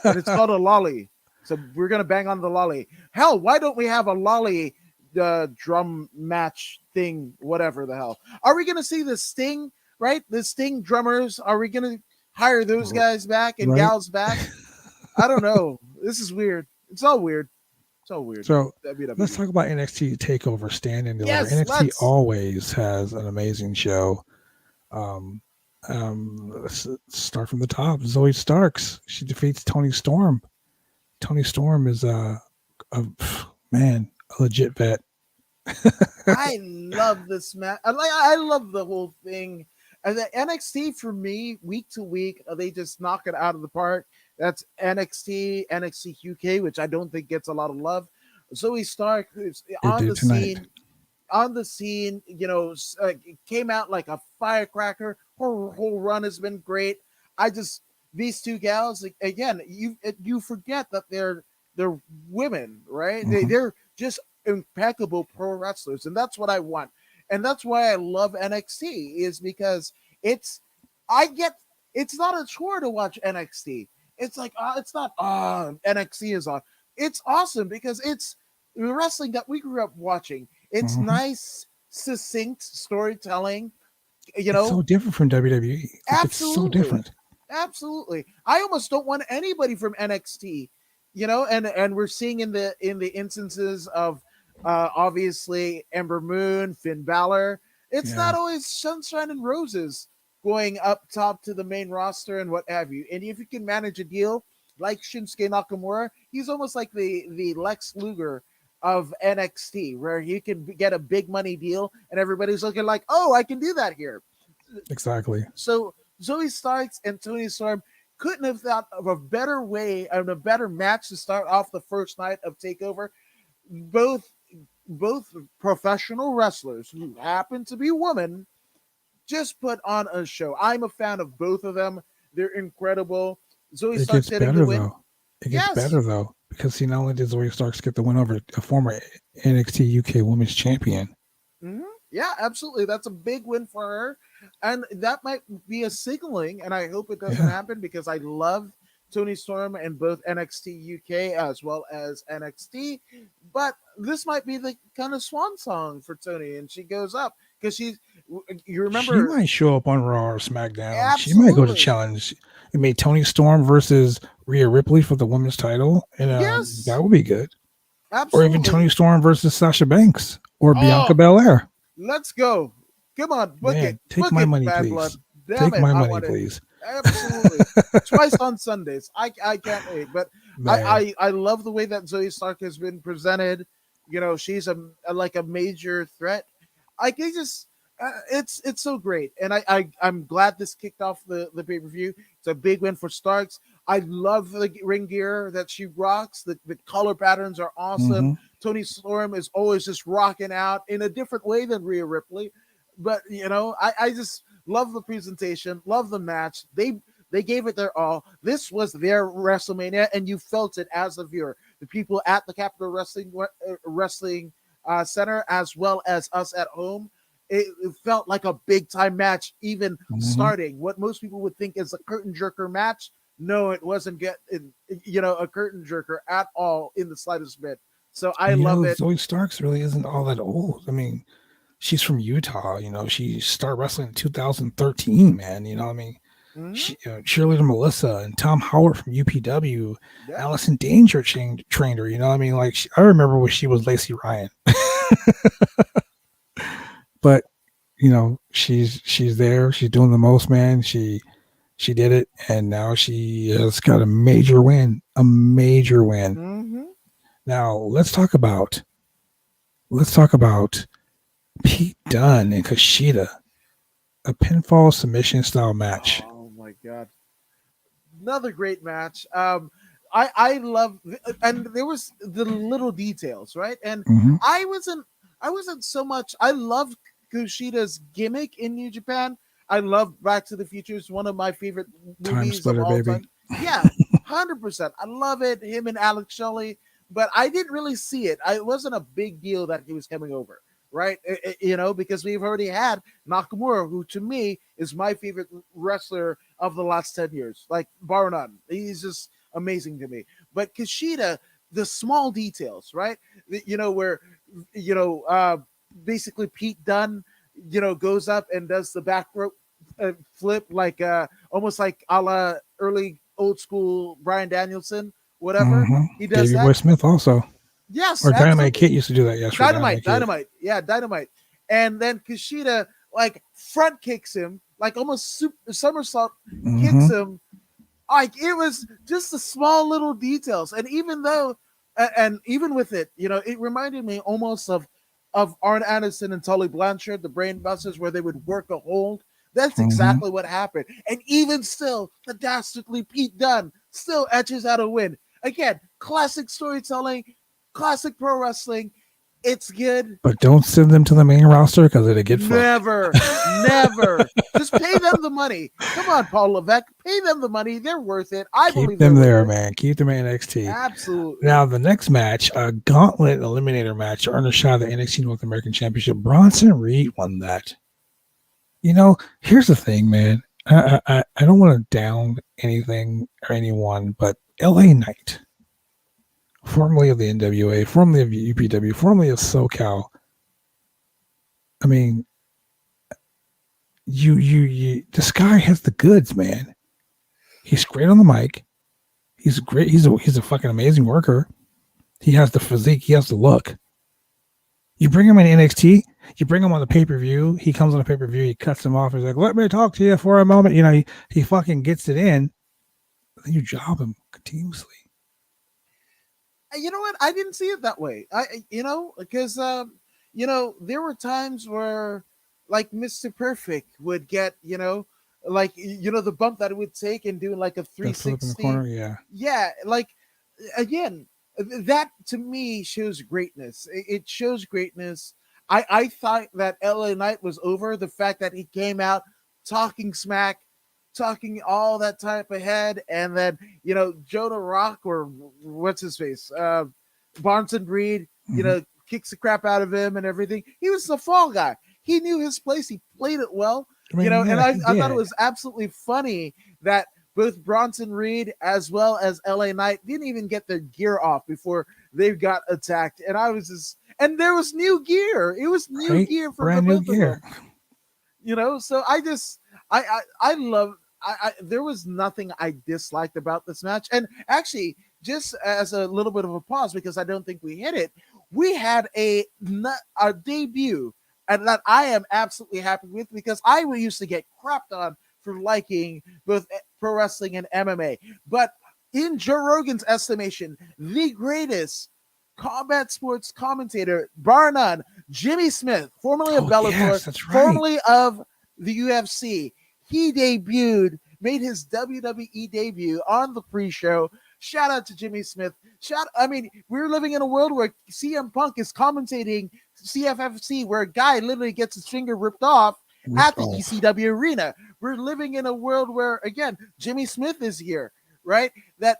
And it's called a lolly. So we're gonna bang on the lolly. Hell, why don't we have a lolly drum match thing? Whatever the hell. Are we gonna see the Sting? Right, the Sting drummers. Are we gonna hire those guys back and gals back? I don't know. This is weird. It's all weird. So weird. So let's talk about NXT TakeOver Stand and Deliver. Yes, NXT always has an amazing show. Let's start from the top. Zoe Starks. She defeats Toni Storm. Toni Storm is a legit vet. I love this match. I love the whole thing. And the NXT for me, week to week, they just knock it out of the park. That's NXT UK, which I don't think gets a lot of love. Zoe Stark is on the scene, came out like a firecracker. Her whole run has been great. These two gals, again, you forget that they're women, right? Mm-hmm. They're just impeccable pro wrestlers, and that's what I want. And that's why I love NXT, is because it's not a chore to watch NXT. It's like, it's not, NXT is on. It's awesome because it's the wrestling that we grew up watching. It's nice, succinct storytelling. It's so different from WWE. Absolutely. It's so different. Absolutely. I almost don't want anybody from NXT, and we're seeing in the instances of obviously Ember Moon, Finn Balor. It's not always sunshine and roses going up top to the main roster and what have you. And if you can manage a deal like Shinsuke Nakamura, he's almost like the Lex Luger of NXT, where you can get a big money deal and everybody's looking like, oh, I can do that here. Exactly. So Zoe Starks and Toni Storm couldn't have thought of a better way and a better match to start off the first night of TakeOver. Both professional wrestlers who happen to be women just put on a show. I'm a fan of both of them. They're incredible. Zoe Starks getting the win. It gets better though, because not only did Zoe Starks get the win over a former NXT UK Women's Champion, Yeah, absolutely. That's a big win for her. And that might be a signaling, and I hope it doesn't Yeah. happen because I love Tony Storm in both NXT UK as well as NXT. But this might be the kind of swan song for Tony, and she goes up because you She remember, might show up on Raw or SmackDown. She might go to absolutely. challenge. It made Tony Storm versus Rhea Ripley for the women's title, and Yes, that would be good. Or even absolutely. Tony Storm versus Sasha Banks or Bianca Oh, Belair. let's go. Come on, Man, take book my it, money, Bad Blood. please. Damn Take it, my I money, want it. please. Absolutely. Twice on Sundays. I can't wait. But Man, I love the way that Zoe Stark has been presented. You know, she's like a major threat. I can just it's so great, and I'm glad this kicked off the pay per view. It's a big win for Starks. I love the ring gear that she rocks. The color patterns are awesome. hmm Tony Storm is always just rocking out in a different way than Rhea Ripley, but I just love the presentation, love the match. They gave it their all. This was their WrestleMania, and you felt it as a viewer. The people at the Capitol Wrestling Center, as well as us at home, it felt like a big time match. Even hmm starting what most people would think is a curtain jerker match. No, it wasn't a curtain jerker at all in the slightest bit. So I love it. Zoe Starks really isn't all that old. I mean, she's from Utah. She started wrestling in 2013, man. Mhm. Cheerleader Melissa and Tom Howard from UPW, Yeah. Allison Danger trained her. I remember when she was Lacey Ryan. But she's there. She's doing the most, man. She did it, and now she has got a major win. A major win. Mm-hmm. Now let's talk about Pete Dunne and Kushida, a pinfall submission style match. Oh my god. Another great match. I love, and there was the little details, right? And hmm I wasn't so much. I love Kushida's gimmick in New Japan. I love Back to the Future. It's one of my favorite Time movies of splitter, all baby. time. Yeah, 100%. I love it. Him and Alex Shelley, but I didn't really see it. It wasn't a big deal that he was coming over, right? Because we've already had Nakamura, who to me is my favorite wrestler of the last 10 years, like bar none. He's just amazing to me. But Kushida, the small details, right? Where, you know, uh, basically Pete Dunne, goes up and does the back rope flip, like almost like a la early old school Brian Danielson, whatever. hmm He does Davey that. Boy Smith also, Yes, or Dynamite absolutely. Kid used to do that. Yes, for Dynamite Kid. Dynamite. Yeah, Dynamite. And then Kushida like front kicks him, like almost somersault kicks hmm him. Like it was just the small little details. And even though, and even with it, it reminded me almost of Arn Anderson and Tully Blanchard, the Brain Busters, where they would work a hold. That's hmm exactly what happened. And even still, the dastardly Pete Dunne still etches out a win. Again, classic storytelling, classic pro wrestling. It's good. But don't send them to the main roster because it'll get fucked. Never. Just pay them the money. Come on, Paul Levesque. Pay them the money. They're worth it. I Keep believe them they're there, worth it. man. Keep them in NXT. Absolutely. Now, the next match, a gauntlet eliminator match, to earn a shot at the NXT North American Championship. Bronson Reed won that. Here's the thing, man. I don't want to down anything or anyone, but LA Knight, formerly of the NWA, formerly of UPW, formerly of SoCal. I mean, this guy has the goods, man. He's great on the mic. He's great. He's a fucking amazing worker. He has the physique. He has the look. You bring him in NXT. You bring him on the pay-per-view. He comes on the pay-per-view. He cuts him off. He's like, "Let me talk to you for a moment." He fucking gets it in. Then you job him continuously. You know what? I didn't see it that way. Because there were times where like Mr. Perfect would get, the bump that it would take and do like a That flip in the 360. corner, yeah. Yeah, like again, that to me shows greatness. It shows greatness. I thought that LA Knight was over. The fact that he came out talking smack, talking all that type ahead, and then Jonah Rock, or what's his face, Barnes and Reed, Mhm. kicks the crap out of him and everything. He was the fall guy. he knew his place. He played it well. I mean, You know, yeah, and I he thought it did. was absolutely funny that both Bronson Reed as well as LA Knight didn't even get their gear off before they got attacked. And I was just, and there was new gear. It was new Right? gear for Brand the new both of gear. them. You know, so I love. There was nothing I disliked about this match. And actually, just as a little bit of a pause, because I don't think we hit it, we had a debut, and that I am absolutely happy with, because I used to get crapped on for liking both pro wrestling and MMA. But in Joe Rogan's estimation, the greatest combat sports commentator, bar none, Jimmy Smith, formerly of Oh, Bellator, yes, that's right. formerly of the UFC, he made his WWE debut on the pre-show. Shout out to Jimmy Smith. I mean, we're living in a world where CM Punk is commentating CFFC, where a guy literally gets his finger ripped off at the ECW arena. We're living in a world where, again, Jimmy Smith is here, right? That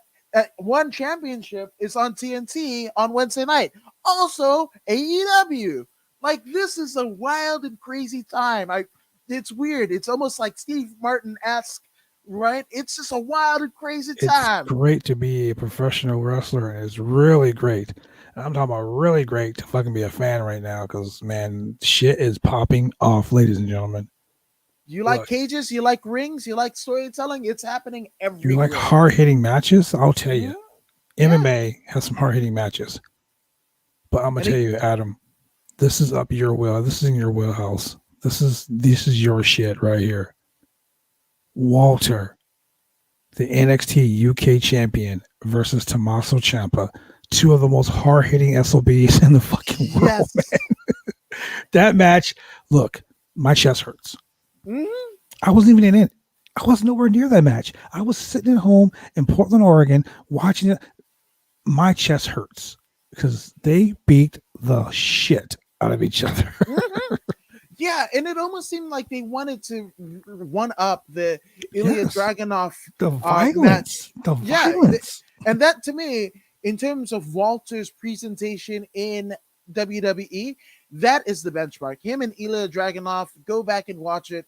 one championship is on TNT on Wednesday night. Also, AEW. Like, this is a wild and crazy time. It's weird. It's almost like Steve Martin-esque, right? It's just a wild and crazy time. It's great to be a professional wrestler, and it's really great. I'm talking about really great to fucking be a fan right now, because, man, shit is popping off, ladies and gentlemen. You like cages? You like rings? You like storytelling? It's happening everywhere. You like hard-hitting matches? I'll tell you. Yeah. MMA has some hard-hitting matches. But I'm going to tell you, Adam, this is up your wheel. This is in your wheelhouse. This is your shit right here. Walter, the NXT UK champion, versus Tommaso Ciampa. Two of the most hard-hitting SOBs in the fucking world, man. That match, look, my chest hurts. Mm-hmm. I wasn't even in it. I was nowhere near that match. I was sitting at home in Portland, Oregon, watching it. My chest hurts because they beat the shit out of each other. Mm-hmm. Yeah, and it almost seemed like they wanted to one up the Ilya Dragunov. The violence. And that, to me, in terms of Walter's presentation in WWE, that is the benchmark. Him and Ilya Dragunov, go back and watch it.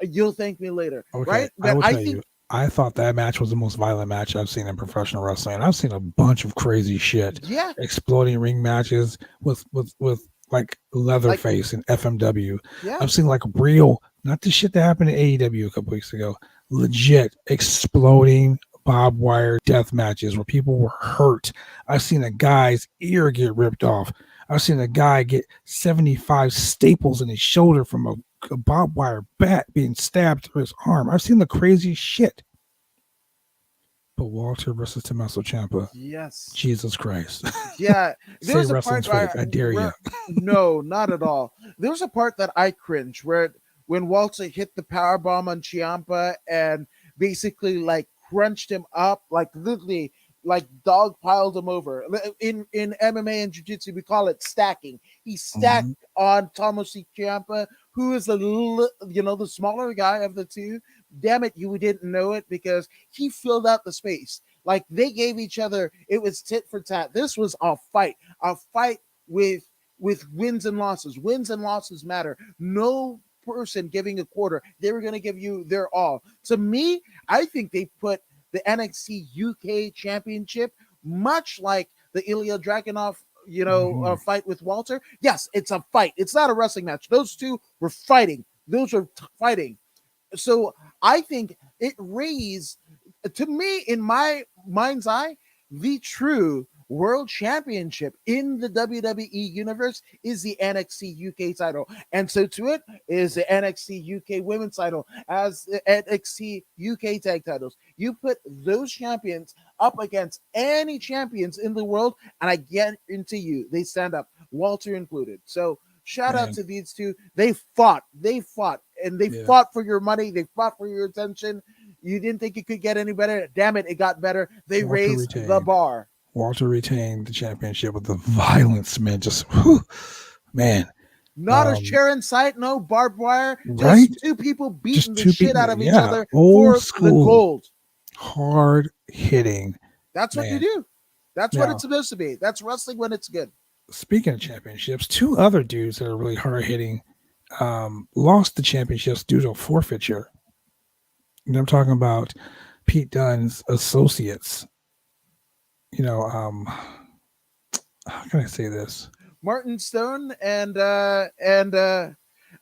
You'll thank me later. Okay, right? I will tell you, I thought that match was the most violent match I've seen in professional wrestling. I've seen a bunch of crazy shit. Yeah. Exploding ring matches with like Leatherface and FMW. Yeah. I've seen like real, not the shit that happened in AEW a couple weeks ago, legit exploding barbed wire death matches where people were hurt. I've seen a guy's ear get ripped off. I've seen a guy get 75 staples in his shoulder from a barbed wire bat being stabbed through his arm. I've seen the craziest shit. But Walter versus Tommaso Ciampa. Yes. Jesus Christ. Yeah. Say wrestling's fake. I dare you. No, not at all. There was a part that I cringed when Walter hit the powerbomb on Ciampa and basically like crunched him up, like literally like dog piled him over. In MMA and jiu-jitsu, we call it stacking. He stacked on Tommaso Ciampa, who is the smaller guy of the two. Damn it, you didn't know it because he filled out the space. Like they gave each other, it was tit for tat. This was a fight with wins and losses. Wins and losses matter. No person giving a quarter. They were going to give you their all. To me, I think they put the NXT UK Championship much like the Ilya Dragunov, fight with Walter. Yes, it's a fight. It's not a wrestling match. Those two were fighting. Fighting. So I think it raised, to me, in my mind's eye, the true world championship in the WWE universe is the NXT UK title. And so to it is the NXT UK women's title as the NXT UK tag titles. You put those champions up against any champions in the world, and I guarantee you they stand up, Walter included. So shout out to these two. They fought, and they fought for your money. They fought for your attention. You didn't think it could get any better. Damn it got better. They raised the bar. Walter retained the championship with the violence, man. Not a chair in sight, no barbed wire. Right? Just two people beating the shit out of each other for the gold. Hard hitting. That's what you do. That's what it's supposed to be. That's wrestling when it's good. Speaking of championships, two other dudes that are really hard hitting lost the championships due to a forfeiture. And I'm talking about Pete Dunne's associates. How can I say this? Martin Stone and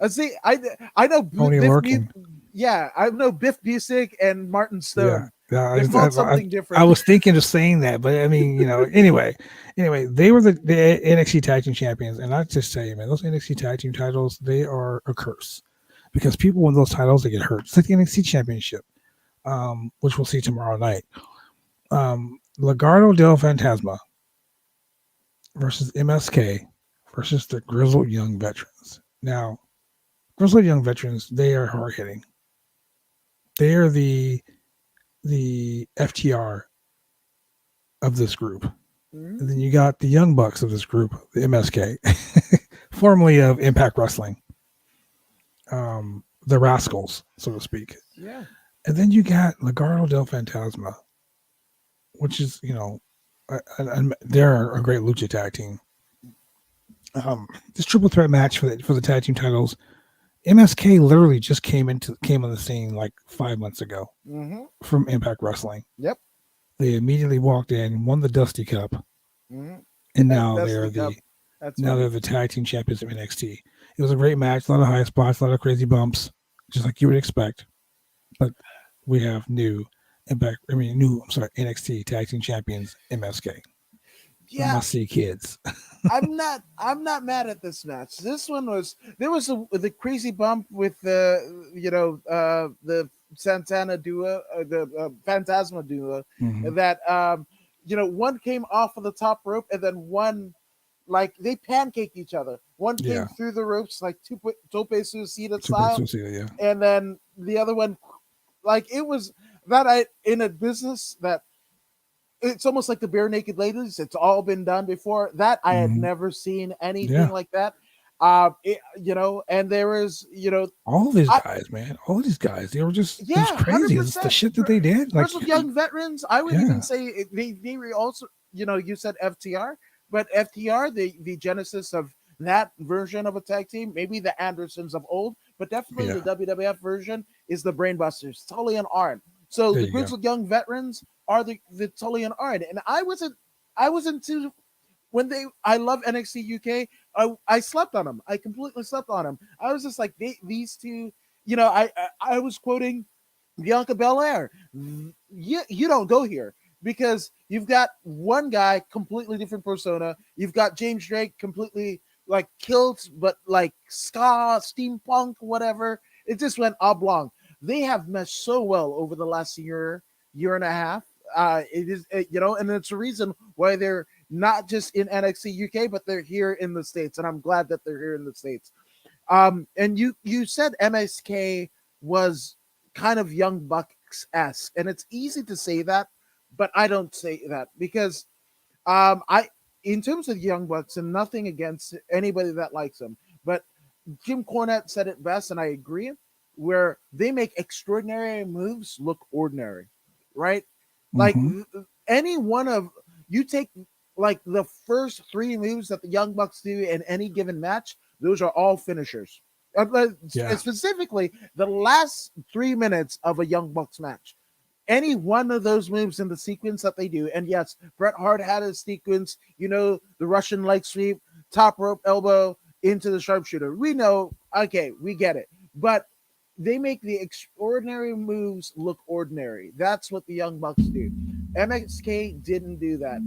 see, I know Tony Lorcan. I know Biff Busick and Martin Stone. Yeah, They're called something different. I was thinking of saying that, but I mean, anyway, they were the NXT Tag Team Champions, and I just tell you, man, those NXT Tag Team titles, they are a curse because people win those titles, they get hurt. It's like the NXT Championship, which we'll see tomorrow night. Legado del Fantasma versus MSK versus the Grizzled Young Veterans. Now, Grizzled Young Veterans, they are hard hitting. They are the FTR of this group. Mm-hmm. And then you got the Young Bucks of this group, the MSK, formerly of Impact Wrestling. The Rascals, so to speak. Yeah. And then you got Legado del Fantasma, which is, they're a great lucha tag team. This triple threat match for the tag team titles, MSK literally just came on the scene like 5 months ago from Impact Wrestling. Yep. They immediately walked in, won the Dusty Cup, and now they're the tag team champions of NXT. It was a great match, a lot of high spots, a lot of crazy bumps, just like you would expect. But we have NXT tag team champions MSK. Yeah, must see kids. I'm not mad at this match. This one there was the crazy bump with the Santana duo, the Phantasma duo, that one came off of the top rope and then one, like, they pancake each other. One came through the ropes like tope suicida style, and then the other one, like, it was that in a business that it's almost like the bare naked ladies. It's all been done before. That I had never seen anything like that. And there was, all these guys, man, all these guys, they were just it was crazy. It's the shit that they did. Like Young Veterans, I would even say they were also, you said FTR, but FTR, the genesis of that version of a tag team, maybe the Andersons of old, but definitely the WWF version is the Brainbusters, Tully and Arn. So the Grizzled Young Veterans are the Tully and Arn. And I wasn't too, I love NXT UK. I slept on them. I completely slept on them. I was just like, these two, I was quoting Bianca Belair. You don't go here because you've got one guy, completely different persona. You've got James Drake, completely like kilt, but like ska, steampunk, whatever. It just went oblong. They have meshed so well over the last year and a half. It is, and it's a reason why they're not just in NXT UK, but they're here in the States. And I'm glad that they're here in the States. And you said MSK was kind of Young Bucks-esque, and it's easy to say that, but I don't say that because in terms of Young Bucks, and nothing against anybody that likes them, but Jim Cornette said it best, and I agree, where they make extraordinary moves look ordinary, right? Like any one of you take like the first three moves that the Young Bucks do in any given match, those are all finishers. Specifically, the last 3 minutes of a Young Bucks match. Any one of those moves in the sequence that they do, and yes, Bret Hart had a sequence, the Russian leg sweep, top rope elbow into the sharpshooter. We know, okay, we get it. But they make the extraordinary moves look ordinary. That's what the Young Bucks do. MSK didn't do that.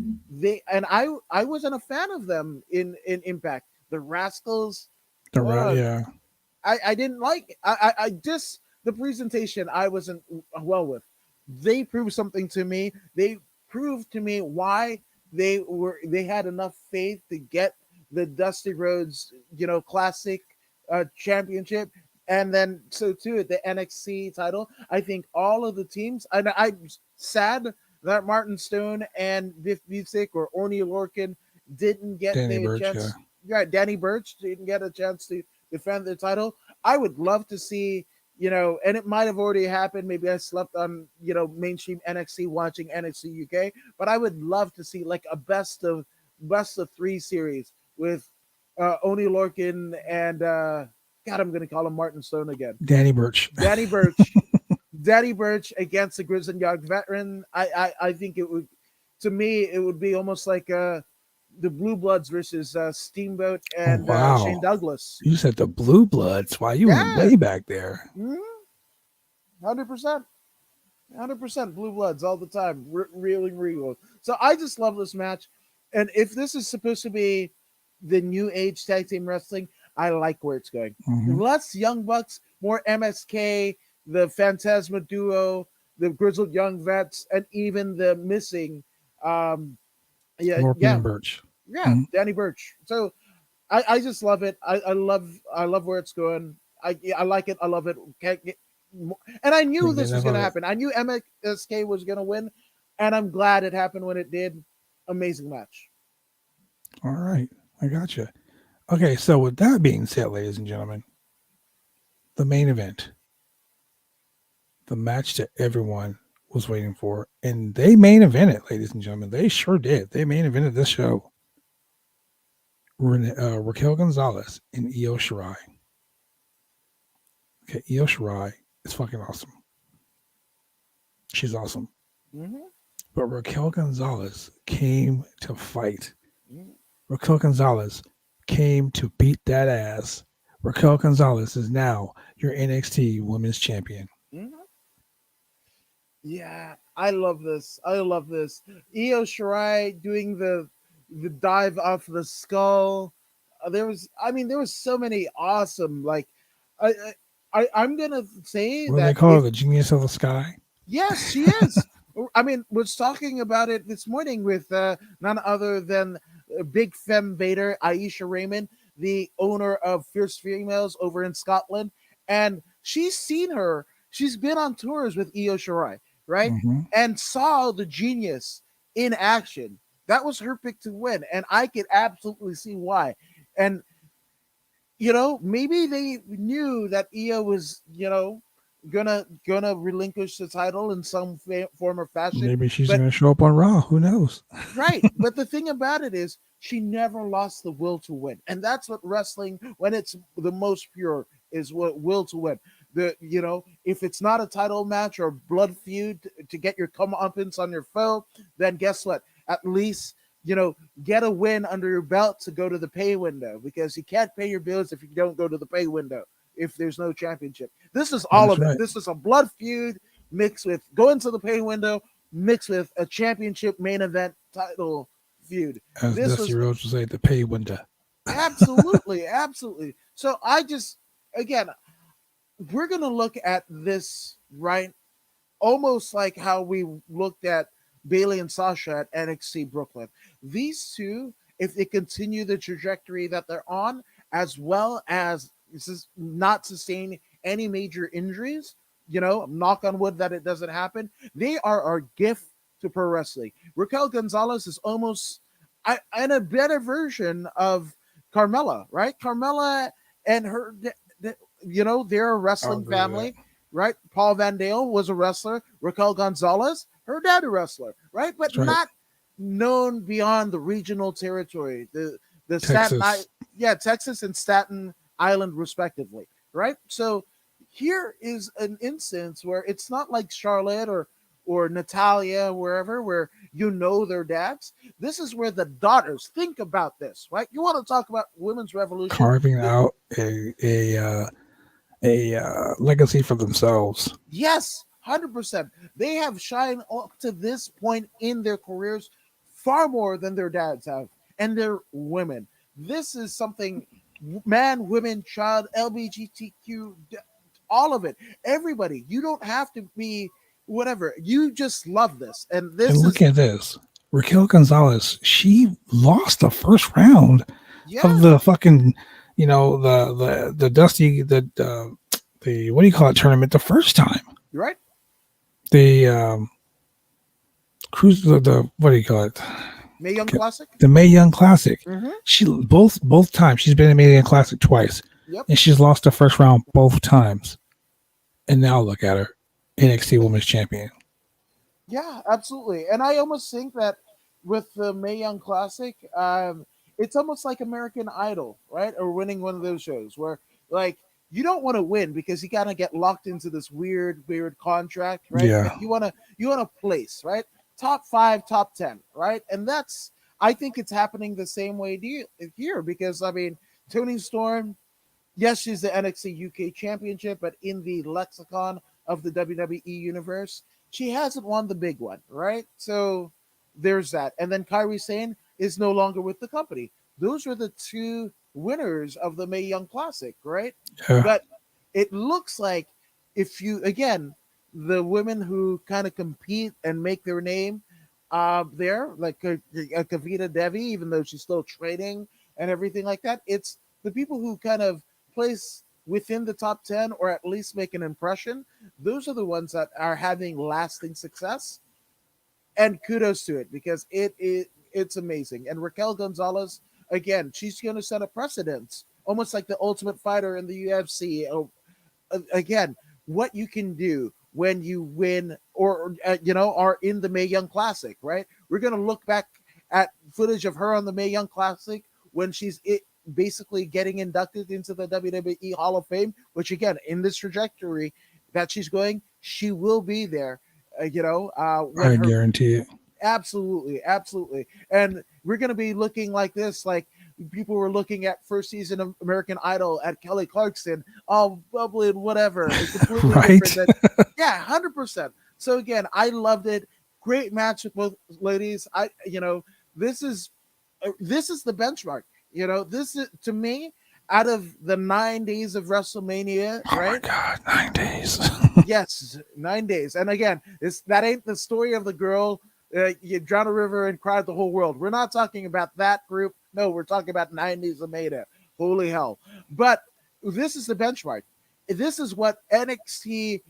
I wasn't a fan of them in Impact. The Rascals. I didn't like it. I just the presentation I wasn't well with. They proved something to me. They proved to me why they had enough faith to get the Dusty Rhodes, Classic championship. And then, so too, at the NXT title, I think all of the teams, and I'm sad that Martin Stone and Biff Busick or Orny Lorcan didn't get the chance. Danny Burch didn't get a chance to defend the title. I would love to see, and it might have already happened. Maybe I slept on, mainstream NXT watching NXT UK, but I would love to see like a best of 3 series with Orny Lorcan and God, I'm going to call him Martin Stone again. Danny Burch. Danny Burch. Danny Burch against the Grizzled Young Veteran. I think it would, to me, it would be almost like the Blue Bloods versus Steamboat and wow. Shane Douglas. You said the Blue Bloods. Wow, you went way back there. 100%. 100% Blue Bloods all the time. Reeling regal. So I just love this match. And if this is supposed to be the new age tag team wrestling, I like where it's going. Less Young Bucks, more MSK, the Phantasma duo, the Grizzled Young Vets, and even the missing Birch. Danny Burch. So I just love it. I love where it's going. I like it. I love it. Can't get more. And I knew this was going to happen. I knew MSK was going to win, and I'm glad it happened when it did. Amazing match. All right, I got you. Okay, so with that being said, ladies and gentlemen, the main event, the match that everyone was waiting for, and they main evented, ladies and gentlemen. They sure did. They main evented this show. Raquel Gonzalez and Io Shirai. Okay, Io Shirai is fucking awesome. She's awesome. But Raquel Gonzalez came to fight. Raquel Gonzalez came to beat that ass. Raquel Gonzalez is now your NXT Women's Champion. Yeah, I love this. I love this. Io Shirai doing the dive off the skull. There was so many awesome, like, I'm gonna say what that do they call her, the genius of the sky? Yes, she is. I mean, was talking about it this morning with none other than Big Femme Vader, Aisha Raymond, the owner of Fierce Females over in Scotland, and she's seen her. She's been on tours with Io Shirai, right? And saw the genius in action. That was her pick to win, and I could absolutely see why. And maybe they knew that Io was, gonna relinquish the title in some form or fashion. Maybe she's gonna show up on Raw. Who knows? Right. But the thing about it is, she never lost the will to win, and that's what wrestling, when it's the most pure, is what will to win. If it's not a title match or blood feud to get your comeuppance on your foe, then guess what? At least get a win under your belt to go to the pay window, because you can't pay your bills if you don't go to the pay window. If there's no championship, this is all of it. This is a blood feud mixed with going to the pay window, mixed with a championship main event title feud. As Dusty Rhodes would say, the pay window. Absolutely, absolutely. So we're gonna look at this, right, almost like how we looked at Bayley and Sasha at NXT Brooklyn. These two, if they continue the trajectory that they're on, as well as not sustain any major injuries, knock on wood that it doesn't happen, they are our gift to pro wrestling. Raquel Gonzalez is almost in a better version of Carmella, right? Carmella and her, they're a wrestling family, right? Paul Van Dale was a wrestler. Raquel Gonzalez, her dad a wrestler, right? But not known beyond the regional territory, the Texas. Texas and Staten Island respectively, right? So here is an instance where it's not like Charlotte or Natalia, wherever, where their dads. This is where the daughters, think about this, right? You want to talk about women's revolution, carving out a legacy for themselves. Yes, 100%. They have shined up to this point in their careers far more than their dads have, and they're women. This is something, man, women, child, LGBTQ, all of it. Everybody. You don't have to be whatever. You just love this. And look at this. Raquel Gonzalez, she lost the first round of the fucking, the Dusty, the what do you call it, tournament the first time. You're right. The cruise, the what do you call it? Mae Young Classic? The Mae Young Classic. She both times. She's been in Mae Young Classic twice. And she's lost the first round both times. And now look at her. NXT Women's Champion. Yeah, absolutely. And I almost think that with the Mae Young Classic, it's almost like American Idol, right? Or winning one of those shows where, like, you don't want to win because you kind of get locked into this weird contract, right? Yeah. And you want to place, right? Top 5, top 10, right? And that's, I think it's happening the same way here because I mean, Toni Storm, yes, she's the NXT UK championship, but in the lexicon of the WWE universe, she hasn't won the big one, right? So there's that. And then Kairi Sane is no longer with the company. Those were the two winners of the Mae Young Classic, right? Yeah. But it looks like if you, again, the women who kind of compete and make their name there, like Kavita Devi, even though she's still training and everything like that, it's the people who kind of place within the top 10 or at least make an impression. Those are the ones that are having lasting success. And kudos to it because it's amazing. And Raquel Gonzalez, again, she's going to set a precedent, almost like the Ultimate Fighter in the UFC. Again, what you can do when you win or are in the Mae Young Classic, right? We're going to look back at footage of her on the Mae Young Classic when she's basically getting inducted into the WWE Hall of Fame, which again, in this trajectory that she's going, she will be there. I guarantee it. Absolutely. And we're going to be looking like this, like people were looking at first season of American Idol at Kelly Clarkson, all bubbly and whatever. It's completely Right? different. Yeah, 100%. So again, I loved it. Great match with both ladies. This is the benchmark. This is, to me, out of the 9 days of WrestleMania, right? Oh my God, 9 days. Yes, 9 days. And again, that ain't the story of the girl you drown a river and cried the whole world. We're not talking about that group. No, we're talking about 9 days of Mania. Holy hell. But this is the benchmark. This is what NXT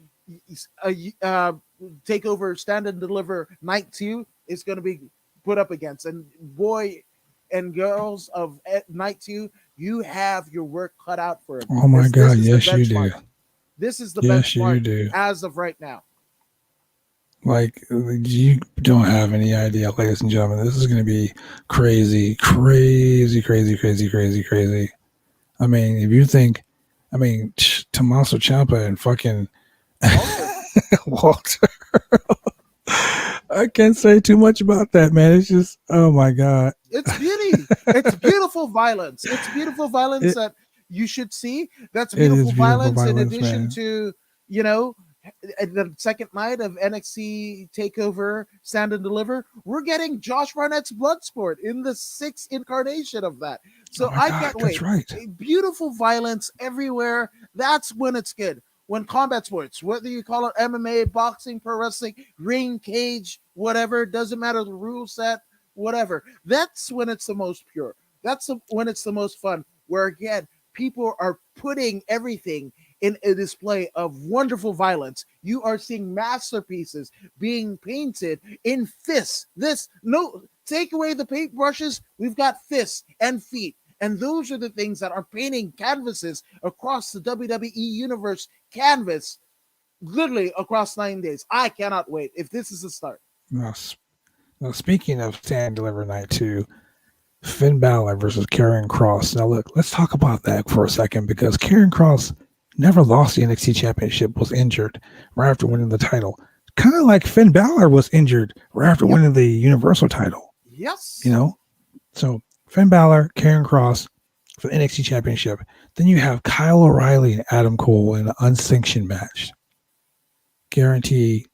TakeOver Stand and Deliver Night 2 is going to be put up against. And boy and girls of Night 2, you have your work cut out for it. Oh my God, yes you do. This is the Yes, you benchmark do. as of right now. Like, you don't have any idea, ladies and gentlemen. This is going to be crazy. I mean, if you think, Tommaso Ciampa and fucking Walter. I can't say too much about that, man. It's just, oh my God. It's beauty. It's beautiful violence. It's beautiful violence that you should see. That's beautiful violence in addition man. to, the second night of NXT TakeOver Stand and Deliver. We're getting Josh Barnett's Bloodsport in the 6th incarnation of that. So I can't wait. That's right. Beautiful violence everywhere. That's when it's good. When combat sports, whether you call it MMA, boxing, pro wrestling, ring, cage, whatever, doesn't matter the rule set, whatever. That's when it's the most pure. That's when it's the most fun. Where again, people are putting everything in a display of wonderful violence. You are seeing masterpieces being painted in fists. Take away the paintbrushes, we've got fists and feet. And those are the things that are painting canvases across the WWE Universe canvas, literally across 9 days. I cannot wait if this is the start. Now, speaking of Stand and Deliver Night 2, Finn Balor versus Karrion Kross. Now, look, let's talk about that for a second because Karrion Kross never lost the NXT Championship, was injured right after winning the title. Kind of like Finn Balor was injured right after winning the Universal title. Yes. So Finn Balor, Karrion Kross for the NXT Championship. Then you have Kyle O'Reilly and Adam Cole in an unsanctioned match. Guarantee.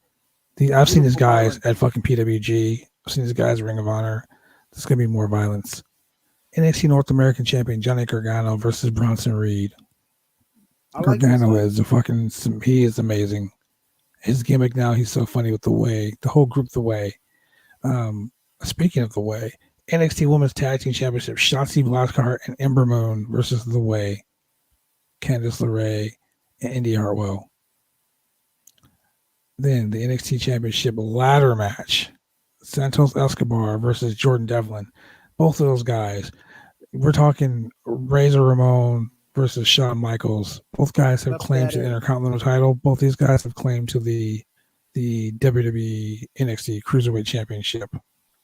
I've seen these guys at fucking PWG. I've seen these guys at Ring of Honor. There's going to be more violence. NXT North American Champion Johnny Gargano versus Bronson Reed. Gargano is he is amazing. His gimmick now, he's so funny with the whole group, The Way. Speaking of The Way, NXT Women's Tag Team Championship, Shotzi Blackheart and Ember Moon versus The Way, Candice LeRae, and Indy Hartwell. Then the NXT Championship ladder match, Santos Escobar versus Jordan Devlin. Both of those guys. We're talking Razor Ramon versus Shawn Michaels. Both guys have claimed to the Intercontinental title. Both these guys have claimed to the WWE NXT Cruiserweight Championship.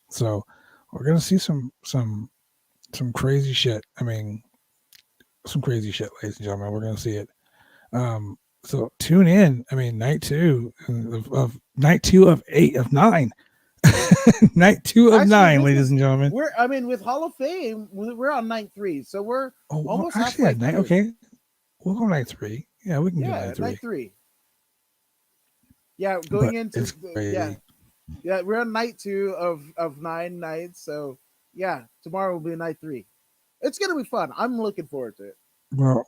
So we're gonna see some crazy shit. Some crazy shit, ladies and gentlemen. We're gonna see it. So tune in. I mean, night two of 8 of 9. Night 2 of Actually, 9, this ladies is- and gentlemen. with Hall of Fame, we're on night 3, so we're almost actually, halfway night. through. Okay, we'll go night 3. Yeah, we can go night 3. Night 3. Yeah, going But into it's crazy. yeah, we're on night 2 of 9 nights. So yeah, tomorrow will be night 3. It's gonna be fun. I'm looking forward to it. Well,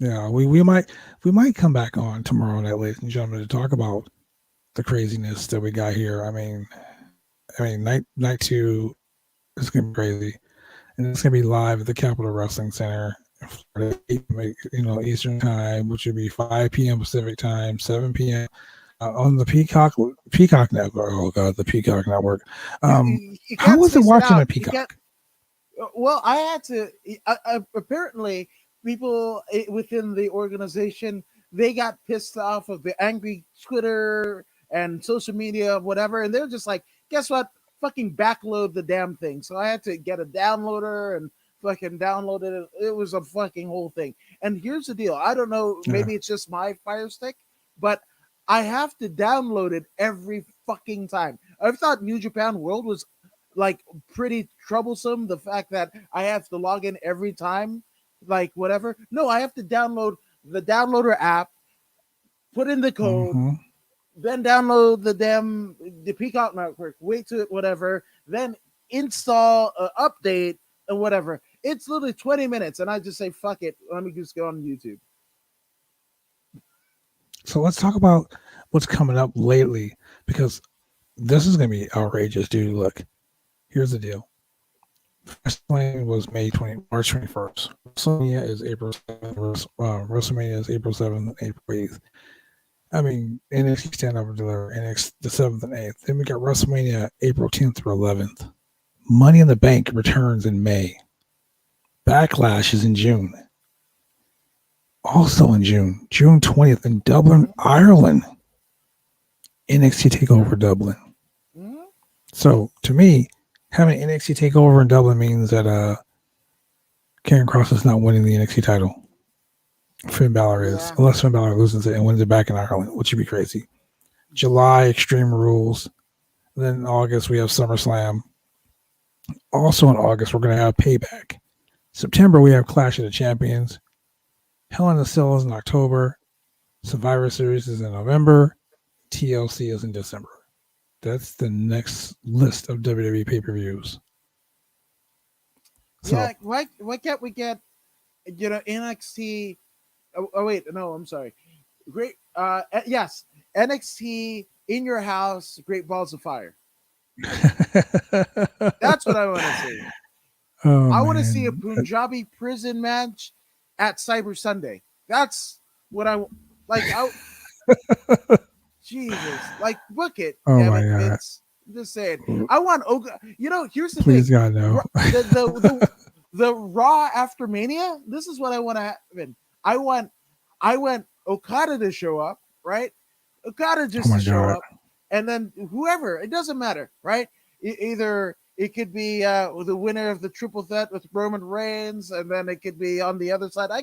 yeah, we might come back on tomorrow night, ladies and gentlemen, to talk about the craziness that we got here. I mean, night 2 is gonna be crazy, and it's gonna be live at the Capitol Wrestling Center, Eastern time, which would be 5 p.m. Pacific time, 7 p.m. On the Peacock Network. Oh God, the Peacock Network. You How can't was it space watching out. a Peacock? Well, I had to. Apparently, people within the organization, they got pissed off of the angry Twitter and social media, whatever, and they're just like, guess what? Fucking backload the damn thing. So I had to get a downloader and fucking download it. It was a fucking whole thing. And here's the deal. I don't know. Maybe it's just my Fire Stick, but I have to download it every fucking time. I thought New Japan World was like pretty troublesome. The fact that I have to log in every time, like whatever. No, I have to download the downloader app, put in the code, then download the Peacock Network, wait to it, whatever, then install, update, and whatever. It's literally 20 minutes, and I just say, fuck it. Let me just go on YouTube. So let's talk about what's coming up lately, because this is going to be outrageous, dude. Look, here's the deal. Wrestling was March 21st. WrestleMania is April 7th. WrestleMania is April 7th and April 8th. I mean, NXT Stand Up and Deliver, NXT the 7th and 8th. Then we got WrestleMania April 10th through 11th. Money in the Bank returns in May. Backlash is in June. Also in June 20th in Dublin, Ireland. NXT TakeOver Dublin. So to me, having NXT TakeOver in Dublin means that Karen Cross is not winning the NXT title. Finn Balor is, unless Finn Balor loses it and wins it back in Ireland, which would be crazy. July, Extreme Rules. Then in August, we have SummerSlam. Also in August, we're going to have Payback. September, we have Clash of the Champions. Hell in a Cell is in October. Survivor Series is in November. TLC is in December. That's the next list of WWE pay-per-views. So, yeah, why can't we get, NXT? Oh wait, no, I'm sorry. Great, yes, NXT in your house, Great Balls of Fire. That's what I want to see. I want to see a Punjabi prison match at Cyber Sunday. That's what I like. Jesus, like book it. Oh my God! It's just saying. I want here's the Please thing. God no. The Raw after Mania. This is what I want to happen. I want Okada to show up, right? Okada just to show up, and then whoever, it doesn't matter, right? Either it could be the winner of the triple threat with Roman Reigns, and then it could be on the other side. I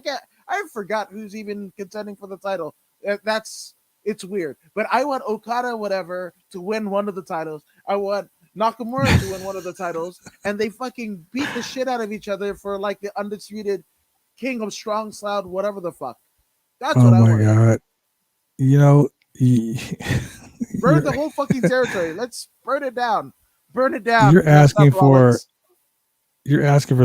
forgot who's even contending for the title. It's weird, but I want Okada, whatever, to win one of the titles. I want Nakamura to win one of the titles, and they fucking beat the shit out of each other for like the undisputed King of Strong Style, whatever the fuck. That's what I want. Oh my God! Burn the whole fucking territory. Let's burn it down. Burn it down. You're asking for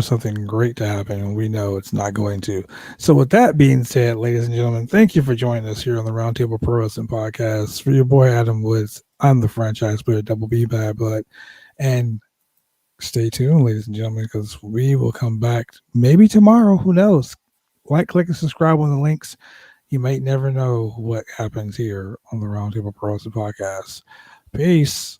something great to happen, and we know it's not going to. So with that being said, ladies and gentlemen, thank you for joining us here on the Roundtable Pro Wrestling Podcast. For your boy Adam Woods, I'm the franchise player, Double B Bad Blood. And stay tuned, ladies and gentlemen, because we will come back maybe tomorrow. Who knows? Like, click, and subscribe on the links. You might never know what happens here on the Roundtable Pro Wrestling Podcast. Peace.